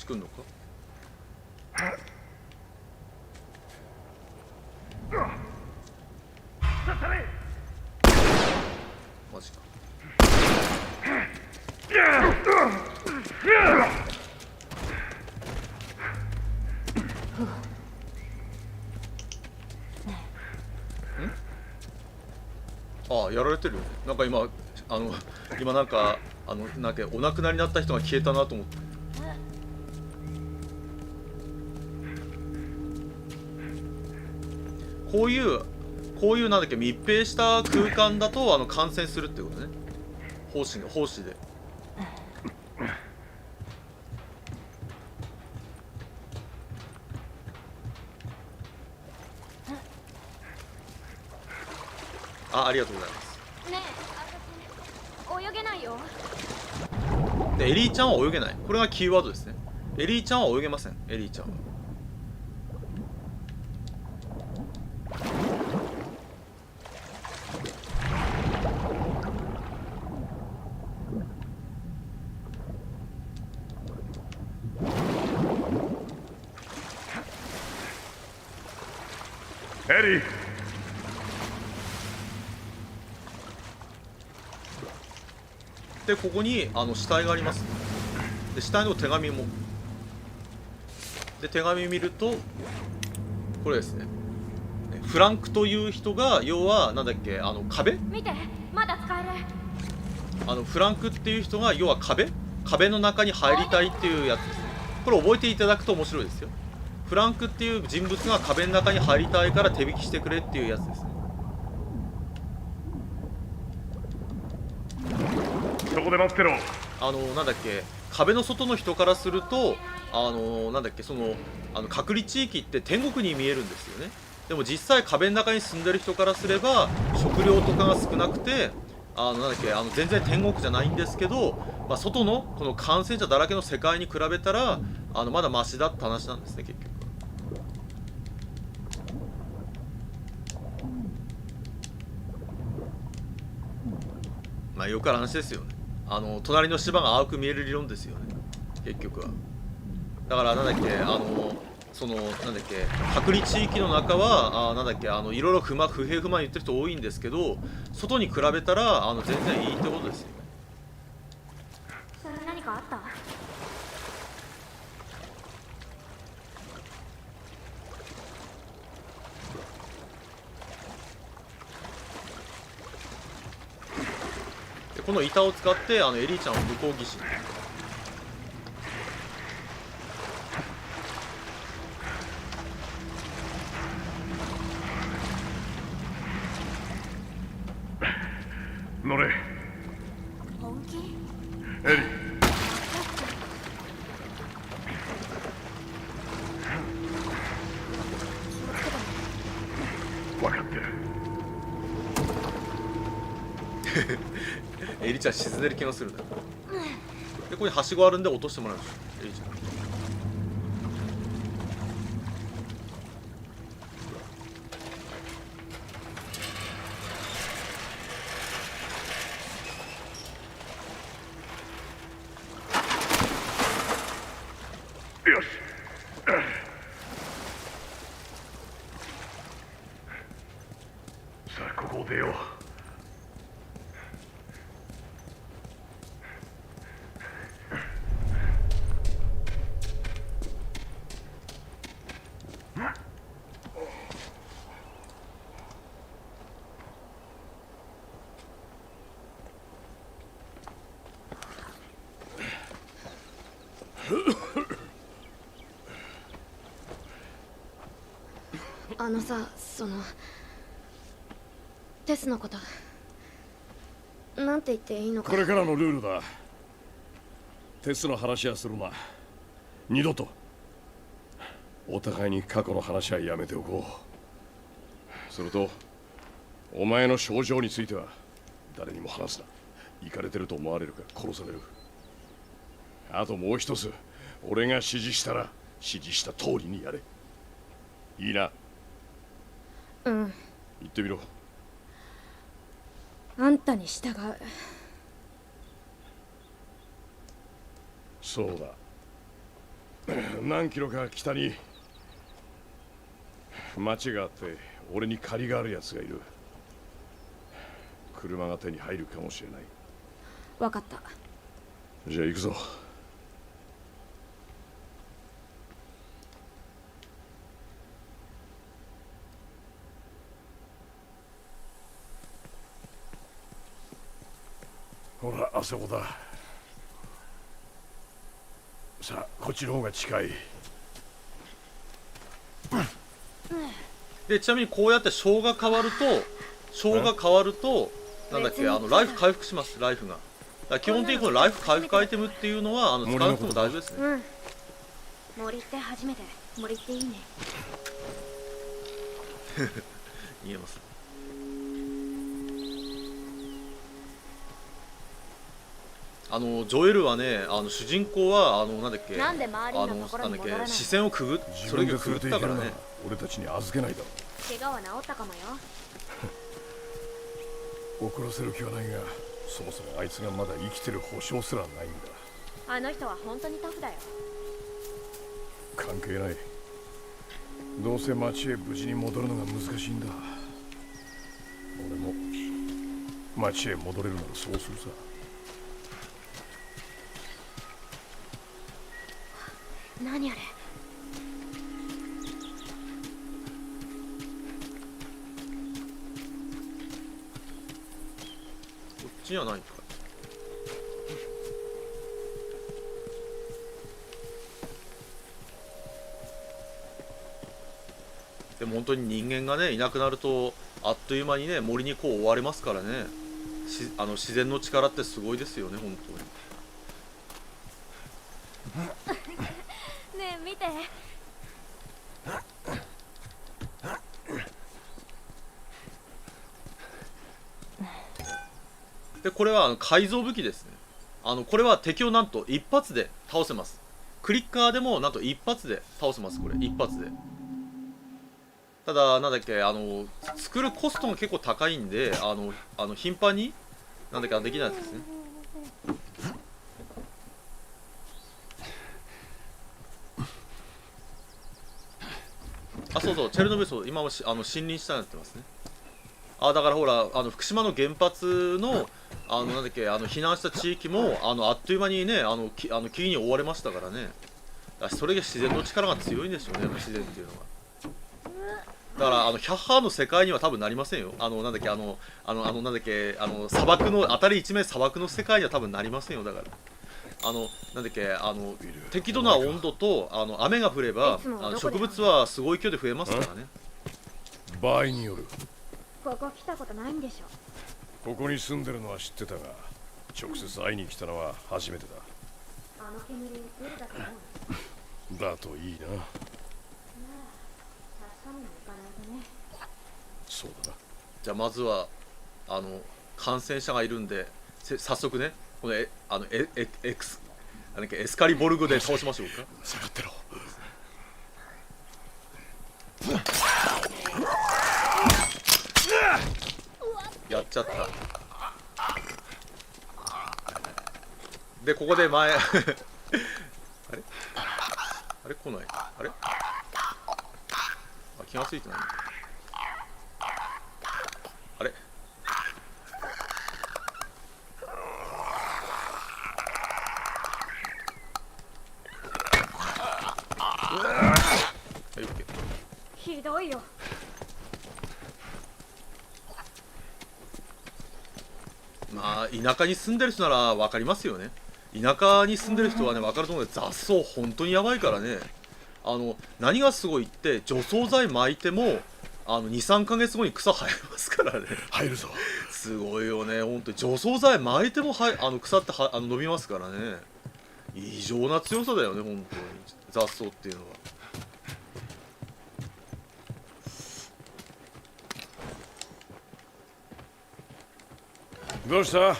来るのか。マジか。ああ、やられてるよね。なんか今なんかなんかお亡くなりになった人が消えたなと思って。こういうなんだっけ、密閉した空間だと感染するってことね。胞子で。ありがとうございます。ねえ、泳げないよ。でエリーちゃんは泳げない。これがキーワードですね。エリーちゃんは泳げません。エリーちゃんは。エリー。でここに死体があります。で死体の手紙も。で手紙見るとこれですね。フランクという人が要はなんだっけ壁？見て、まだ使える。フランクっていう人が要は壁の中に入りたいっていうやつですね。これ覚えていただくと面白いですよ。フランクっていう人物が壁の中に入りたいから手引きしてくれっていうやつですね。そこで待ってろ。なんだっけ、壁の外の人からするとなんだっけ、隔離地域って天国に見えるんですよね。でも実際壁の中に住んでる人からすれば食料とかが少なくてなんだっけ、全然天国じゃないんですけど、外のこの感染者だらけの世界に比べたらまだマシだって話なんですね、結局。よくある話ですよね。隣の芝が青く見える理論ですよね、結局は。だからなんだっけ、なんだっけ、隔離地域の中はなんだっけ、いろいろ不平不満言ってる人多いんですけど、外に比べたら全然いいってことですよね。それ何かあった？でこの板を使ってエリーちゃんを向こう岸に。乗れ。本気？エリ分かってる。エリちゃん沈んでる気がするんだよ。でここにはしごあるんで落としてもらうんですよ、エリちゃん。よし。さあここを出よう。さ、テスのことなんて言っていいのか。これからのルールだ。テスの話はするな。二度とお互いに過去の話はやめておこう。それとお前の症状については誰にも話すな。イカれてると思われるから殺される。あともう一つ、俺が指示したら指示した通りにやれ。いいな。うん。言ってみろ。あんたに従う。そうだ。何キロか北に町があって俺に借りがあるやつがいる。車が手に入るかもしれない。分かった。じゃあ行くぞ。ほら、あそこだ。さあ、こっちの方が近い。でちなみにこうやって章が変わるとなんだっけ、ライフ回復します。ライフが。だから基本的にこのライフ回復アイテムっていうのは使わなくても大丈夫ですね。うん。森って初めて。森っていいね。言えます。ジョエルはね、主人公はなんだっけ、なんで周りのところに戻らないの？視線をくぐっそれがくぐったからね。俺たちに預けないだろ。怪我は治ったかもよ。怒らせる気はないが、そもそもあいつがまだ生きてる保証すらないんだ。あの人は本当にタフだよ。関係ない。どうせ町へ無事に戻るのが難しいんだ。俺も町へ戻れるならそうするさ。何あれ。こっちにはないか。でも本当に人間がねいなくなるとあっという間にね森にこう追われますからね。自然の力ってすごいですよね本当に。ねえ見て。でこれは改造武器ですね。これは敵をなんと一発で倒せます。クリッカーでもなんと一発で倒せます。これ一発で。ただなんだっけ作るコストが結構高いんで頻繁になんだっけできないやつですね。あ、そうそう、チェルノブイリそう今も森林下になってますね。だからほら福島の原発のなんだっけ避難した地域もあっという間にね木々に覆われましたからね。それが自然の力が強いんでしょうね、自然っていうのは。だからヒャッハーの世界には多分なりませんよ。なんだっけなんだっけ砂漠の辺り一面砂漠の世界には多分なりませんよ。だからなんだっけ適度な温度と雨が降れば植物はすごい勢いで増えますからね。場合による。ここ来たことないんでしょ。ここに住んでるのは知ってたが直接会いに来たのは初めてだ。煙出るだけ思う。だといいな。確かめに行かないとね。そうだな。じゃあまずは感染者がいるんで早速ねこのエスカリボルグで倒しましょうか。下がってろ。やっちゃった。でここで前あれ来ない。あれ気がついてない。あれはい、オッケー。ひどいよ。まあ田舎に住んでる人なら分かりますよね。田舎に住んでる人はね分かると思うけど、雑草本当にやばいからね。何がすごいって除草剤巻いても23ヶ月後に草生えますからね。生えるぞ。すごいよね本当に。除草剤巻いても草って伸びますからね。異常な強さだよね本当に雑草っていうのは。どうした？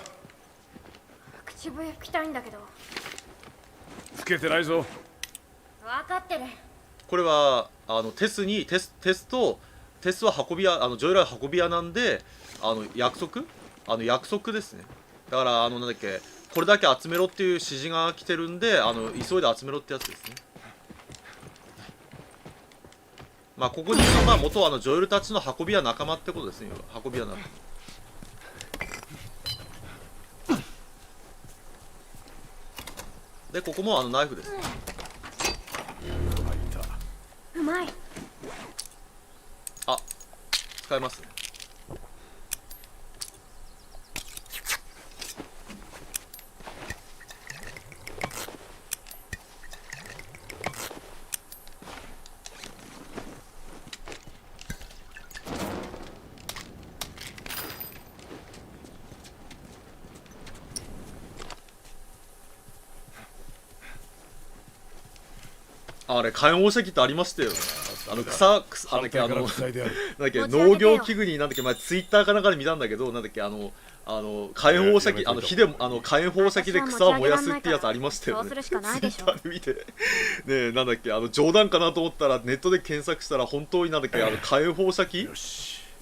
口笛吹きたいんだけど。つけてないぞ。分かってる。これはテスは運び屋ジョイラー運び屋なんで約束ですね。だからなんだっけこれだけ集めろっていう指示が来てるんで急いで集めろってやつですね。まあここにいるのは元ジョイルたちの運び屋仲間ってことですね。運び屋仲間で、ここもナイフです。うまい。あ、使えますね。あれ火炎放射器ってありましたよね。なんだっけ農業器具になんだっけ前ツイッターかなんかで見たんだけど、なんだっけ火炎放射器火炎放射器で草を燃やすってやつありましたよね。ツイッターで見てね、なんだっけ冗談かなと思ったらネットで検索したら本当になんだっけ火炎放射器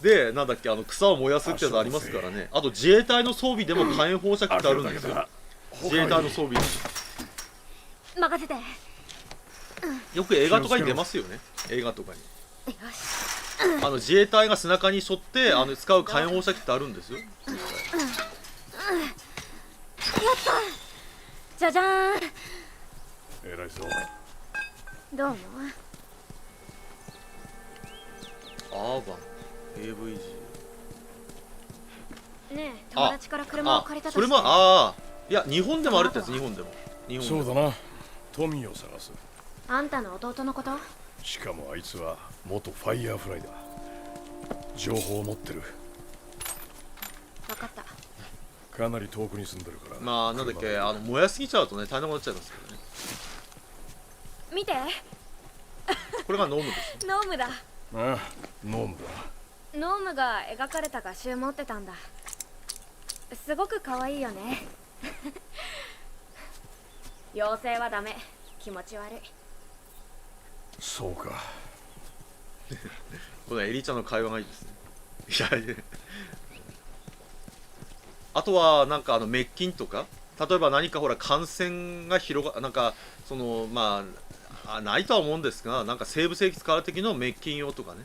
でなんだっけ草を燃やすってやつありますからね。あと自衛隊の装備でも火炎放射器ってあるんですよ。自衛隊の装備任せて。よく映画とかに出ますよね。映画とかに自衛隊が背中に背負って使う火炎放射器ってあるんですよ。やったじゃじゃーん。偉いぞ。どうも。アーバン AVG。ねえ、友達から車を借りたとして。それもいや日本でもあるってやつ。日本でも。そうだな。トミーを探す。あんたの弟のこと？しかもあいつは元ファイヤーフライだ。情報を持ってる。分かった。かなり遠くに住んでるから。まあなんだっけ、燃やすぎちゃうとね大変なことになっちゃいますけどね。見て。これがノームです。ノームだ。ああ、ノームだ。ノームが描かれた画集持ってたんだ。すごく可愛いよね。妖精はダメ。気持ち悪い。そうか。このエリちゃんの会話がいいですね。いやあとはなんか滅菌とか、例えば何かほら感染が広がなんかそのまあないとは思うんですが、なんか生物兵器使う時の滅菌用とかね。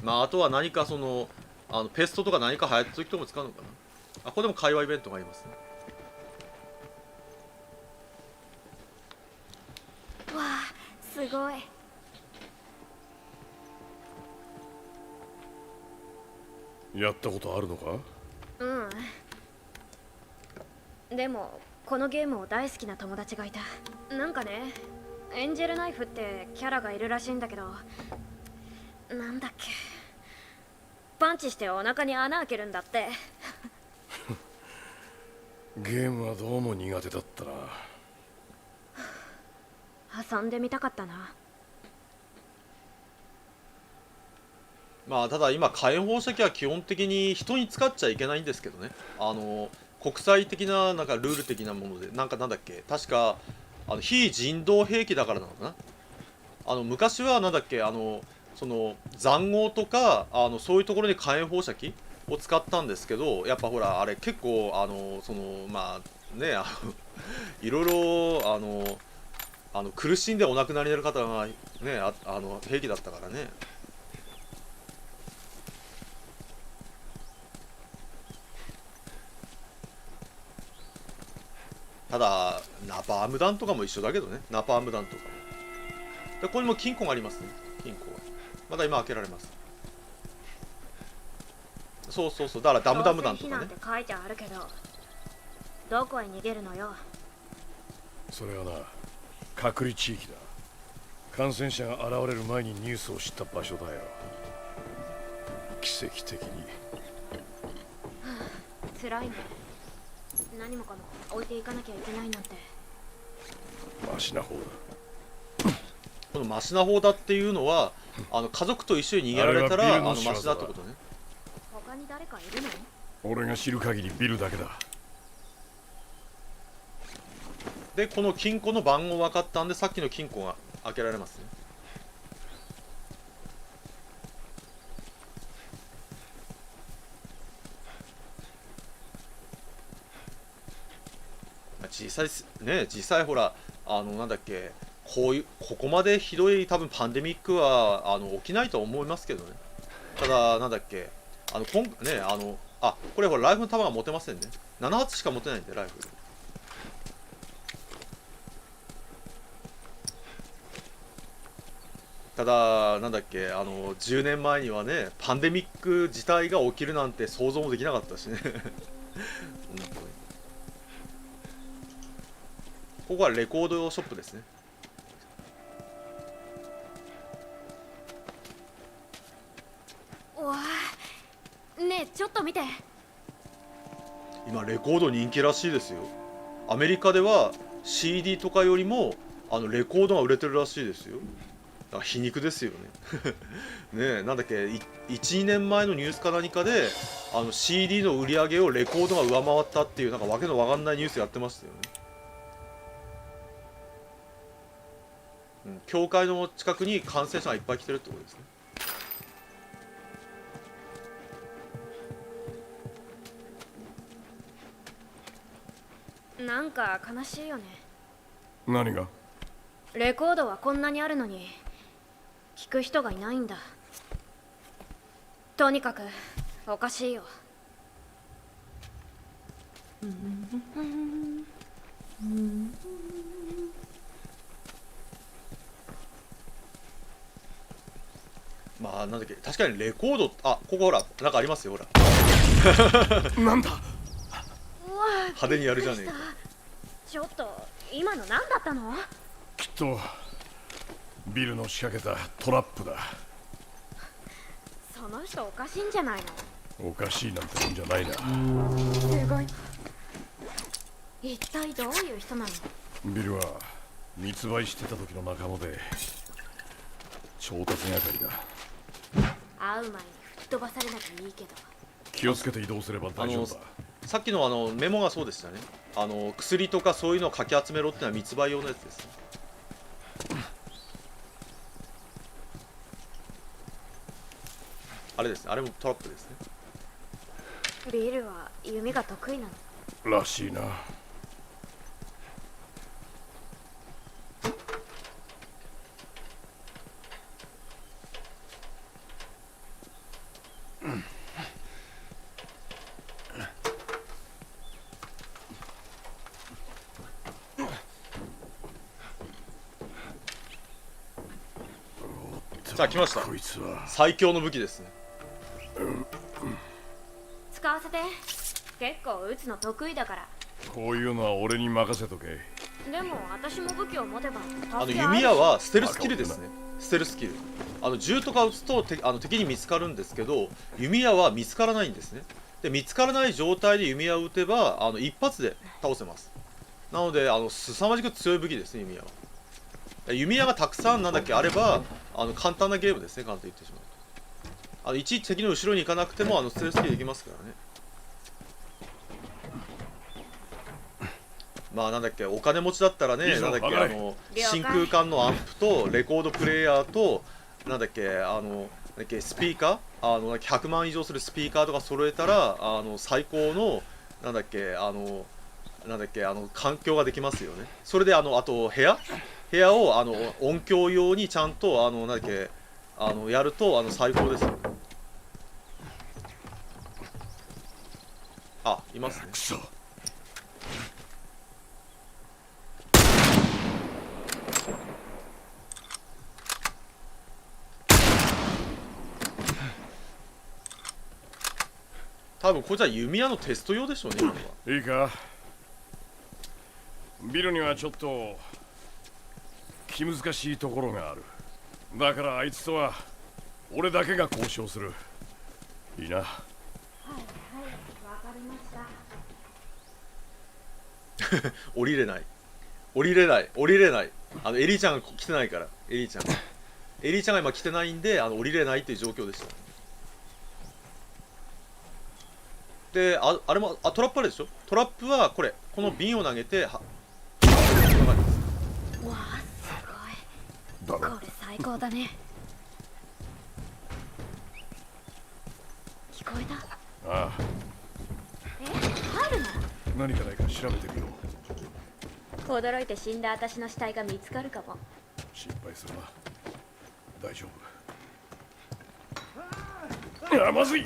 まああとは何かそのペストとか何か流行った時とかも使うのかな。ここでも会話イベントがありますね。わあ、すごい。やったことあるのか？でもこのゲームを大好きな友達がいた。なんかね、エンジェルナイフってキャラがいるらしいんだけど、なんだっけ、パンチしてお腹に穴開けるんだって。ゲームはどうも苦手だったな。遊んでみたかったな。まあただ今火炎放射器は基本的に人に使っちゃいけないんですけどね。国際的ななんかルール的なもので、なんだっけ、確か非人道兵器だからなのかな。昔はなんだっけ、その塹壕とかそういうところに火炎放射器を使ったんですけど、やっぱほらあれ結構そのまあねいろいろ苦しんでお亡くなりになる方がね兵器だったからね。ただナパーム弾とかも一緒だけどね。ナパーム弾とかもで、ここにも金庫がありますね。金庫はまだ今開けられます。そうそうそう、だからダムダム弾とかね。って書いてあるけど、どこへ逃げるのよ。それはな、隔離地域だ。感染者が現れる前にニュースを知った場所だよ。奇跡的に。辛いね。何もかも置いていかなきゃいけないなんて。マシな方だ。このマシな方だっていうのは家族と一緒に逃げられたらマシだってことね。他に誰かいるの？俺が知る限りビルだけだ。でこの金庫の番号分かったんで、さっきの金庫が開けられますね。実際ほらなんだっけ、ここまでひどい多分パンデミックは起きないと思いますけどね。ただなんだっけ、これほらライフの弾が持てませんね。7発しか持てないんでライフル。ただなんだっけ、10年前にはねパンデミック自体が起きるなんて想像もできなかったしね。本当に。ここはレコードショップですね。わあ、ねえちょっと見て。今レコード人気らしいですよ。アメリカでは CD とかよりもレコードが売れてるらしいですよ。だから皮肉ですよね。ねえ、なんだっけ、12年前のニュースか何かでCD の売り上げをレコードが上回ったっていうなんかわけのわかんないニュースやってましたよね。教会の近くに感染者がいっぱい来てるってことですね。なんか悲しいよね。何が？レコードはこんなにあるのに聞く人がいないんだ。とにかくおかしいよ。まあなんだっけ、確かにレコード、あ、ここほらなんかありますよ、ほら。なんだ。派手にやるじゃねえか。ちょっと今の何だったの？きっとビルの仕掛けたトラップだ。その人おかしいんじゃないの？おかしいなんてもんじゃないな。すごい。一体どういう人なの？ビルは密売してた時の仲間で調達係だ。会う前に吹っ飛ばされなきゃいいけど。気をつけて移動すれば大丈夫だ。さっきのメモがそうでしたね。薬とかそういうのをかき集めろってのは密売用のやつです。あれですね、あれもトラップですね。ビルは弓が得意なの？らしいな。さあ来ました。最強の武器ですね。使わせて。結構撃つの得意だから。こういうのは俺に任せとけ。でも私も武器を持てば。弓矢はステルスキルですね。ステルスキル。銃とか撃つと敵に見つかるんですけど、弓矢は見つからないんですね。で見つからない状態で弓矢を撃てば一発で倒せます。なので凄まじく強い武器ですね、弓矢は。弓矢がたくさんなんだっけあれば簡単なゲームですね、簡単に言ってしまうと。いちいち敵の後ろに行かなくてもステルスキルできますからね。まあなんだっけ、お金持ちだったらね、なんだっけ真空管のアンプとレコードプレイヤーとなんだっけスピーカー100万以上するスピーカーとか揃えたら最高のなんだっけ環境ができますよね。それであと部屋を音響用にちゃんとなんだっけやると最高ですよ。あ、いますね。くそ。多分これじゃ弓矢のテスト用でしょうね、今のは。いいか、ビルにはちょっと気難しいところがある。だからあいつとは俺だけが交渉する。いいな。はいはい、わかりました。降りれない降りれない降りれない。エリーちゃんが来てないから。エリーちゃんが今来てないんで降りれないっていう状況でした。であれもトラップあるでしょ。トラップはこの瓶を投げてはわあ、すごい。これ最高だね。聞こえた？ああ。入るの？何かないか調べてみよう。驚いて死んだ私の死体が見つかるかも。心配するな。大丈夫。あ、まずい。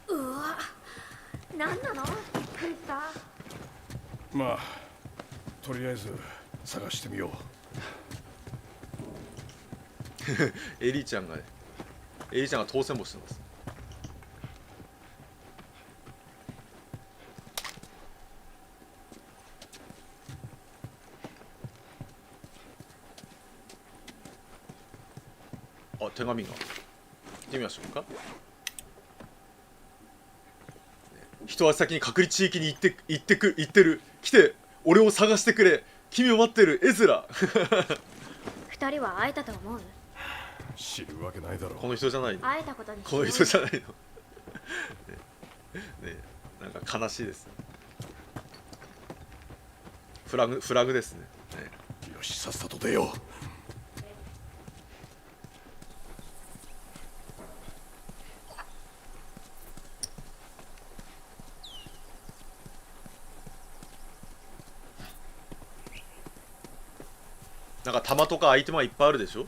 うわ、何なの？びっくりした。まあとりあえず探してみよう。エリーちゃんが当選簿してます。あ、手紙が。行ってみましょうか。一足先に隔離地域に行ってる。来て、俺を探してくれ。君を待ってる、エズラ。二人は会えたと思う？知るわけないだろう。この人じゃないの。会えたことにこの人じゃないの。ね、なんか悲しいですね。フラグですね。よし、さっさと出よう。なんか弾とかアイテムがいっぱいあるでしょ。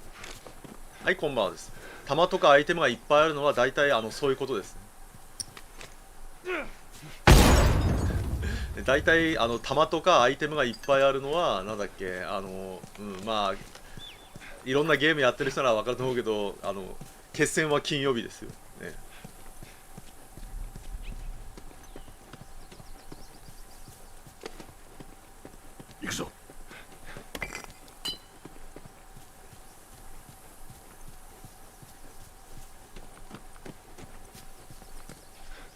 はい、こんばんはです。弾とかアイテムがいっぱいあるのは大体そういうことです。大体弾とかアイテムがいっぱいあるのはなんだっけ、まあいろんなゲームやってる人なら分かると思うけど、決戦は金曜日ですよね。行くぞ。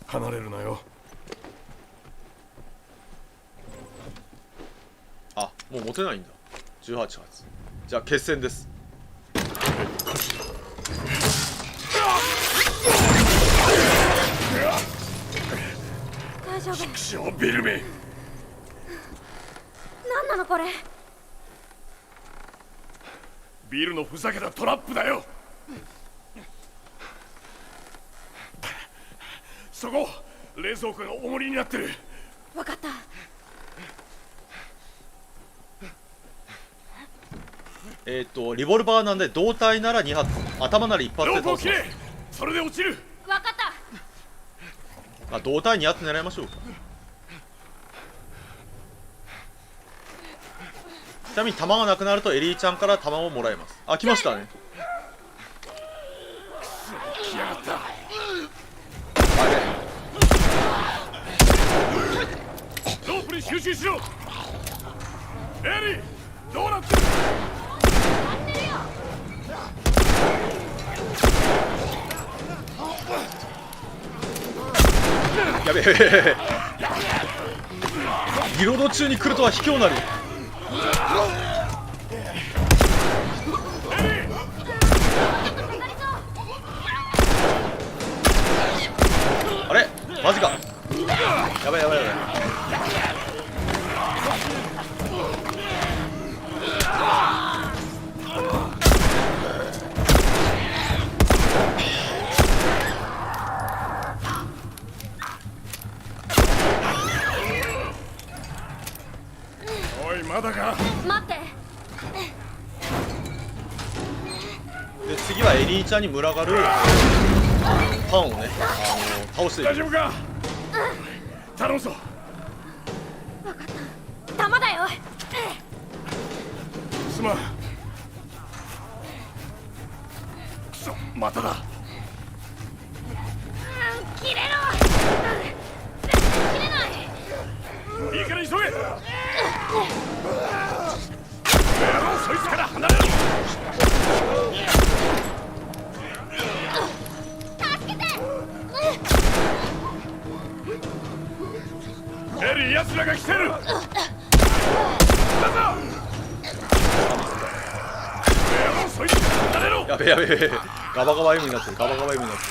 離れるなよ。あ、もう持てないんだ。18発。じゃあ決戦です。大丈夫？畜生ビルめ。何なのこれ？ビルのふざけたトラップだよ。そこ、冷蔵庫が重りになってる。分かった。リボルバーなんで胴体なら2発、頭なら1発で倒す。それで落ちる。分かった。あ、胴体2発狙いましょうか。ちなみに弾がなくなるとエリーちゃんから弾をもらえます。あ、来ましたね。来やがった。ロープに集中しろ。エリー、どうなってる？やべえ。リロード中に来るとは卑怯なり。あれマジか。やばいやばいやばい。おい、まだか。待って。で次はエリーちゃんに群がるパンをね、倒していく。大丈夫か？頼むぞ。分かった。弾だよ。すまん。くそ、まただ。切れろ。切れない。いいから急げ。そいつから離れろ。助けて。エリー、奴らが来てる。やべやべ、ガバガバ M になってる、ガバガバ M になってる。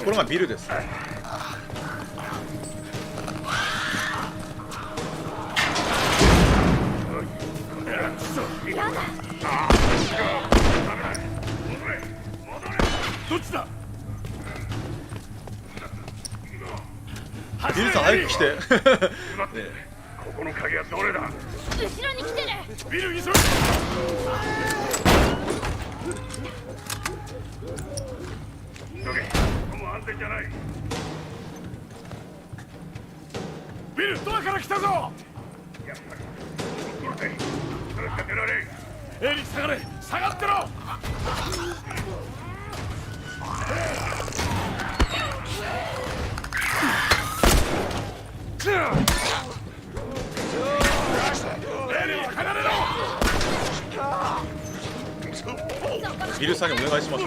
これがビルです。どっちだ？ビルさん早く来て。ここの鍵はどれだ？後ろに来てる。ビル急げ。安全じゃない。ビル、ドアから来たぞ。やっぱりこれでそれしか出られん。エリー、下がれ、下がってろ。エリー、離れろ。ビルさんにお願いします。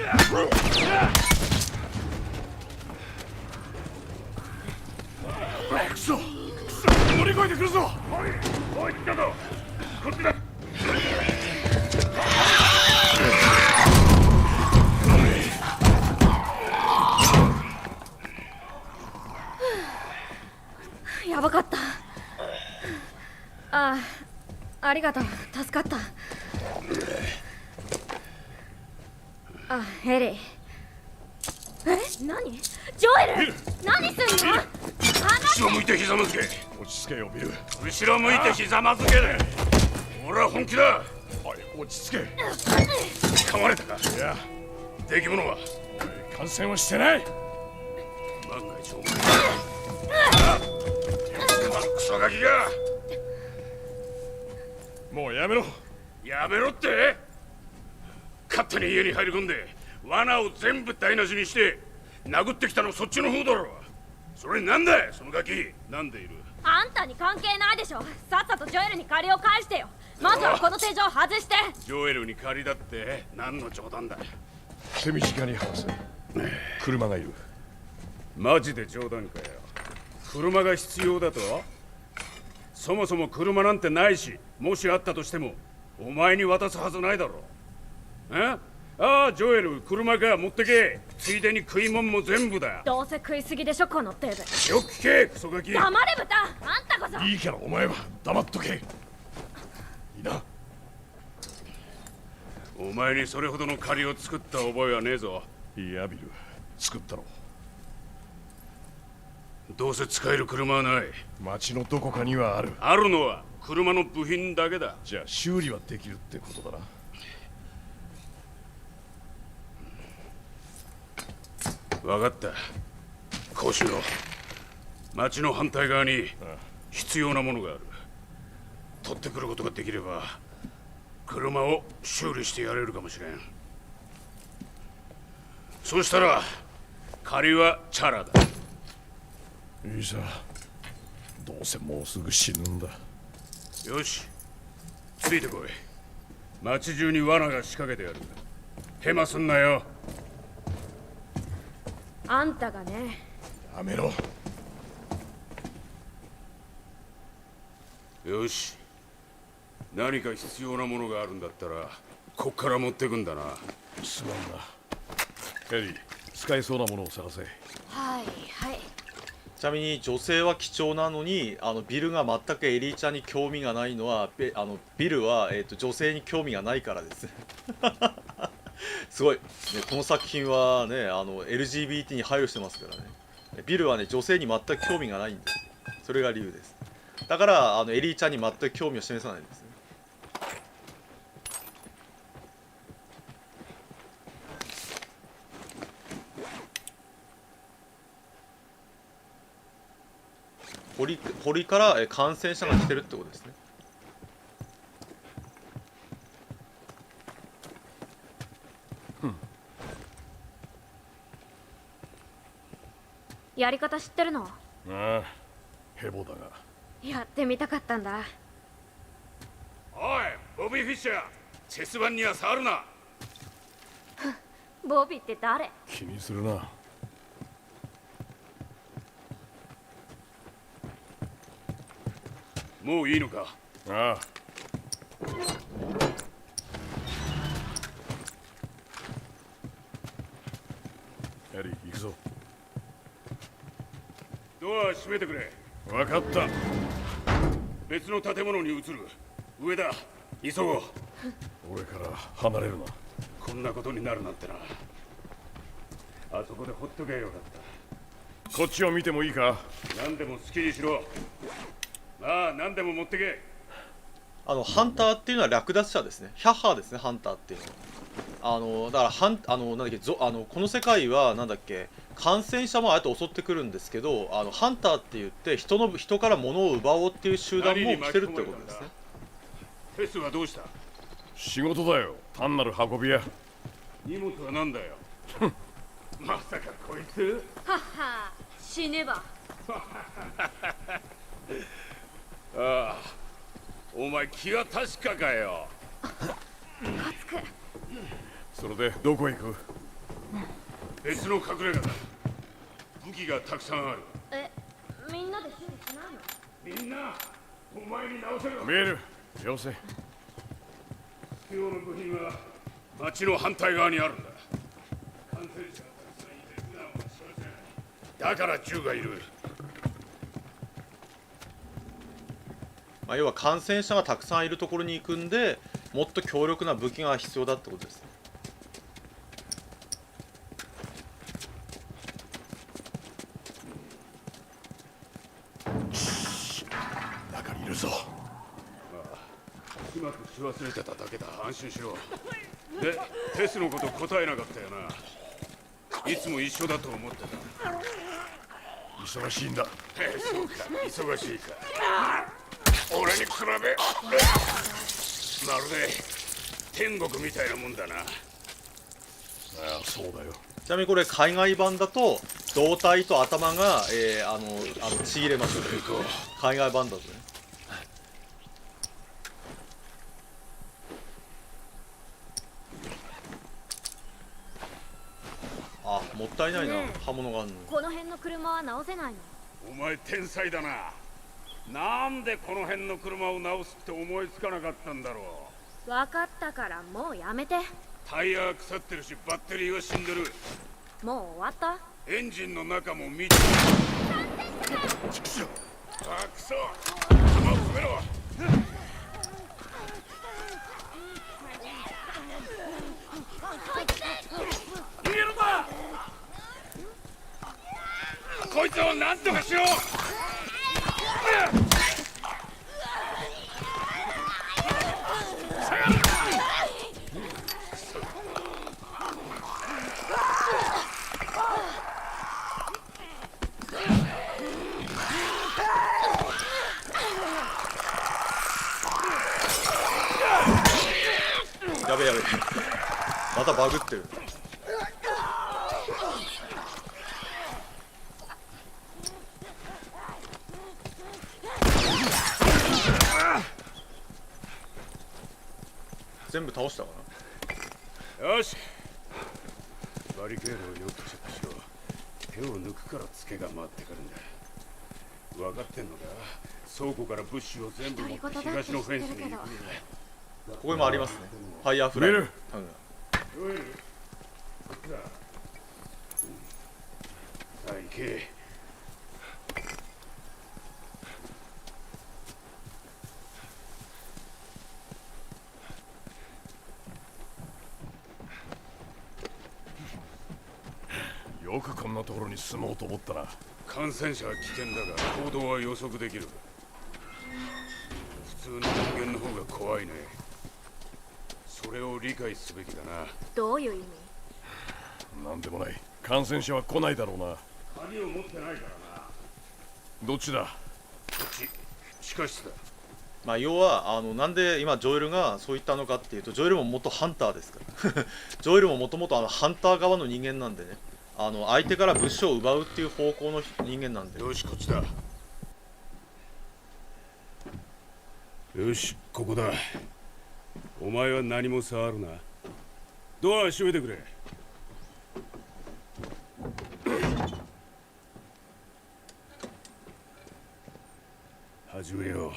クソ乗り越えてくるぞ。おい来たぞ。こっちだ。やばかった。ああ、ありがとう。助かった。あ、エリー。え、何？ジョエル！何すんの？後ろ向いてひざまずけ。落ち着けよビル。後ろ向いてひざまずけ。俺は本気だ。おい落ち着け。噛まれたか？いや、出来物は感染はしてない。万が一お前クソガキが。もうやめろ。やめろって？勝手に家に入り込んで罠を全部台無しにして殴ってきたのそっちの方だろ。それなんだよそのガキ。なんでいる？あんたに関係ないでしょ。さっさとジョエルに借りを返してよ。まずはこの手錠外して。ジョエルに借りだって何の冗談だ。手短に話せ。車がいる。マジで冗談かよ。車が必要だと？そもそも車なんてないし、もしあったとしてもお前に渡すはずないだろ。ああ、ジョエル、車か持ってけ。ついでに食い物も全部だ。どうせ食いすぎでしょこの程度。よく聞けクソガキ。黙れ豚。あんたこそ。いいからお前は黙っとけ。いいな。お前にそれほどの借りを作った覚えはねえぞ。いやビル、作ったろ。どうせ使える車はない。街のどこかにはある。あるのは車の部品だけだ。じゃあ修理はできるってことだな。分かった。こうしろ。町の反対側に必要なものがある。取ってくることができれば車を修理してやれるかもしれん。そうしたら借りはチャラだ。いいさ、どうせもうすぐ死ぬんだ。よし、ついてこい。町中に罠が仕掛けてやる。ヘマすんなよ。あんたがね。やめろ。よし、何か必要なものがあるんだったらこっから持ってくんだな。すまんな。エリー、使えそうなものを探せ。はいはい。ちなみに女性は貴重なのにビルが全くエリーちゃんに興味がないのはビルは、女性に興味がないからですすごい、ね、この作品はねLGBT に配慮してますからね。ビルはね女性に全く興味がないんです。それが理由です。だからエリーちゃんに全く興味を示さないんですね。堀から感染者が来てるってことですね。やり方知ってるの？ああ、ヘボだが。やってみたかったんだ。おい、ボビー・フィッシャー、チェス盤には触るな。ボビーって誰？気にするな。もういいのか？ああ。エリー、行くぞ。ドア閉めてくれ。分かった。別の建物に移る。上だ、急ごう。俺から離れるな。こんなことになるなんてな。あそこでほっとけばよかった。こっちを見てもいいか？何でも好きにしろ。まあ何でも持ってけ。ハンターっていうのは略奪者ですね。ヒャッハーですね、ハンターっていうのは。だからなんだっけ、この世界はなんだっけ、感染者もああやって襲ってくるんですけど、ハンターって言って人から物を奪おうっていう集団も来てるってことですね。フェスはどうした？仕事だよ、単なる運び屋。荷物は何だよ。まさかこいつ？はっは、死ねば。ああ、お前気は確かかよ。ムカつく。それでどこへ行く？別の隠れ家だ。武器がたくさんある。みんなで修理しないの？みんなお前に直せろ。メールよせ。必要の部品は町の反対側にあるんだ。感染者がたくさんいて普段は知らせない。だから銃がいる。まあ、要は感染者がたくさんいるところに行くんで、もっと強力な武器が必要だってことです。中にいるぞ。うまくし忘れてただけだ。安心しろ。で、テスのこと答えなかったよな。いつも一緒だと思ってた。忙しいんだ。そうか、忙しいか。俺に比べまるで天国みたいなもんだな。ああ、そうだよ。ちなみにこれ海外版だと胴体と頭が、ちぎれますよね。海外版だとね。あ、もったいないな、ねえ刃物があるの。この辺の車は直せないの？お前天才だな。なんでこの辺の車を直すって思いつかなかったんだろう。分かったからもうやめて。タイヤが腐ってるしバッテリーは死んでる。もう終わった？エンジンの中も見てる。あ、くそ。弾を止めろ。逃げるな。こいつを何とかしろ。やべやべ、またバグってる。全部倒したかな。よし、バリケードをよくチェックしろ。手を抜くからツケが回ってくるんだ。分かってんのか。倉庫から物資を全部持って東のフェンスに行く。ここにもありますね。ファイヤーフライ。ジョエル、こっちだ。さあ行け。よくこんなところに住もうと思ったな。感染者は危険だが行動は予測できる。普通の人間の方が怖いね。それを理解すべきだな。どういう意味？なんでもない。感染者は来ないだろうな。鍵を持ってないからな。どっちだ？こっち、地下室だ。まあ要はなんで今ジョエルがそう言ったのかっていうと、ジョエルも元ハンターですからジョエルももともとハンター側の人間なんでね、相手から物資を奪うっていう方向の人間なんで。よし、こっちだ。よし、ここだ。お前は何も触るな。ドア閉めてくれ。始めよ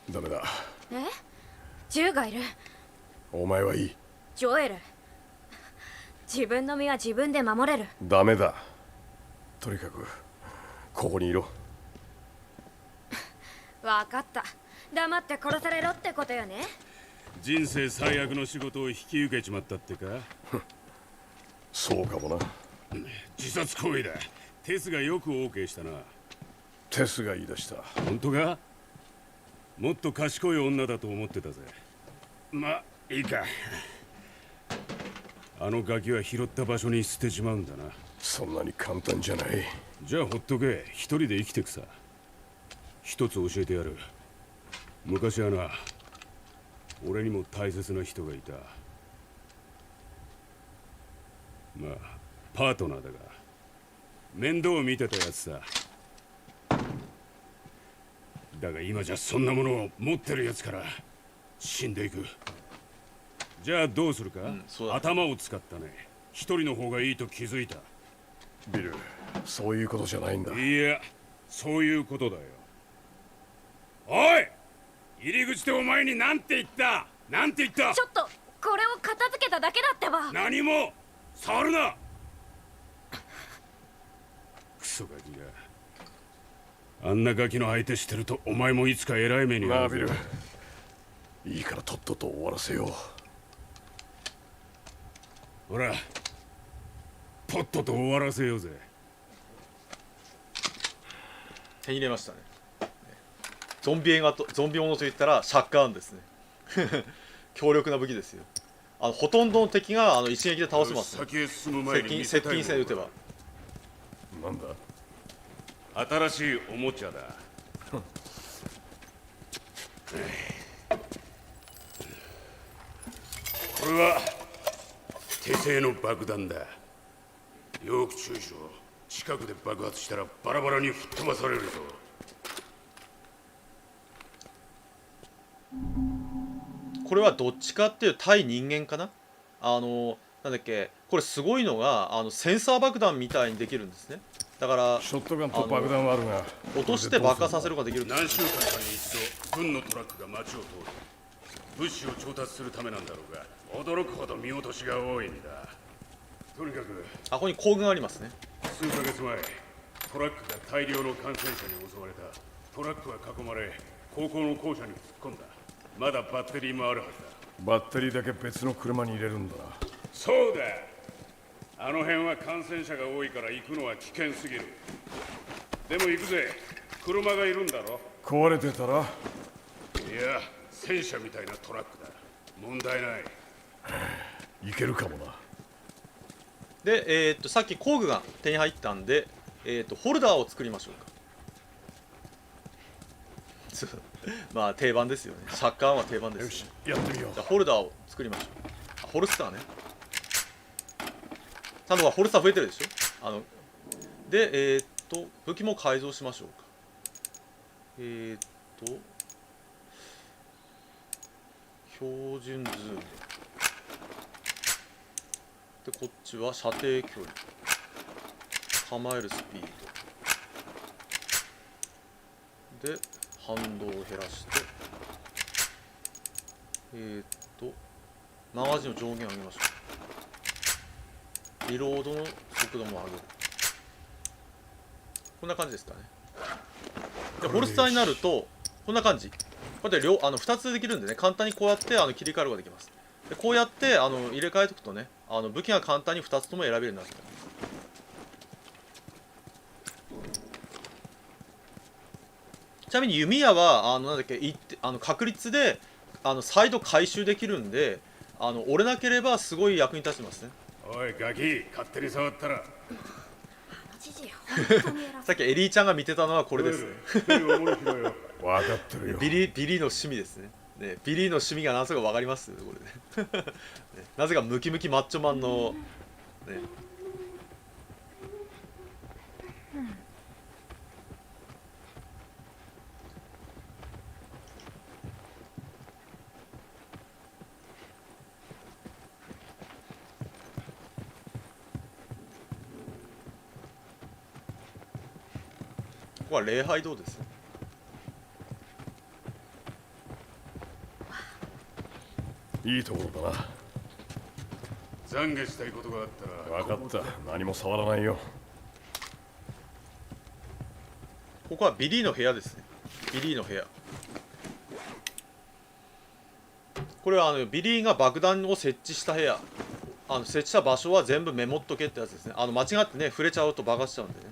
う。ダメだ。銃がいる。お前はいい。ジョエル、自分の身は自分で守れる。ダメだ。とにかくここにいろ。わかった。黙って殺されろってことよね。人生最悪の仕事を引き受けちまったってか。そうかもな。自殺行為だ。テスがよく OK したな。テスが言い出した。本当か？もっと賢い女だと思ってたぜ。ま、いいか。あのガキは拾った場所に捨てちまうんだな。そんなに簡単じゃない。じゃあほっとけ。一人で生きてくさ。一つ教えてやる。昔はな、俺にも大切な人がいた。まあパートナーだが面倒を見てたやつさ。だが今じゃそんなものを持ってるやつから死んでいく。じゃあどうするか、そうだね。頭を使ったね。一人の方がいいと気づいた。ビル、そういうことじゃないんだ。いや、そういうことだよ。おい、入り口でお前に何て言った？なんて言った？ちょっとこれを片付けただけだってば。何も触るな。クソガキがあんなガキの相手してるとお前もいつか偉い目に遭う。なあビル、いいからとっとと終わらせよう。ほら、とっとと終わらせようぜ。手に入れましたね。ゾンビ映画とゾンビものといったらシャッカーンですね。強力な武器ですよ。ほとんどの敵が一撃で倒せます、ね。先へ進む前に見せ接近戦で撃てば。なんだ？新しいおもちゃだ。これは手製の爆弾だ。よく注意しろ。近くで爆発したらバラバラに吹っ飛ばされるぞ。これはどっちかっていう対人間かな。なんだっけ、これすごいのがセンサー爆弾みたいにできるんですね。だからショットガンと爆弾はあるが、落として爆破させることができる。何週間かに一度軍のトラックが街を通る。物資を調達するためなんだろうが、驚くほど見落としが多いんだ。とにかくここに工具がありますね。数ヶ月前、トラックが大量の感染者に襲われた。トラックは囲まれ、高校の校舎に突っ込んだ。まだバッテリーもあるはずだ。バッテリーだけ別の車に入れるんだな。そうだ。あの辺は感染者が多いから行くのは危険すぎる。でも行くぜ。車がいるんだろ。壊れてたら？いや、戦車みたいなトラックだ。問題ない。いけるかもな。で、さっき工具が手に入ったんで、ホルダーを作りましょうか。まあ定番ですよね。シャッカーンは定番です、ね。よし、やってみよう。じゃあホルダーを作りましょう。ホルスターね。ちゃんとホルスター増えてるでしょ。で、武器も改造しましょうか。標準ズーム。で、こっちは射程距離。構えるスピード。で、反動を減らして、マガジンの上限を上げましょう。リロードの速度も上げる。こんな感じですかね。で、ホルスターになると、こんな感じ。こうやって2つできるんでね、簡単にこうやって切り替えることができます。で、こうやって入れ替えておくとね、武器が簡単に2つとも選べるようになってます。ちなみに弓矢はなんだっけ、確率で再度回収できるんで、折れなければすごい役に立ちますね。おいガキ、勝手に触ったら。さっきエリーちゃんが見てたのはこれですね。分かってるよ。ビリーの趣味ですね。ビリーの趣味が何すか分かりますこれね。なぜかムキムキマッチョマンの、ね、ここは礼拝堂ですね。いいところだな。懺悔したいことがあったら。分かった。何も触らないよ。ここはビリーの部屋ですね。ビリーの部屋。これはビリーが爆弾を設置した部屋。設置した場所は全部メモっとけってやつですね。間違ってね触れちゃうと爆発しちゃうんでね。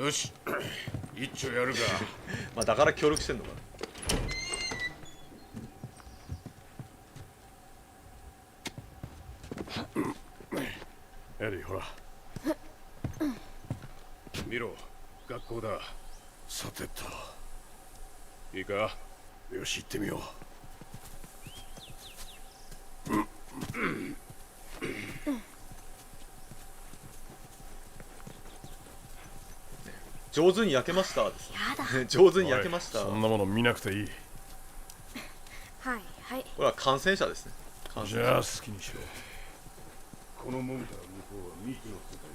よし、一丁やるか。まあだから協力してんのかな。エリー、ほら見ろ、学校だ。さてと、いいか。よし、行ってみよう。上手に焼けましたですね。上手に焼けました。そんなもの見なくていい。はいはい。これは感染者ですね。じゃあ好きにしろ。この門から向こうは未知の世界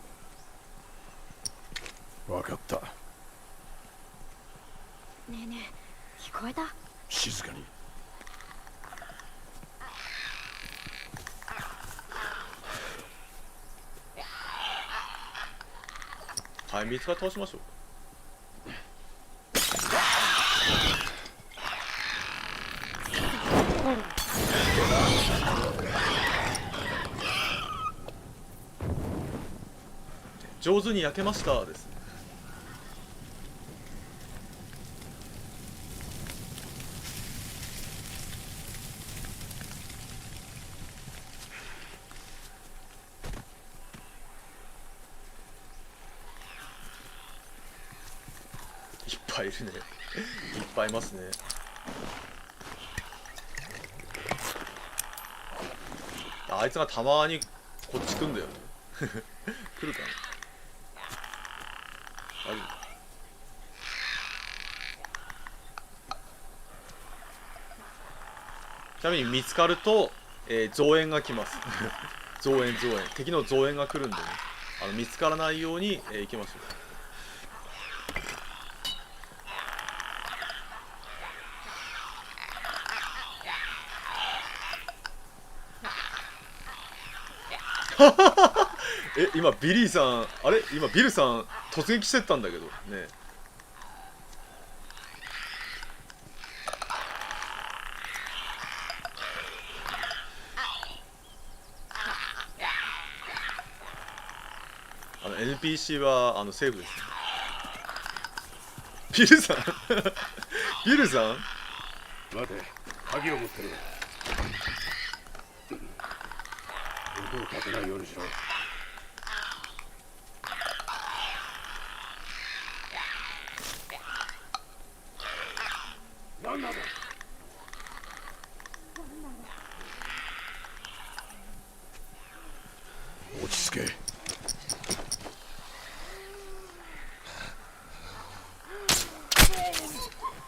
だ。分かった。ねえねえ、聞こえた？静かに。はい、見つか倒しましょう。上手に焼けましたですね。いっぱいいるね。いっぱいいますね。あいつがたまにこっち来んだよね。来るかな。大丈夫。ちなみに見つかると、増援が来ます。増援。敵の増援が来るんでね、見つからないように、行きましょう。今ビリーさん、あれ今ビルさん突撃してったんだけどね。NPC はセーフですね。ビルさんビルさん待て、鍵を持ってる。音を立てないようにしろ。何なの？落ち着け。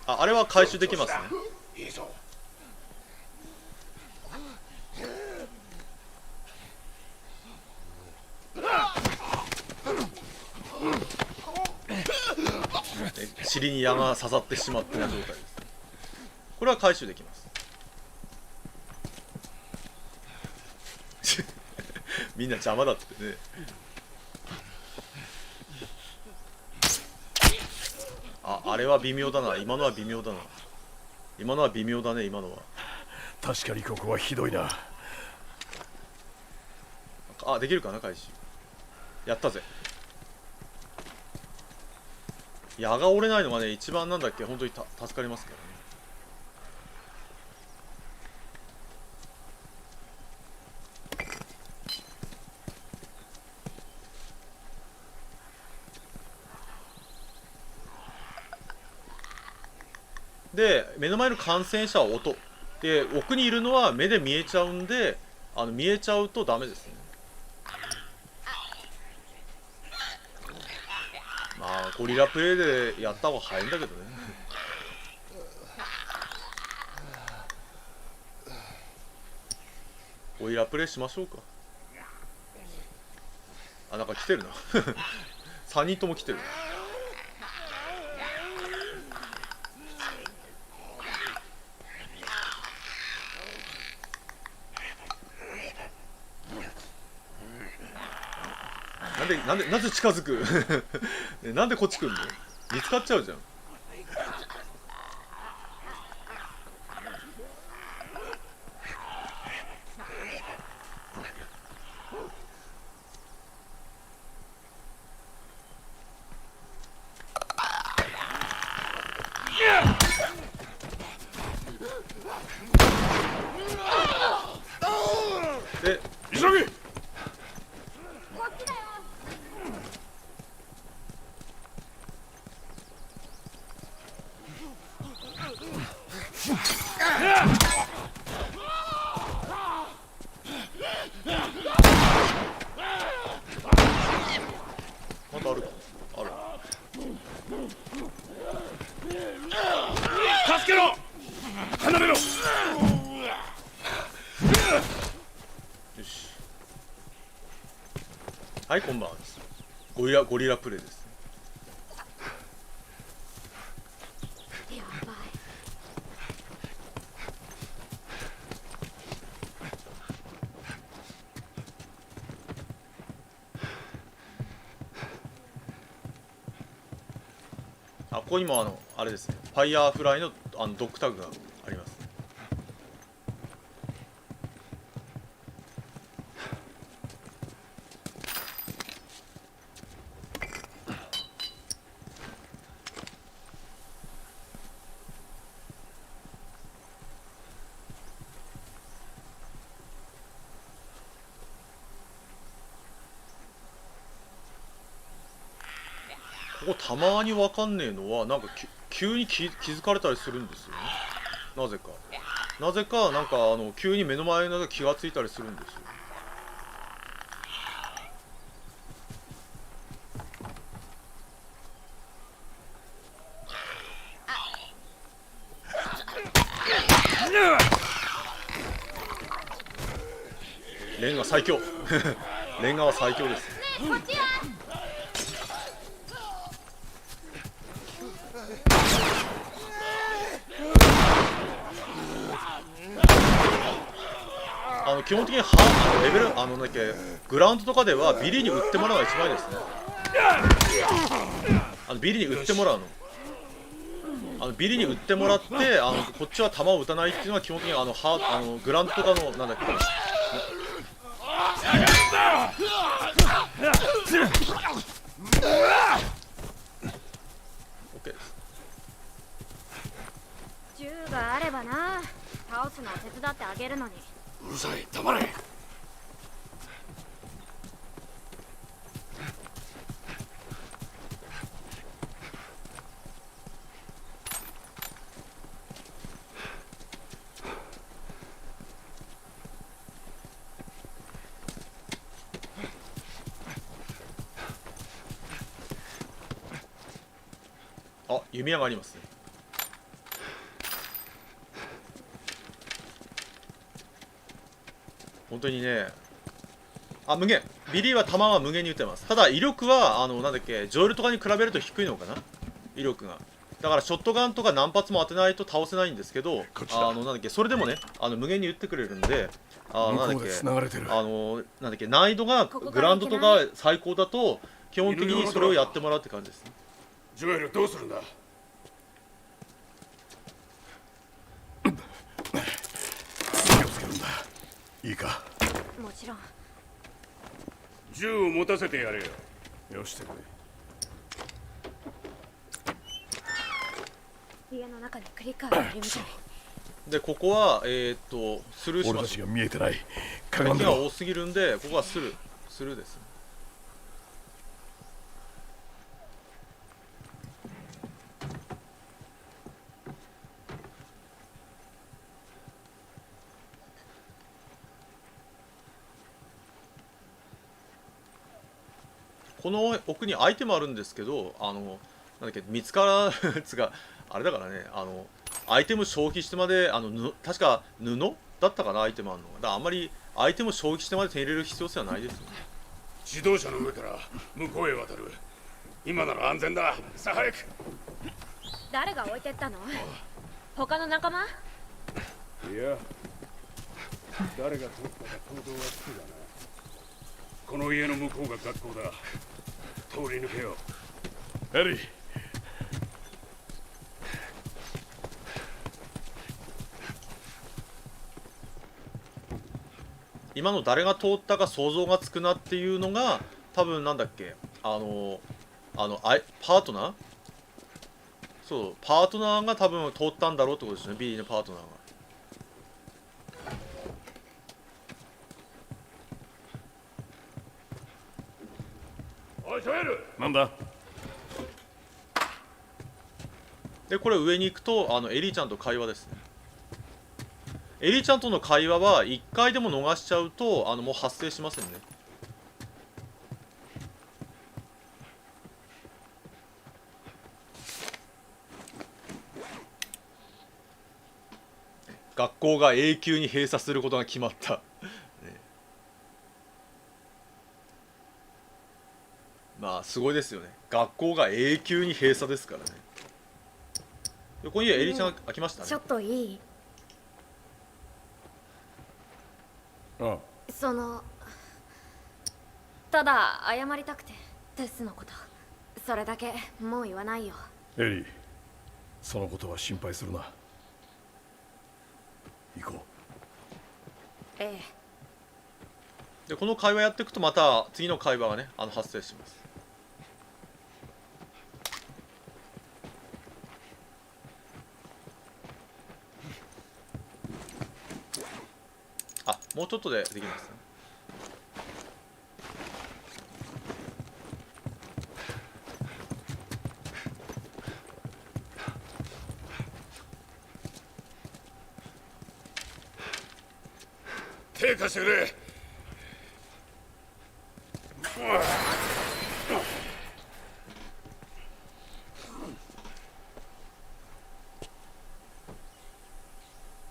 あれは回収できますね。いいぞ。尻に矢が刺さってしまった状態です。これは回収できます。みんな邪魔だってね。あれは微妙だな。今のは微妙だな。今のは微妙だね。今のは確かにここはひどいな。できるかな回収。やったぜ。矢が折れないのがね、一番なんだっけ、本当に助かりますからね。で、目の前の感染者は音で、奥にいるのは目で見えちゃうんで、見えちゃうとダメですね。まあゴリラプレイでやった方が早いんだけどね。ゴリラプレイしましょうか。なんか来てるな。3人とも来てる。なぜ近づくなんでこっち来んの？見つかっちゃうじゃん。で、急げ！またある。助けろ！離れろ！はい、こんばんはです。ゴリラプレイです。やばい。あ、ここにもあれですね、ファイヤーフライのドッグタグがあります。ここたまにわかんねえのは、なんか急に気づかれたりするんですよね。なぜかなんか急に目の前の気がついたりするんですよ。レンガ最強レンガは最強です。こっちは基本的にレベルなんだっけ、グラウンドとかではビリーに打ってもらうのが一番いいですね。ビリーに打ってもらうの。ビリーに打ってもらってこっちは球を打たないっていうのが基本的にグラウンドとかのなんだっけ。OK です。銃があればな、倒すのを手伝ってあげるのに。うるさい、黙れ。あ、弓矢がありますね。本当にね、無限。ビリーは弾は無限に撃ってます。ただ威力はなんだっけ、ジョエルとかに比べると低いのかな、威力が。だからショットガンとか何発も当てないと倒せないんですけど、なんだっけ、それでもね無限に撃ってくれるんで、なんだっけ、なんだっけ、難易度がグラウンドとか最高だと基本的にそれをやってもらうって感じですね。ジョエルどうするんだ。気をつけるんだ。いいか。もちろん。銃を持たせてやれよ。よしてくれ。家の中にクリッカーがいるみたい。でここはスルーします。俺たちが見えてない。敵が多すぎるんでここはスルーです。この奥にアイテムあるんですけど、なんだっけ、見つからんつがあれだからね、アイテム消費してまで確か布だったかな、アイテムあるのが。だからあんまりアイテム消費してまで手に入れる必要性はないですよね。自動車の上から向こうへ渡る。今なら安全だ。さあ早く。誰が置いてったの？他の仲間？いや、誰が取ったか行動はつくがな。この家の向こうが学校だ。通り抜けよう。エリー。今の誰が通ったか想像がつくなっていうのが多分なんだっけ、パートナー、そう、パートナーが多分通ったんだろうってことですね。ビリーのパートナーが。おいジョエル。なんだ。でこれ上に行くとエリーちゃんと会話ですね。エリーちゃんとの会話は1回でも逃しちゃうともう発生しませんね。学校が永久に閉鎖することが決まった、ね。すごいですよね。学校が永久に閉鎖ですからね。横にエリちゃんが開きましたね。ちょっといい？あそのただ謝りたくて、テスのことそれだけ。もう言わないよ。エリー、そのことは心配するな。行こう。ええ。でこの会話やっていくとまた次の会話がね発生します。あ、もうちょっとでできますね。手貸してくれ。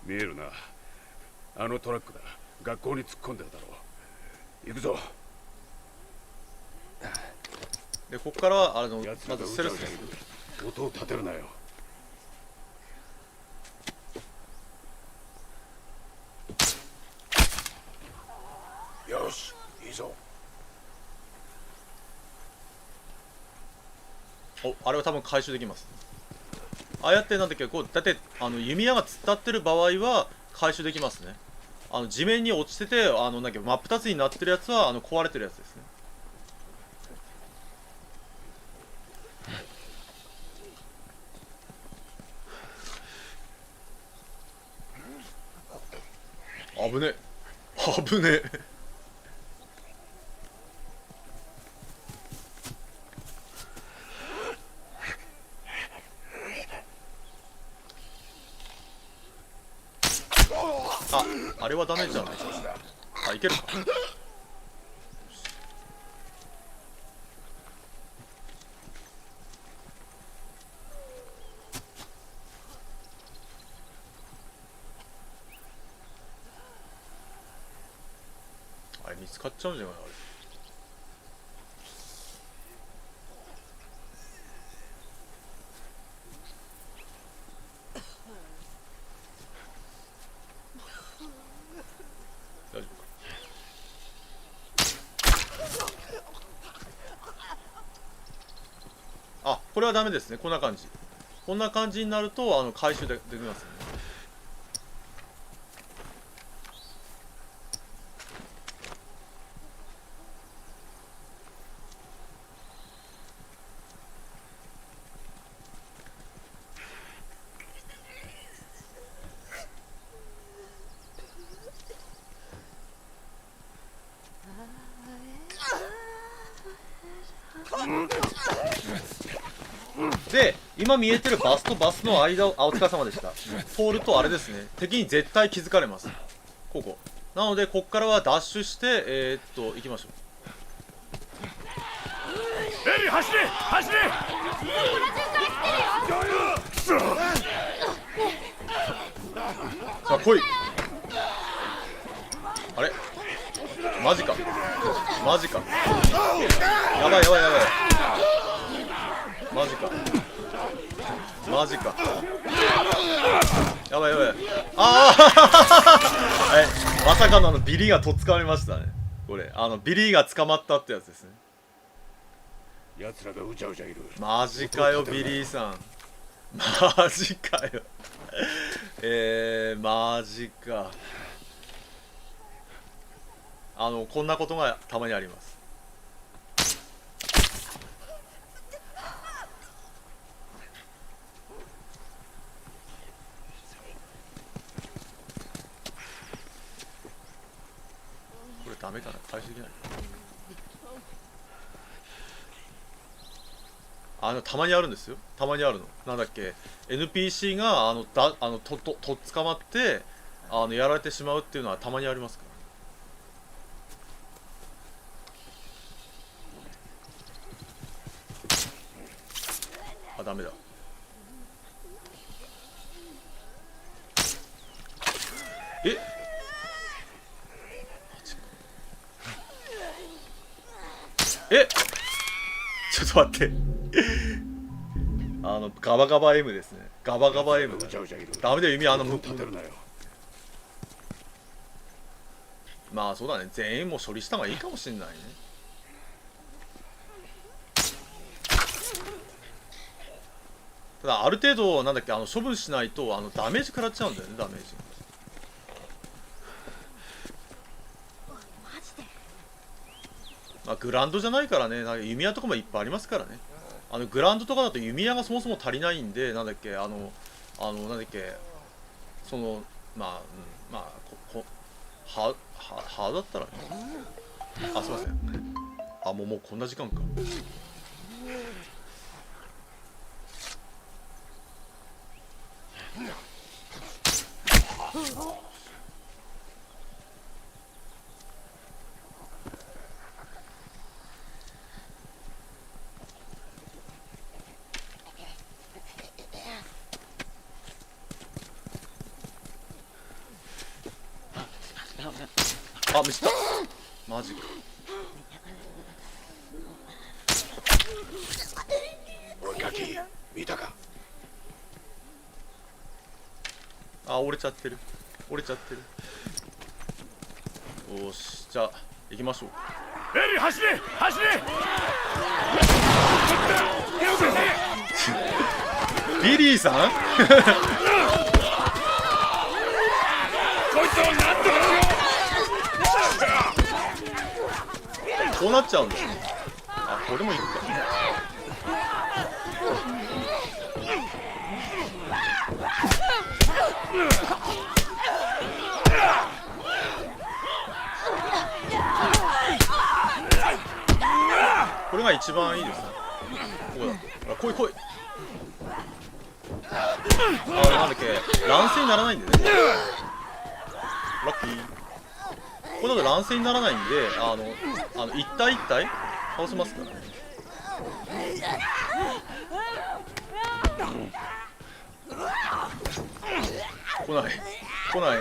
見えるな、あのトラックだ。学校に突っ込んでるだろう。行くぞ。でここからはまずセルスです。音を立てるなよ。よし、いいぞ。お、あれは多分回収できます。ああやってなんだっけ、こうだって弓矢が突っ立ってる場合は回収できますね。地面に落ちててなんだっけ、真っ二つになってるやつは壊れてるやつですね。危ねえ、危ねえ。あれはダメじゃないですか。あ、いけるか。あれ見つかっちゃうんじゃないあれ。大丈夫か。あ、これはダメですね。こんな感じ。こんな感じになると回収できますね。で、今見えてるバスとバスの間を、お疲れ様でした。通るとあれですね、敵に絶対気づかれます。ここ。なので、こっからはダッシュして、行きましょう。エリー、走れ走れ。さあ、来い。あれマジか。マジか。やばいやばいやばい。マジか。マジか。やばいやばい。ああまさかのビリーがとっつかめましたね。これビリーが捕まったってやつですね。奴らがうじゃうじゃいる。マジかよビリーさん。マジかよ。マジか。こんなことがたまにあります。これダメかな、回収できない。たまにあるんですよ。たまにあるの。なんだっけ、NPC がとっ捕まってやられてしまうっていうのはたまにありますから。あ、ダメだ。ええ、ちょっと待ってガバガバ M ですね。ガバガバ M。ダメだよ、弓立てるなよ。まあそうだね、全員も処理した方がいいかもしんないね。ただある程度なんだっけ、処分しないとダメージ食らっちゃうんだよね、ダメージ。まあグラウンドじゃないからね、なんか弓矢とかもいっぱいありますからね。グラウンドとかだと弓矢がそもそも足りないんで、なんだっけ、なんだっけ、そのまあ、まあはだったらね。あ、すいません。もうこんな時間か。ミスった。マジか。おいガキ、見たか。折れちゃってる。折れちゃってる。よし、じゃあ行きましょう。エリー、走れ走れ。ビリーさんこいつをなんとかしろ。こうなっちゃうんだよ。これもいくか。これが一番いいですね。ここだと。来い来い。なんだっけ、乱戦にならないんでね。ラッキー。これだと乱戦にならないんで、一体一体倒せますからね。来ない来ない。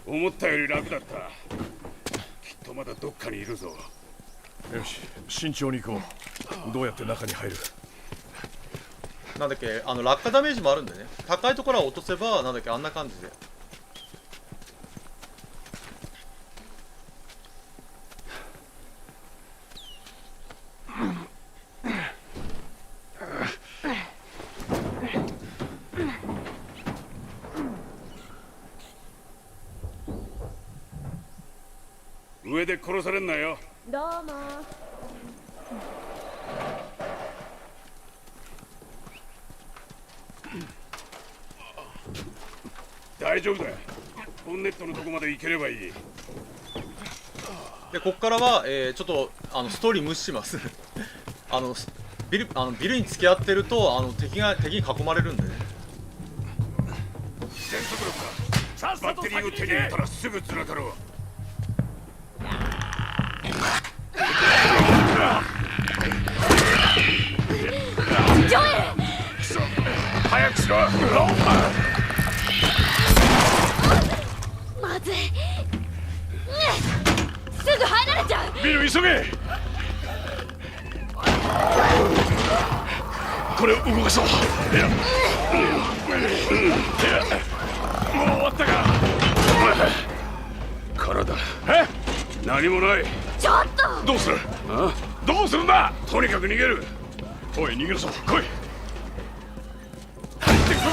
思ったより楽だった。きっとまだどっかにいるぞ。よし、慎重に行こう。どうやって中に入る？なんだっけ、落下ダメージもあるんでね。高いところは落とせば、なんだっけ、あんな感じで。上で殺されんなよ。どうも。大丈夫だ。ボンネットのとこまで行ければいい。でこっからは、ちょっとストーリー無視しますビルに付き合ってると敵に囲まれるんでね。全速力だ。バッテリーを手に入れたらすぐ繋がろう。ジョエル！早くしろ！まずい。すぐ入られちゃう。ビル急げ！これを動かそう。もう終わったか。体何もない。ちょっとどうする？どうするんだ。とにかく逃げる。おい逃げるぞ。来い。入ってくぞ。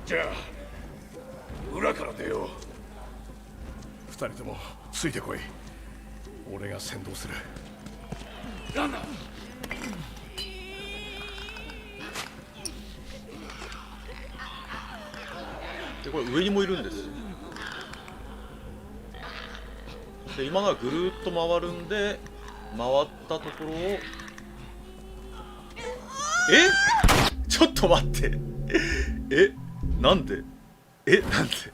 じゃあ裏から出よう。二人ともついてこい。俺が先導する。ランナー。でこれ上にもいるんです。で今のはぐるっと回るんで、回ったところをちょっと待ってなんでなんで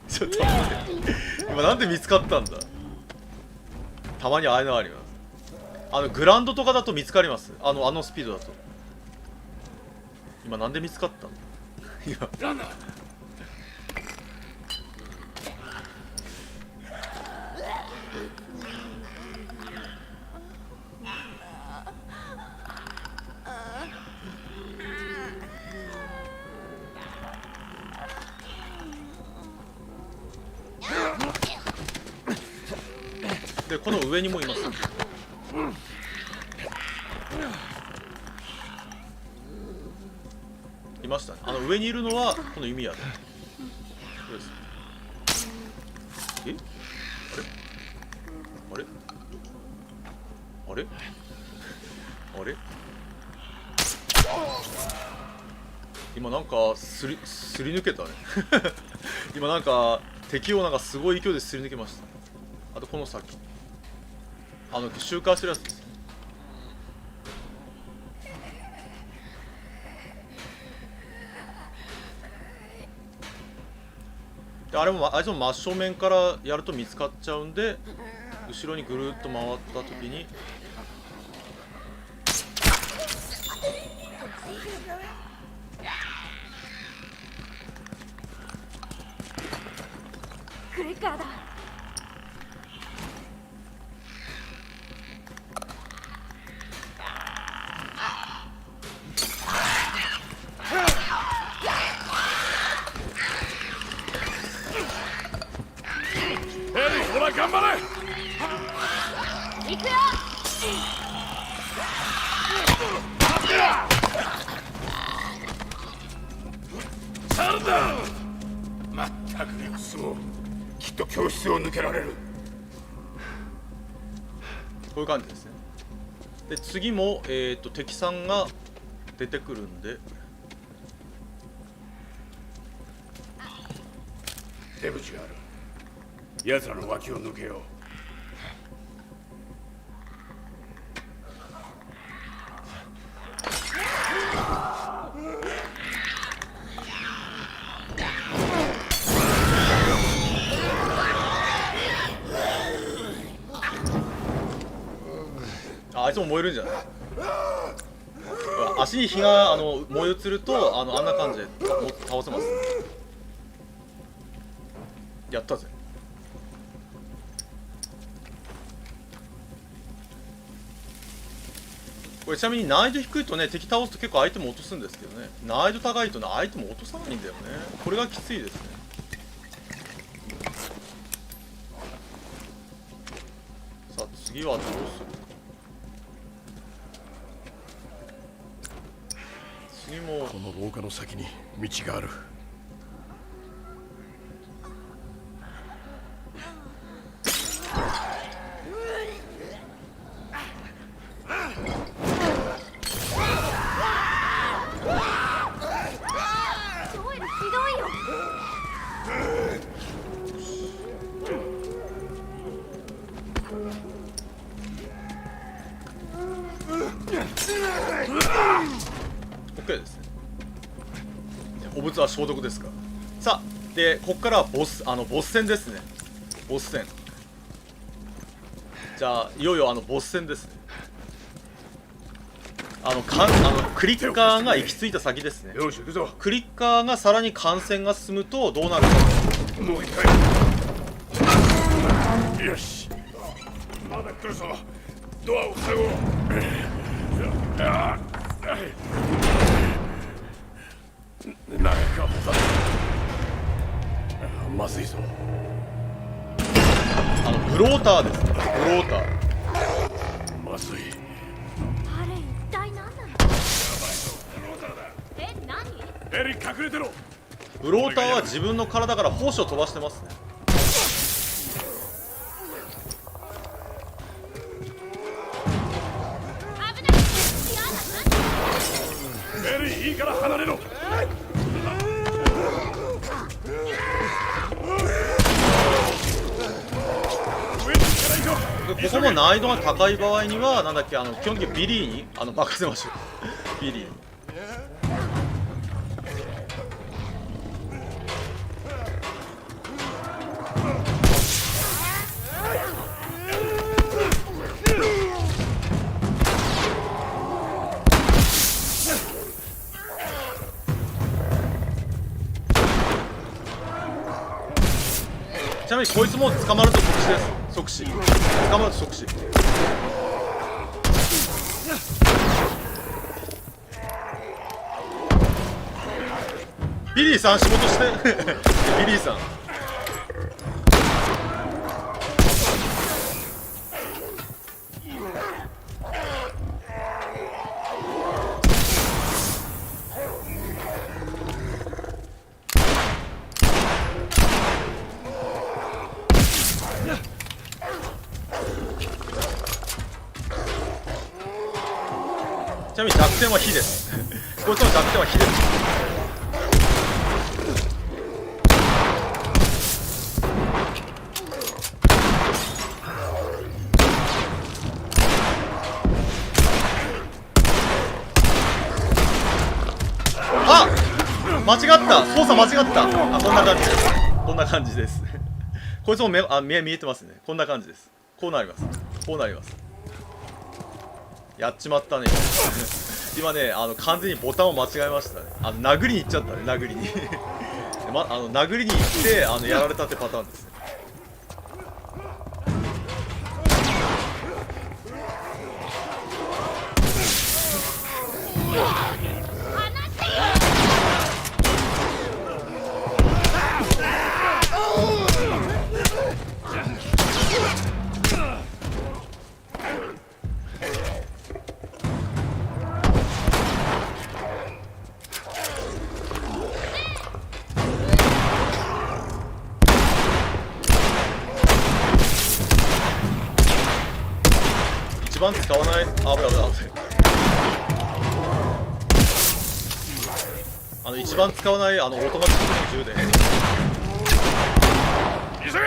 ちょっと待って今なんで見つかったんだ。たまにああいうのあります。グラウンドとかだと見つかります。あのスピードだと。今なんで見つかったんだ。今でこの上にもいます。いましたね。上にいるのはこの弓矢で。そうです。あれあれあれ今なんかすり抜けたね。今なんか敵をなんかすごい勢いですり抜けました。あとこの先周回してるやつです。であれもあいつも真正面からやると見つかっちゃうんで、後ろにぐるっと回った時にクリッカーだ。ほら頑張れ。行くよ。サルだ。まったくよ、そうきっと教室を抜けられる。こういう感じですね。で次も敵さんが出てくるんで、出口がある。奴らの脇を抜けよう。あいつも燃えるんじゃない。足に火が燃え移るとあんな感じで倒せます。やったぜ。これちなみに難易度低いとね、敵倒すと結構アイテム落とすんですけどね、難易度高いとねアイテム落とさないんだよね。これがきついですね。さあ次はどうする。次もこの廊下の先に道がある。OK ですね。お物は消毒ですか。さあでここからはボス戦ですね。ボス戦。じゃあいよいよボス戦ですね。クリッカーが行き着いた先ですね。よし行くぞ。クリッカーがさらに感染が進むとどうなるか。もう一回。よし。まだ来るぞ。ドアを塞ごう。なんかまずいぞ。ブローターですね。ブローター。まずい。あれ一体何なの。何。エリー隠れてろ。ブローターは自分の体から胞子を飛ばしてますね。エリーいいから離れろ。ここも難易度が高い場合にはなんだっけ基本的にビリーに任せましょう。ビリーに。みにこいつも捕まると即死です。即死。捕まると即死。ビリーさん仕事してビリーさん。ちなみに弱点は火ですこいつの弱点は火です。あ、間違った操作間違った。あ、こんな感じです。こんな感じですこいつも目見えてますね。こんな感じです。こうなります。こうなります。やっちまったね今ね、完全にボタンを間違えましたね。殴りに行っちゃったね。殴りに殴りに行ってやられたってパターンですね。一番使わない。危ない危ない危ない。一番使わないオートマティックの銃で急げ。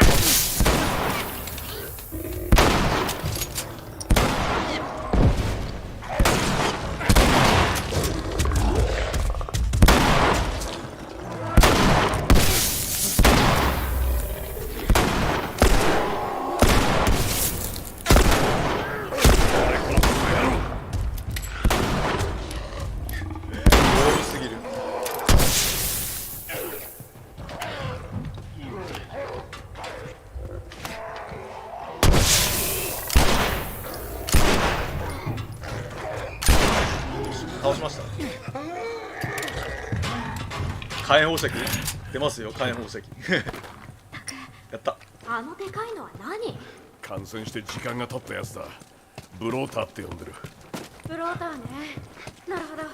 倒しました。火炎宝石出ますよ。火炎宝石やった。あのでかいのは何？感染して時間が経ったやつだ。ブローターって呼んでる。ブローターね。なるほど、分かった。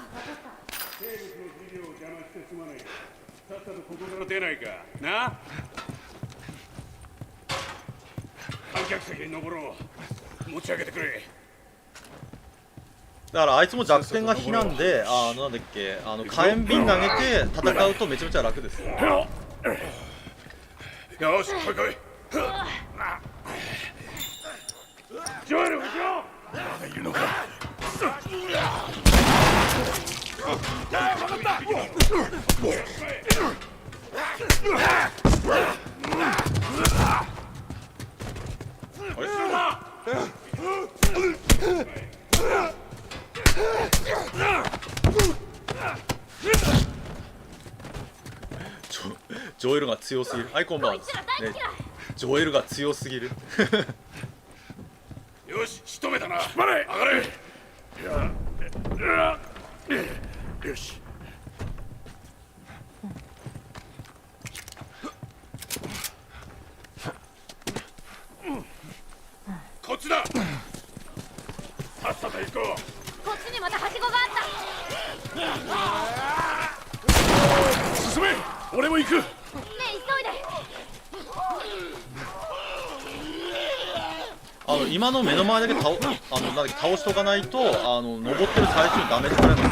生物の授業を邪魔してすまない。さっさとここから出ないかな。観客席に登ろう。持ち上げてくれ。だからあいつも弱点が火なんで、なんだっけ、火炎瓶投げて戦うとめちゃめちゃ楽です。よし、来い来い。ジョエル、後ろ。まだいるのか。分かった。あれ？ジョエルが強すぎる。はい、こんばんは。ね、ジョエルが強すぎるよし、仕留めたな。引っ張れ。上がれ。よし。こっちだ。さっさと行こう。こっちにまたはしごがあった。進め。俺も行く。ねえ、急いで。今の目の前だけ倒しとかないと登ってる最中にダメージされます。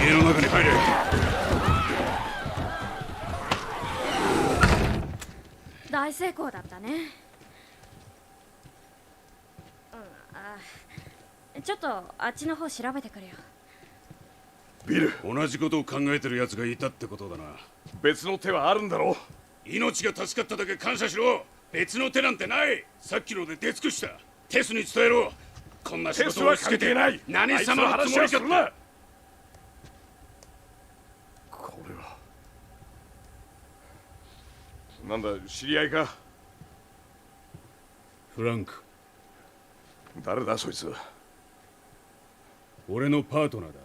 家の中に入れ。大成功だったね。ちょっとあっちの方調べてくれよ。ビル、同じことを考えてる奴がいたってことだな。別の手はあるんだろう。命が助かっただけ感謝しろ。別の手なんてない。さっきので出尽くした。テスに伝えろ。こんな仕事をつけて何様のつもりかって。これはなんだ、知り合いか？フランク。誰だそいつ？俺のパートナーだ。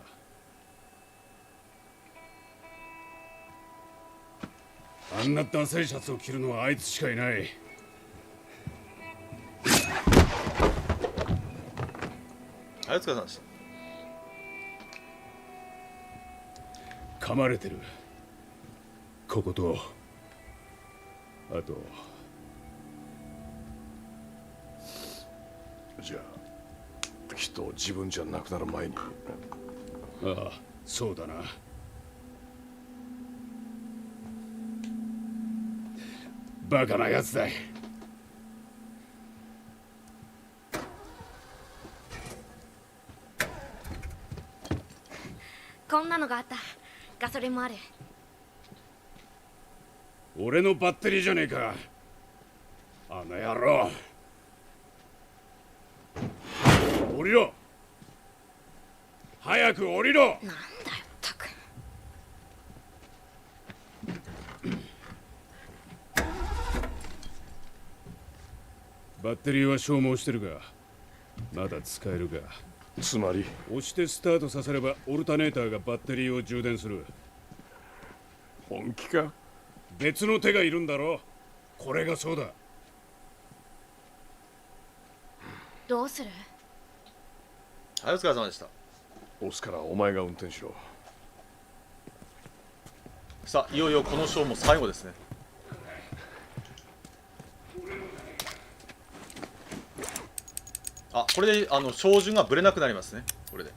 あんなダサいシャツを着るのはあいつしかいない。お疲れ様でした。噛まれてる。ここと、あと。じゃあきっと自分じゃなくなる前に。ああ、そうだな。バカなやつだ。こんなのがあった。ガソリンもある。俺のバッテリーじゃねえか、あの野郎。降りろ、早く降りろ。なんだよったく。バッテリーは消耗してるがまだ使えるか。つまり押してスタートさせればオルタネーターがバッテリーを充電する。本気か？別の手がいるんだろ。これがそうだ。どうする？はい、お疲れ様でした。押すからお前が運転しろ。さあ、いよいよこのショーも最後ですね。あ、これで照準がぶれなくなりますね。これで。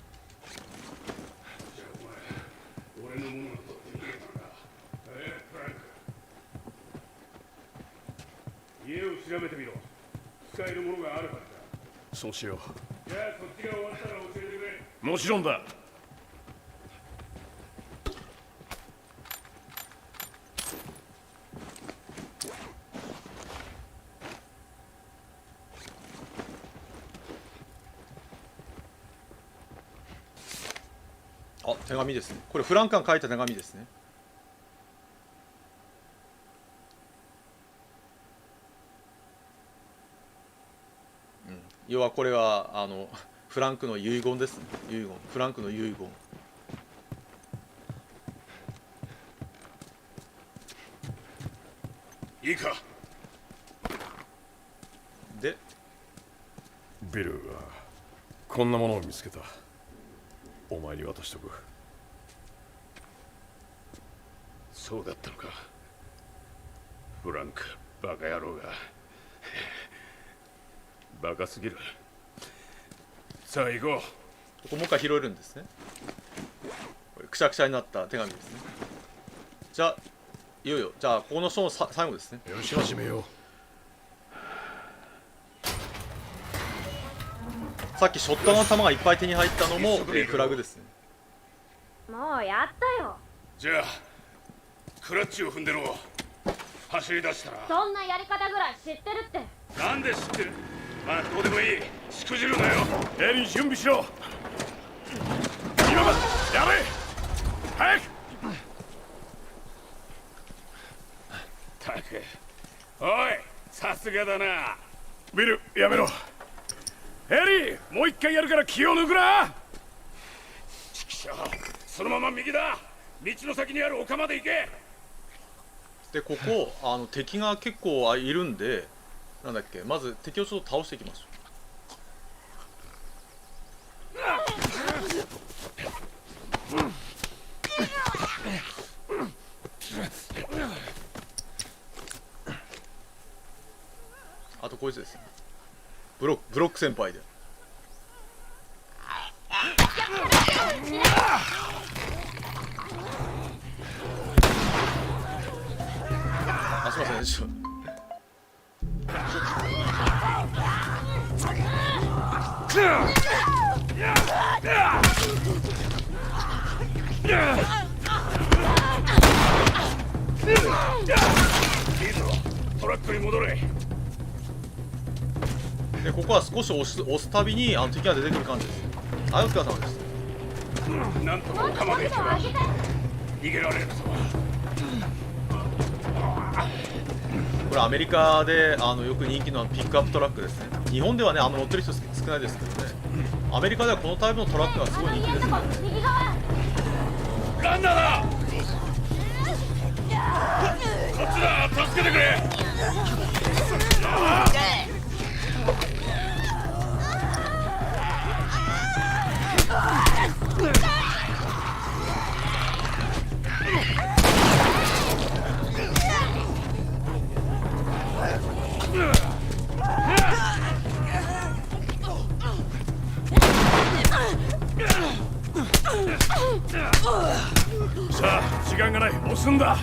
家を調べてみろ。使えるものがあるはずだ。そうしよう。じゃあそっちが終わったら教えてくれ。もちろんだ。あ、手紙ですね。これフランカン書いた手紙ですね。要はこれはフランクの遺言ですね。遺言、フランクの遺言。いいか。でビルがこんなものを見つけた。お前に渡しとく。そうだったのか。フランク、バカ野郎が。バカすぎる。さあ行こう。ここもう一回拾えるんですね。これくしゃくしゃになった手紙ですね。じゃあいよいよ、じゃあここの章の最後ですね。よし始めよう。さっきショットガンの弾がいっぱい手に入ったのも、フラグですね。もうやったよ。じゃあクラッチを踏んでろ。走り出したら。そんなやり方ぐらい知ってるって。なんで知ってる？まあどうでもいい。しくじるなよ。エリー準備しろ。今までやれ。早く。たく。おい、さすがだな。ビルやめろ。エリー、もう一回やるから気を抜くな。ちくしょう、そのまま右だ。道の先にある丘まで行け。でここ敵が結構いるんで、なんだっけ、まず敵をちょっと倒していきましょう。あとこいつですね。ブロック先輩で。あ、すいません、ちょっと。トラックに戻れ。でここは少し押すたびに敵が出てくる感じです。あ、お疲れ様です。なんとか丘まで行けば逃げられるぞ。これアメリカでよく人気のピックアップトラックですね。日本ではねあんま乗ってる人少ないですけどね、アメリカではこのタイプのトラックがすごい人気ですね。ランナーだ。こっちだ、助けてくれ。さあ、時間がない。押すんだ。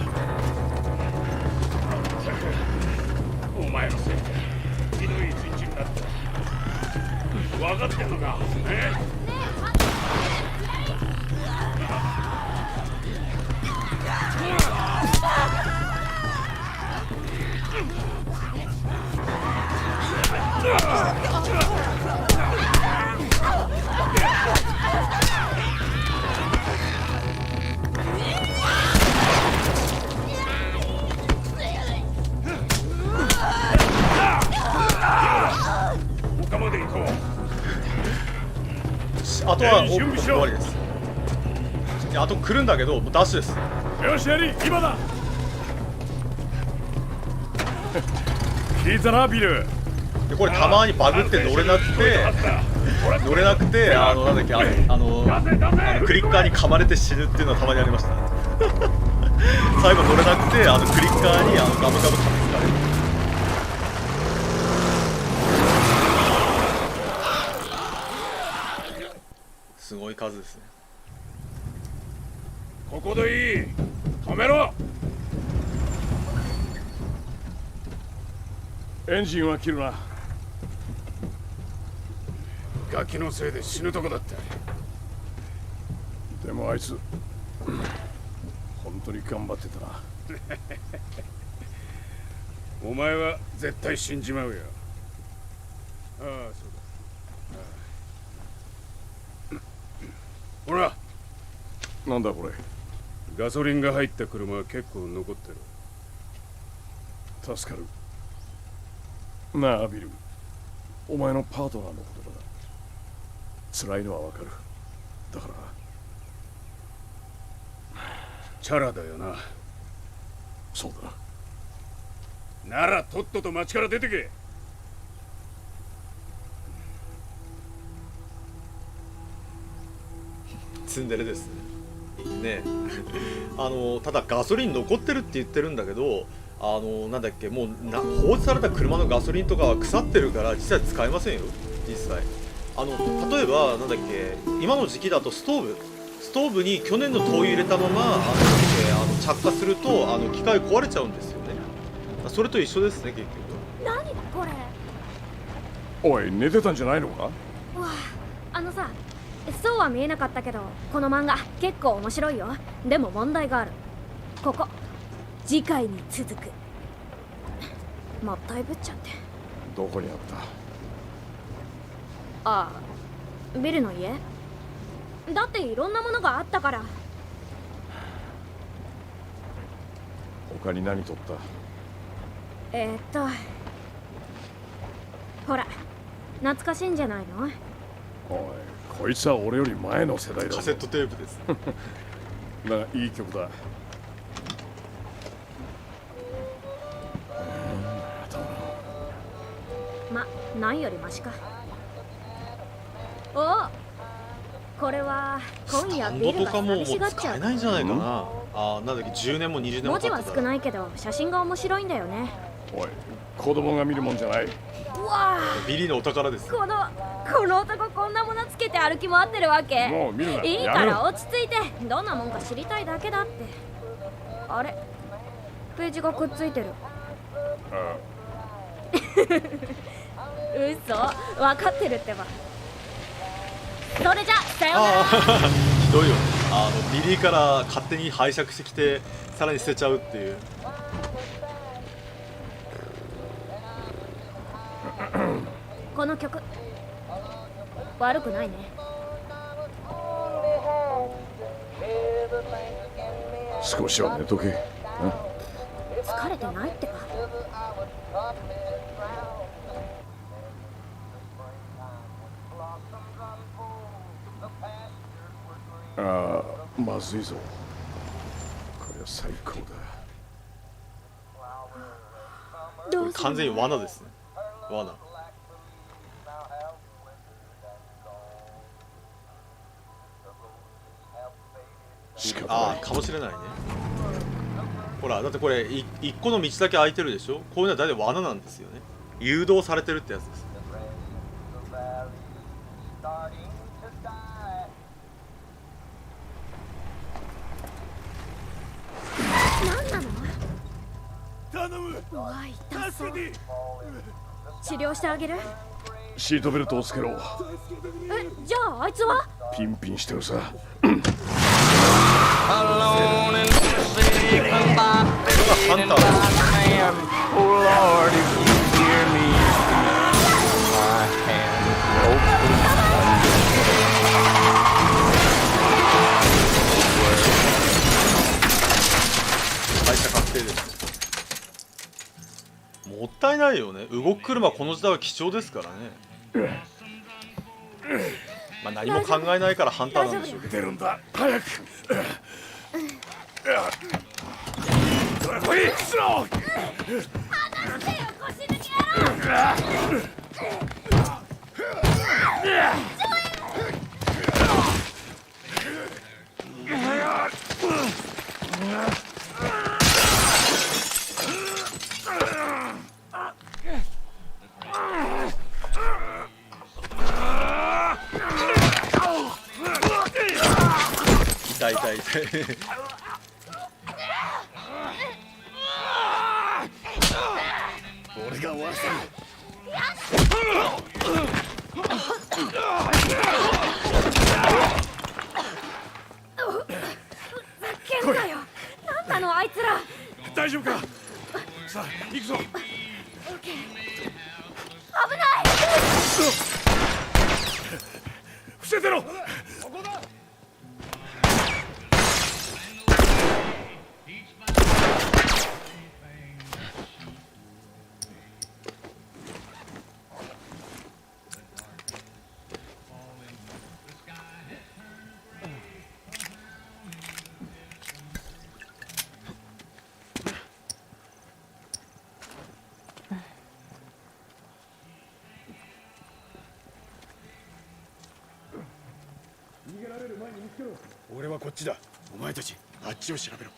お前のせいでひどい一日になった。分かってんのか。他まで行こう。あとはもう終わりです。いや、あと来るんだけどもうダッシュです。よし、やり、今だ。聞いたな、ビル。でこれたまにバグって乗れなくてなんだっけ、クリッカーに噛まれて死ぬっていうのはたまにありました。最後乗れなくてクリッカーにガムガム噛みつかれる。すごい数ですね。ここでいい。止めろ。エンジンは切るな。ガキのせいで死ぬとこだった。でもあいつ本当に頑張ってたな。お前は絶対死んじまうよ。ああ、そうだ。ほら、なんだこれ。ガソリンが入った車は結構残ってる。助かる。なあビル、お前のパートナーの言葉だ。辛いのはわかる。だからチャラだよな。そうだな。ならとっとと町から出てけ。ツンデレですね。ただガソリン残ってるって言ってるんだけど、なんだっけ、もう放置された車のガソリンとかは腐ってるから実際使えませんよ。実際例えばなんだっけ、今の時期だとストーブに去年の灯油入れたまま着火すると機械壊れちゃうんですよね。それと一緒ですね結局。何これ。おい、寝てたんじゃないのか。わあ、さ、そうは見えなかったけどこの漫画結構面白いよ。でも問題がある。ここ次回に続く。もったいぶっちゃって。どこにあった。ああ、ビルの家だっていろんなものがあったから。他に何取った。ほら懐かしいんじゃないの。おい、こいつは俺より前の世代だ。カセットテープです。だがいい曲だ。ないよりマシか。お、これは今夜ビルが寂しがっちゃう。使えないんじゃないかな。なんだっけ、10年も20年も文字は少ないけど写真が面白いんだよね。おい、子供が見るもんじゃない。うわあ、ビリーのお宝です。この男こんなものつけて歩き回ってるわけ。もう見るな。いいから落ち着いて。どんなもんか知りたいだけだって。あれ、ページがくっついてる。嘘、分かってるってば。それじゃさよなら。ひどいよ。ビリーから勝手に拝借してきてさらに捨てちゃうっていう。この曲悪くないね。少しは寝とけ。疲れてないってか。ああ、まずいぞ。これは最高だ。これ完全に罠ですね。罠。ああ、かもしれないね。ほら、だってこれ一個の道だけ空いてるでしょ。こういうのは大体罠なんですよね。誘導されてるってやつです。何なの？頼む。おい、痛そう。治療してあげる？シートベルトをつけろ。え、じゃああいつは？ピンピンしてるさ。会社確定です。もったいないよね。動く車この時代は貴重ですからね。まあ何も考えないからハンターなんでしょうけど。出るんだ、早く。これ来い。スロー。離してよ、腰抜け野郎。痛い痛い痛い。俺が終わらせる。ふざけんなよ。なんなのあいつら。大丈夫か。さあ行くぞ。オッケー。危ない。伏せてろ。俺はこっちだ。お前たちあっちを調べろ。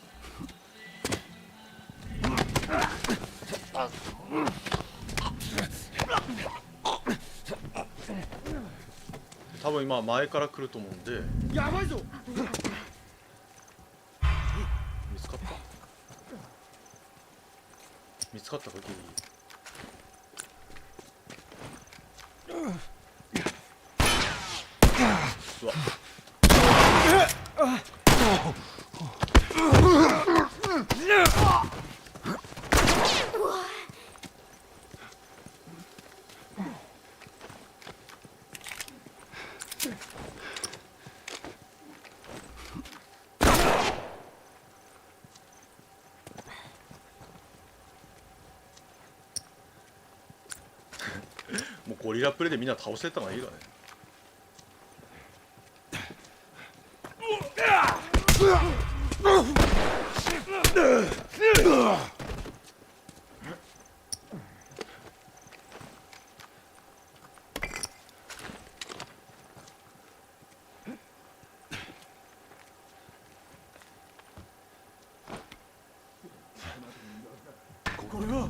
多分今前から来ると思うんで。やばいぞ。見つかった。見つかったか君。うわ。もうゴリラプレイでみんな倒してった方がいいかね。これは。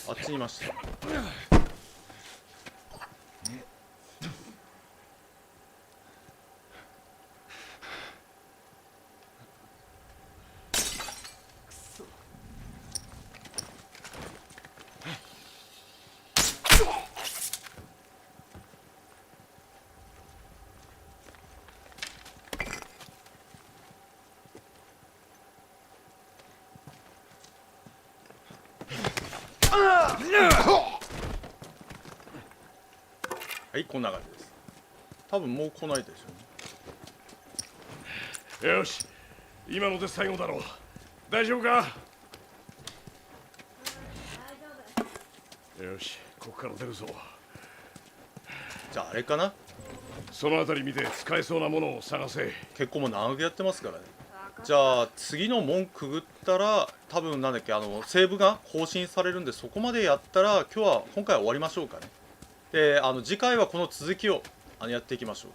あっちにいました。はい、こんな感じです。多分もう来ないでしょうね。よし、今ので最後だろう。大丈夫か？よし、ここから出るぞ。じゃああれかな、その辺り見て使えそうなものを探せ。結構もう長くやってますからね。じゃあ次の門くぐったら多分なんだっけ、セーブが更新されるんで、そこまでやったら今回は終わりましょうかね。で次回はこの続きをやっていきましょう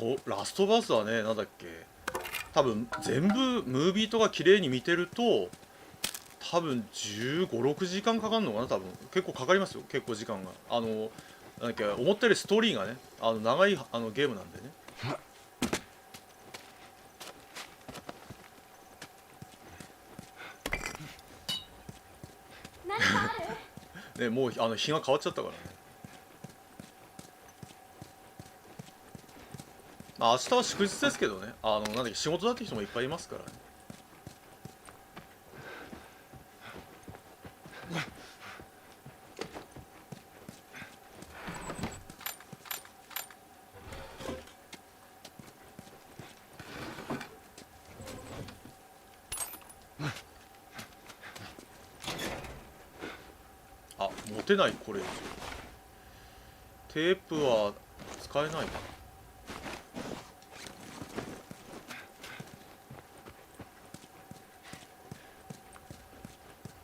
か。ラストバースはね、なんだっけ、多分全部ムービーとか綺麗に見てると多分15、16時間かかるのかな。多分結構かかりますよ、結構時間が。なんだっけ、思ったよりストーリーがね、長いゲームなんでね。何かある？ね、もう日が変わっちゃったからね。まあ明日は祝日ですけどね、なんだっけ、仕事だって人もいっぱいいますからね。あ、持てない、これ以上。テープは使えないな。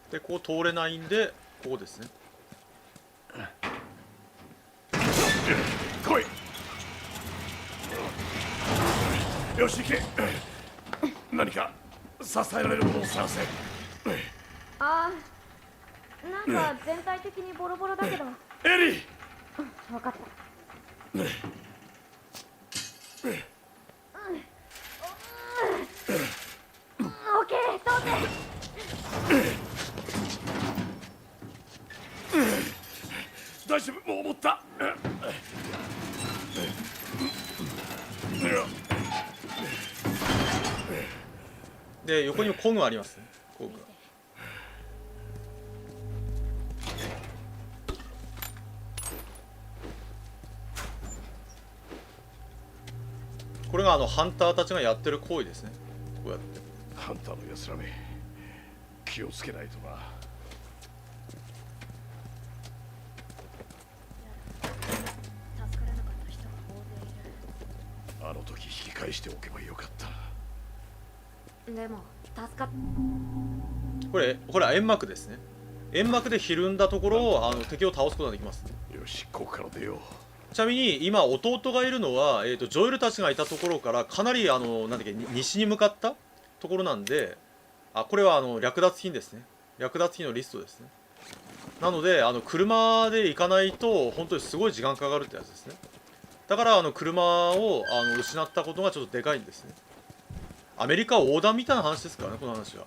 で、こう通れないんで、ここですね。来い。よし、行け。何か支えられるものを探せ。ああ、なんか全体的にボロボロだけど。エリー。分かった。オッケー、通って。大丈夫、もう持った。で、横にも工具ありますね。工具が。これがハンターたちがやってる行為ですね。こうやって。ハンターのやつらめ、気をつけないとな。あの時引き返しておけばよかった。でも助かっ。これは煙幕ですね。煙幕でひるんだところを敵を倒すことができます。よし、ここから出よう。ちなみに今弟がいるのは、ジョエルたちがいたところからかなりなんだっけ、西に向かったところなんで、これは略奪品ですね。略奪品のリストですね。なので車で行かないと本当にすごい時間かかるってやつですね。だから車を失ったことがちょっとでかいんですね。アメリカ横断みたいな話ですからね、この話は。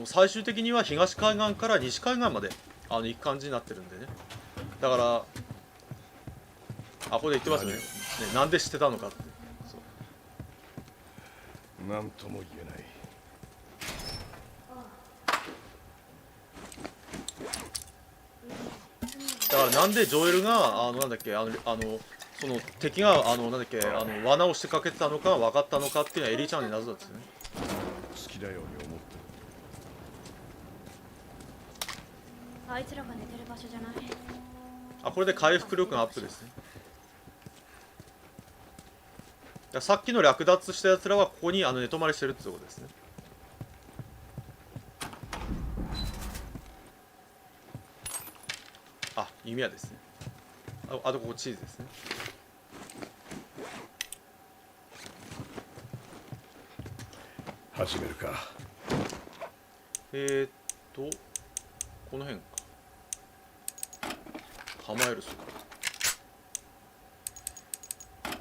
最終的には東海岸から西海岸まで行く感じになってるんでね。だからここで言ってますね。なんで知ってたのかって。そう。なんとも言えない。だからなんでジョエルがなんだっけ、その敵がなんだっけ、罠を仕掛けてたのか分かったのかっていうのはエリーちゃんに謎なんですね。好きなように思ってる。あいつらが寝てる場所じゃない。これで回復力がアップですね。さっきの略奪したやつらはここに寝泊まりしてるってことですね。弓矢ですね。あとここチーズですね。始めるか。この辺か。構えるそうか。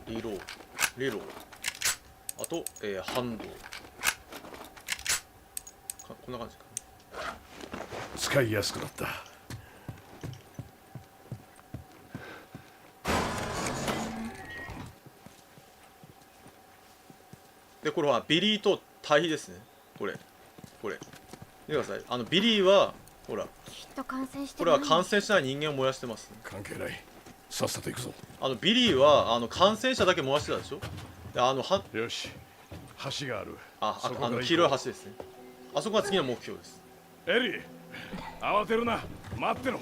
リロー。あと、反動。こんな感じかな。使いやすくなった。で、これはビリーと対比ですね。これこれ見てください。ビリーはほら、きっと感染してこれは感染しない人間を燃やしてます、ね、関係ない。さっさと行くぞ。ビリーは感染者だけ燃やしてたでしょ。でよし、橋がある。黄色い橋ですね。あそこが次の目標です。エリー、慌てるな、待ってろ。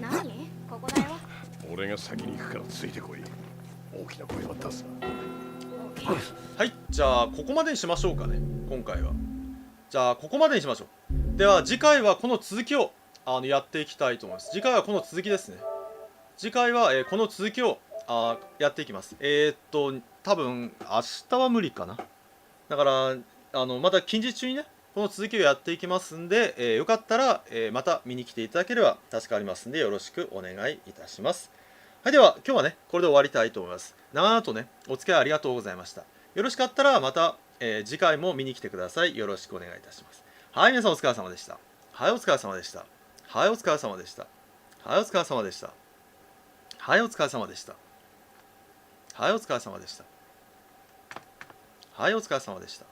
何？ここだよ。俺が先に行くからついてこい。大きな声は出すな。はい、じゃあここまでにしましょうかね、今回は。じゃあここまでにしましょう。では次回はこの続きをやっていきたいと思います。次回はこの続きですね。次回は、この続きをやっていきます。多分明日は無理かな。だからまた近日中にねこの続きをやっていきますんで、よかったら、また見に来ていただければ助かりますんでよろしくお願いいたします。はい、では今日はねこれで終わりたいと思います。長々とねお付き合いありがとうございました。よろしかったらまた、次回も見に来てください。よろしくお願いいたします。はい、皆さんお疲れ様でした。はい、お疲れ様でした。はい、お疲れ様でした。はい、お疲れ様でした。はい、お疲れ様でした。はい、お疲れ様でした。はい、お疲れ様でした。